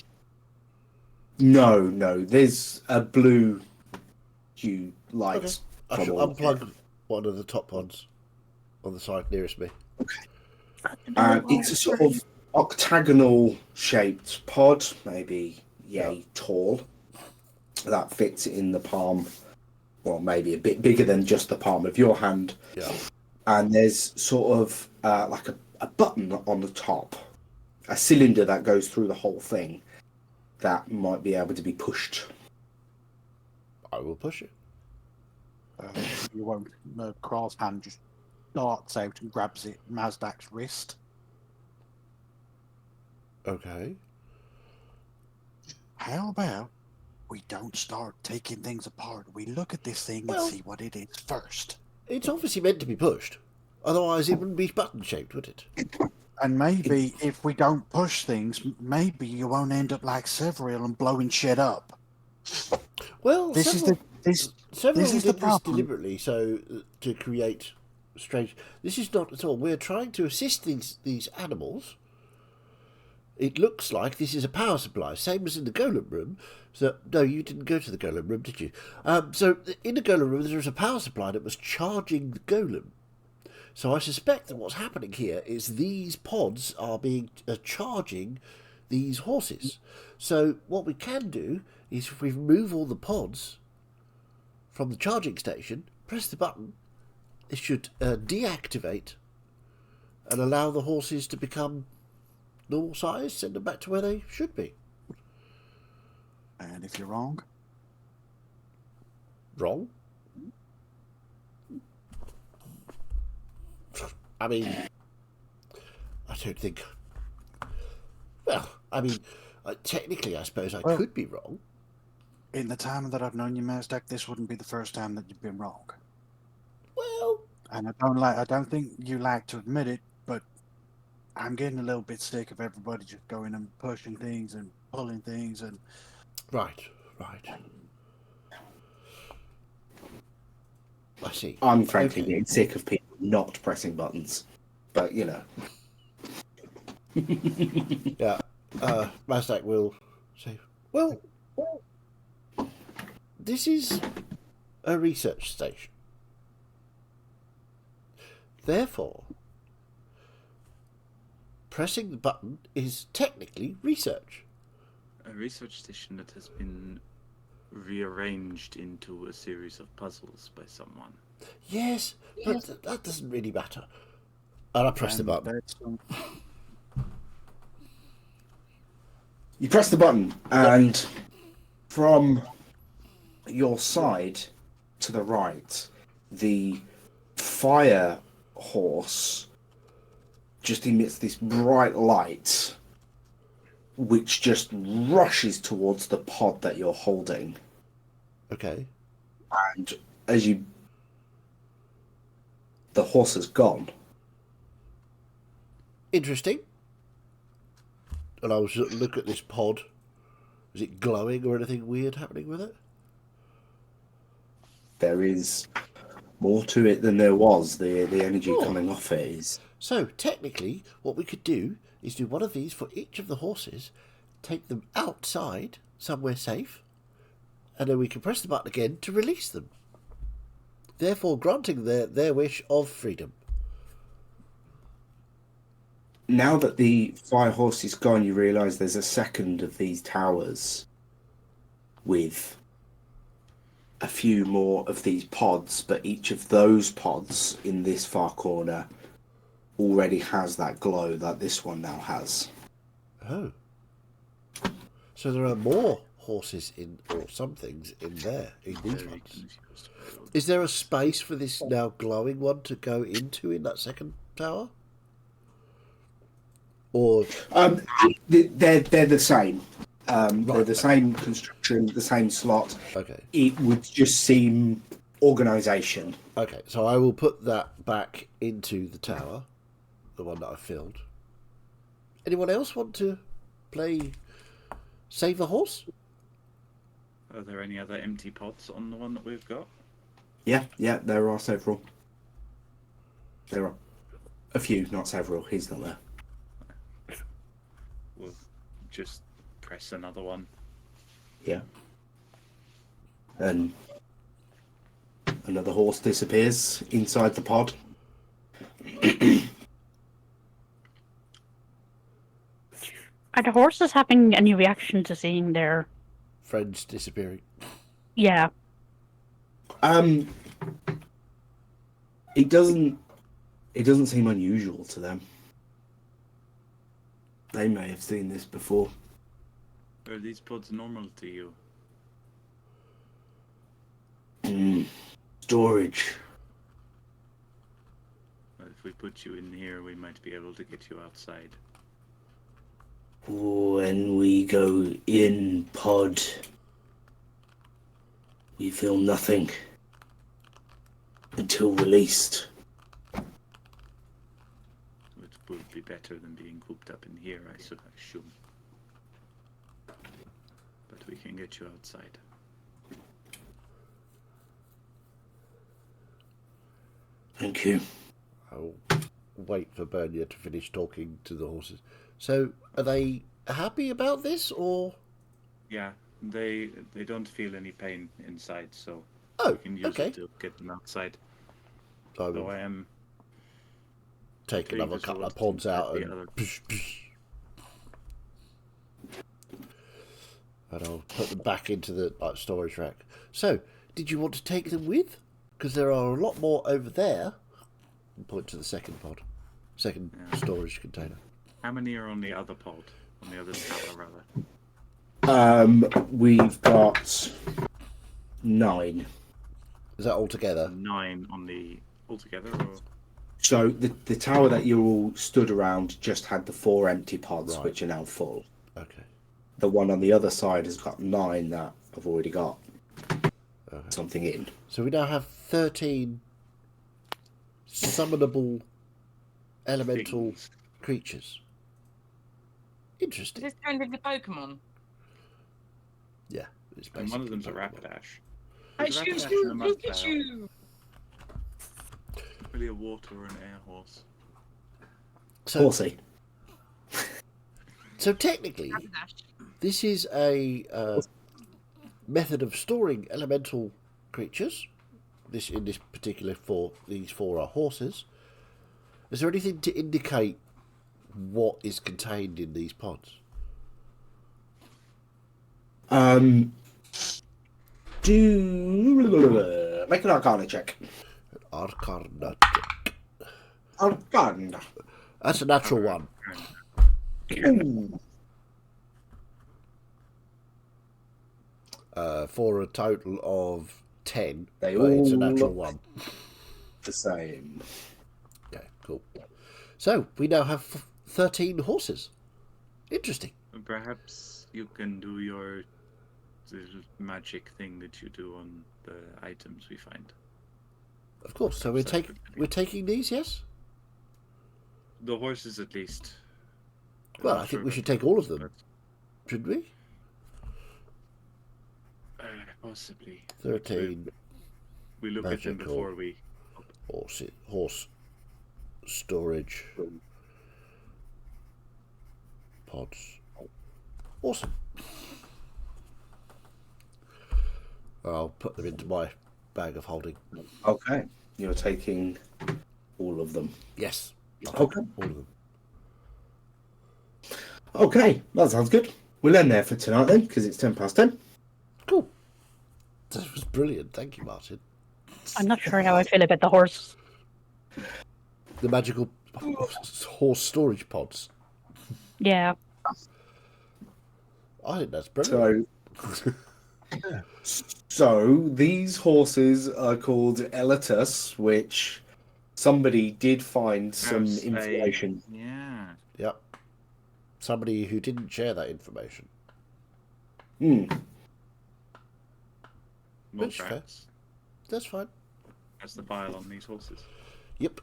No, there's a blue hue light. Okay. I from should all of them. unplug one of the top pods on the side nearest me. It's a sort of octagonal shaped pod, maybe yay tall, that fits in the palm, well, maybe a bit bigger than just the palm of your hand. Yeah. And there's sort of like a button on the top, a cylinder that goes through the whole thing that might be able to be pushed. I will push it. You won't. Kral's hand just darts out and grabs it, Mazdak's wrist. Okay. How about we don't start taking things apart? We look at this thing Well- and see what it is first. It's obviously meant to be pushed. Otherwise, it wouldn't be button-shaped, would it? And maybe if we don't push things, maybe you won't end up like Severill and blowing shit up. Well, This is the several this is the did this problem. deliberately, so to create strange. This is not at all. We're trying to assist these animals. It looks like this is a power supply, same as in the golem room. So no, you didn't go to the golem room, did you? So in the golem room, there was a power supply that was charging the golem. So I suspect that what's happening here is these pods are being charging these horses. So what we can do is if we remove all the pods from the charging station, press the button, it should deactivate and allow the horses to become normal size, send them back to where they should be. And if you're wrong, Wrong? I mean, I don't think... Well, I mean, technically I suppose I Well- could be wrong. in the time that I've known you, Mazdak, this wouldn't be the first time that you've been wrong. Well, And I don't think you like to admit it, but I'm getting a little bit sick of everybody just going and pushing things and pulling things and right. I see. I'm frankly Okay. getting sick of people not pressing buttons. But, you know. Yeah, Mazdak will say, well, this is a research station. Therefore, pressing the button is technically research. A research station that has been rearranged into a series of puzzles by someone. Yes, but that doesn't really matter. And I press the button. You press the button, and from your side to the right, the fire horse just emits this bright light, which just rushes towards the pod that you're holding. Okay. And as you... the horse is gone. Interesting. And I was look at this pod. Is it glowing or anything weird happening with it? There is more to it than there was. The energy coming off it is... So, technically, what we could do is do one of these for each of the horses, take them outside, somewhere safe, and then we can press the button again to release them. Therefore, granting their wish of freedom. Now that the fire horse is gone, you realise there's a second of these towers with a few more of these pods, but each of those pods in this far corner already has that glow that this one now has. Oh. So there are more horses in, or some things in there, in these ones. Is there a space for this now glowing one to go into in that second tower? Or They're the same. They're the same construction, the same slot. okay, It would just seem organisation. okay. So I will put that back into the tower, the one that I filled. Anyone else want to play Save the Horse? Are there any other empty pods on the one that we've got? Yeah, there are several. There are a few, not several. He's not there. We'll just press another one. Yeah. And another horse disappears inside the pod. Are the horses having any reaction to seeing their... Friends disappearing. Yeah. It doesn't seem unusual to them. They may have seen this before. Are these pods normal to you? Storage. Well, if we put you in here, we might be able to get you outside. When we go in pod, we feel nothing until released. would be better than being cooped up in here, I should assume. But we can get you outside. Thank you. I'll wait for Bernier to finish talking to the horses. So, are they happy about this, or? Yeah, they don't feel any pain inside, so Oh, we can use okay. it to get them outside. I So will I am take okay, another just couple of roll pods to out the and other- and I'll put them back into the storage rack. So, did you want to take them with? Because there are a lot more over there. And point to the second Yeah. storage container. How many are on the other pod? On the other tower, rather. We've got 9. Is that all together? 9 on the altogether, or So the tower that you all stood around just had the 4 empty pods, Right. which are now full. Okay. The one on the other side has got 9 that have already got Okay. something in. So we now have 13 summonable elemental things? creatures. Is Interesting. this kind of the Pokemon? Yeah. It's And one of them's a basically Rapidash. I There's a choose Rapidash you! and a Look at Mudbound. you! Really a water or an air horse. So, Horsey. so technically, Rapidash. this is a method of storing elemental creatures. In this particular these 4 are horses. Is there anything to indicate what is contained in these pods? Do make an Arcana check. Arcana. Arcana. That's a natural one. Ooh. For a total of 10. They but it's a all natural look- one. The same. Okay, cool. So, we now have 13 horses. Interesting. Perhaps you can do your little magic thing that you do on the items we find. Of course. So we're taking these, yes? The horses, at least. Well, I'm I think sure we should that- take all of them. Shouldn't we? Possibly. 13 We look at them Magical. before we. horse storage pods. Awesome. I'll put them into my bag of holding. Okay. You're taking all of them. Yes. Okay. All of them. Okay. That sounds good. We'll end there for tonight then, because it's 10:10. Cool. That was brilliant. Thank you, Martin. I'm not sure how I feel about the horse. The magical horse storage pods. Yeah. I think that's brilliant. So these horses are called Elatus, which somebody did find some Yes, information. Yeah. Yep. Somebody who didn't share that information. Hmm. More Which fair. tracks. That's fine. That's the pile on these horses. Yep.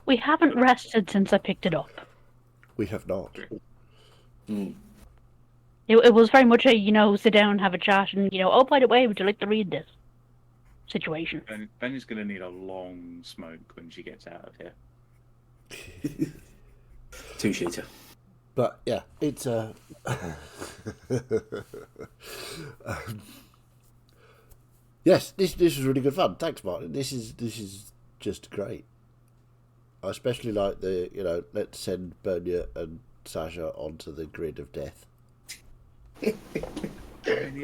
We haven't rested since I picked it up. We have not. Hmm. It was very much a, sit down, have a chat, and, oh, by the way, would you like to read this? Situation. Benny's going to need a long smoke when she gets out of here. 2-shooter. But yeah, it's yes, this was really good fun. Thanks, Martin. This is just great. I especially like the let's send Bernier and Sasha onto the grid of death.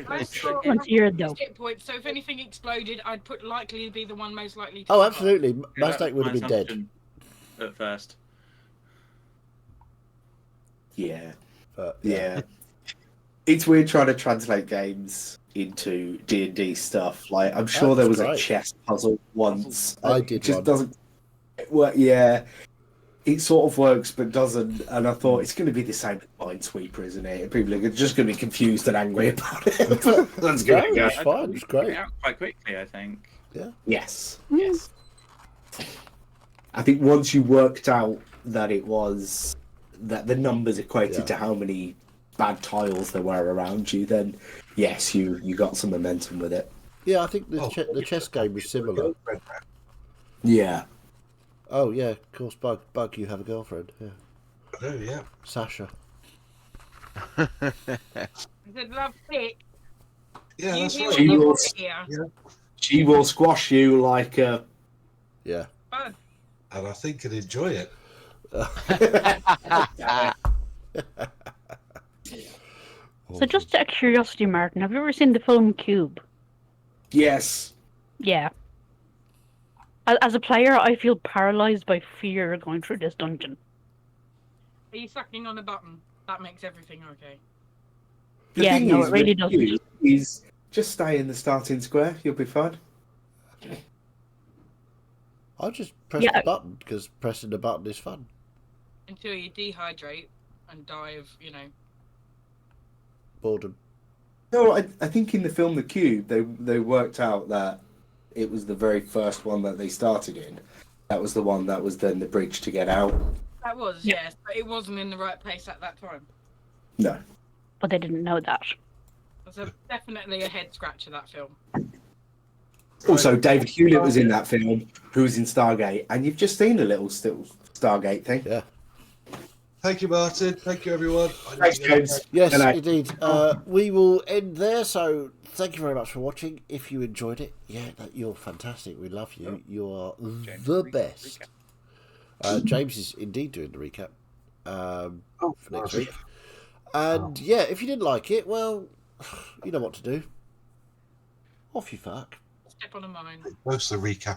I saw Once you're though. hit point, so if anything exploded, I'd put likely to be the one most likely to Oh, survive. absolutely. Yeah, Mustang would my have been dead. assumption At first. Yeah. But, Yeah. It's weird trying to translate games into D&D stuff. Like, I'm sure there was That's a great. chess puzzle once. I It did just one. doesn't work. Yeah. It sort of works, but doesn't. And I thought it's going to be the same with Minesweeper, isn't it? People are just going to be confused and angry about it. That's No, good. it's fine. It's great. Out quite quickly, I think. Yes. Yes. I think once you worked out that it was that the numbers equated Yeah. to how many bad tiles there were around you, then yes, you got some momentum with it. Yeah, I think the Oh, the chess game was similar. Yeah. Oh yeah, of course, Bug, you have a girlfriend. Yeah, I do, yeah. Sasha. I said, love it. Yeah, that's You right. She hear will, what you hear. she will squash you like Yeah. Fun. And I think I'd enjoy it. So, just out of curiosity, Martin, have you ever seen the film Cube? yes. Yeah. As a player, I feel paralyzed by fear going through this dungeon. Are you sucking on a button? That makes everything okay. The Yeah, thing no, is, it really with doesn't. you is just stay in the starting square. You'll be fine. I'll just press Yeah. the button because pressing the button is fun. Until you dehydrate and die of, Boredom. No, I think in the film The Cube, they worked out that it was the very first one that they started in. That was the one that was then the bridge to get out. That was, Yeah. yes, but it wasn't in the right place at that time. No. But they didn't know that. It was definitely a head scratcher, that film. Also, David Hewlett was in that film, who was in Stargate, and you've just seen a little still Stargate thing. Yeah. Thank you, Martin. Thank you, everyone. Thanks, James. Yes, Hello. indeed. We will end there. So thank you very much for watching. If you enjoyed it, you're fantastic. We love you. You are the best. James is indeed doing the recap for next week. And yeah, if you didn't like it, well, you know what to do. Off you fuck. Step on a mine. Most of the recap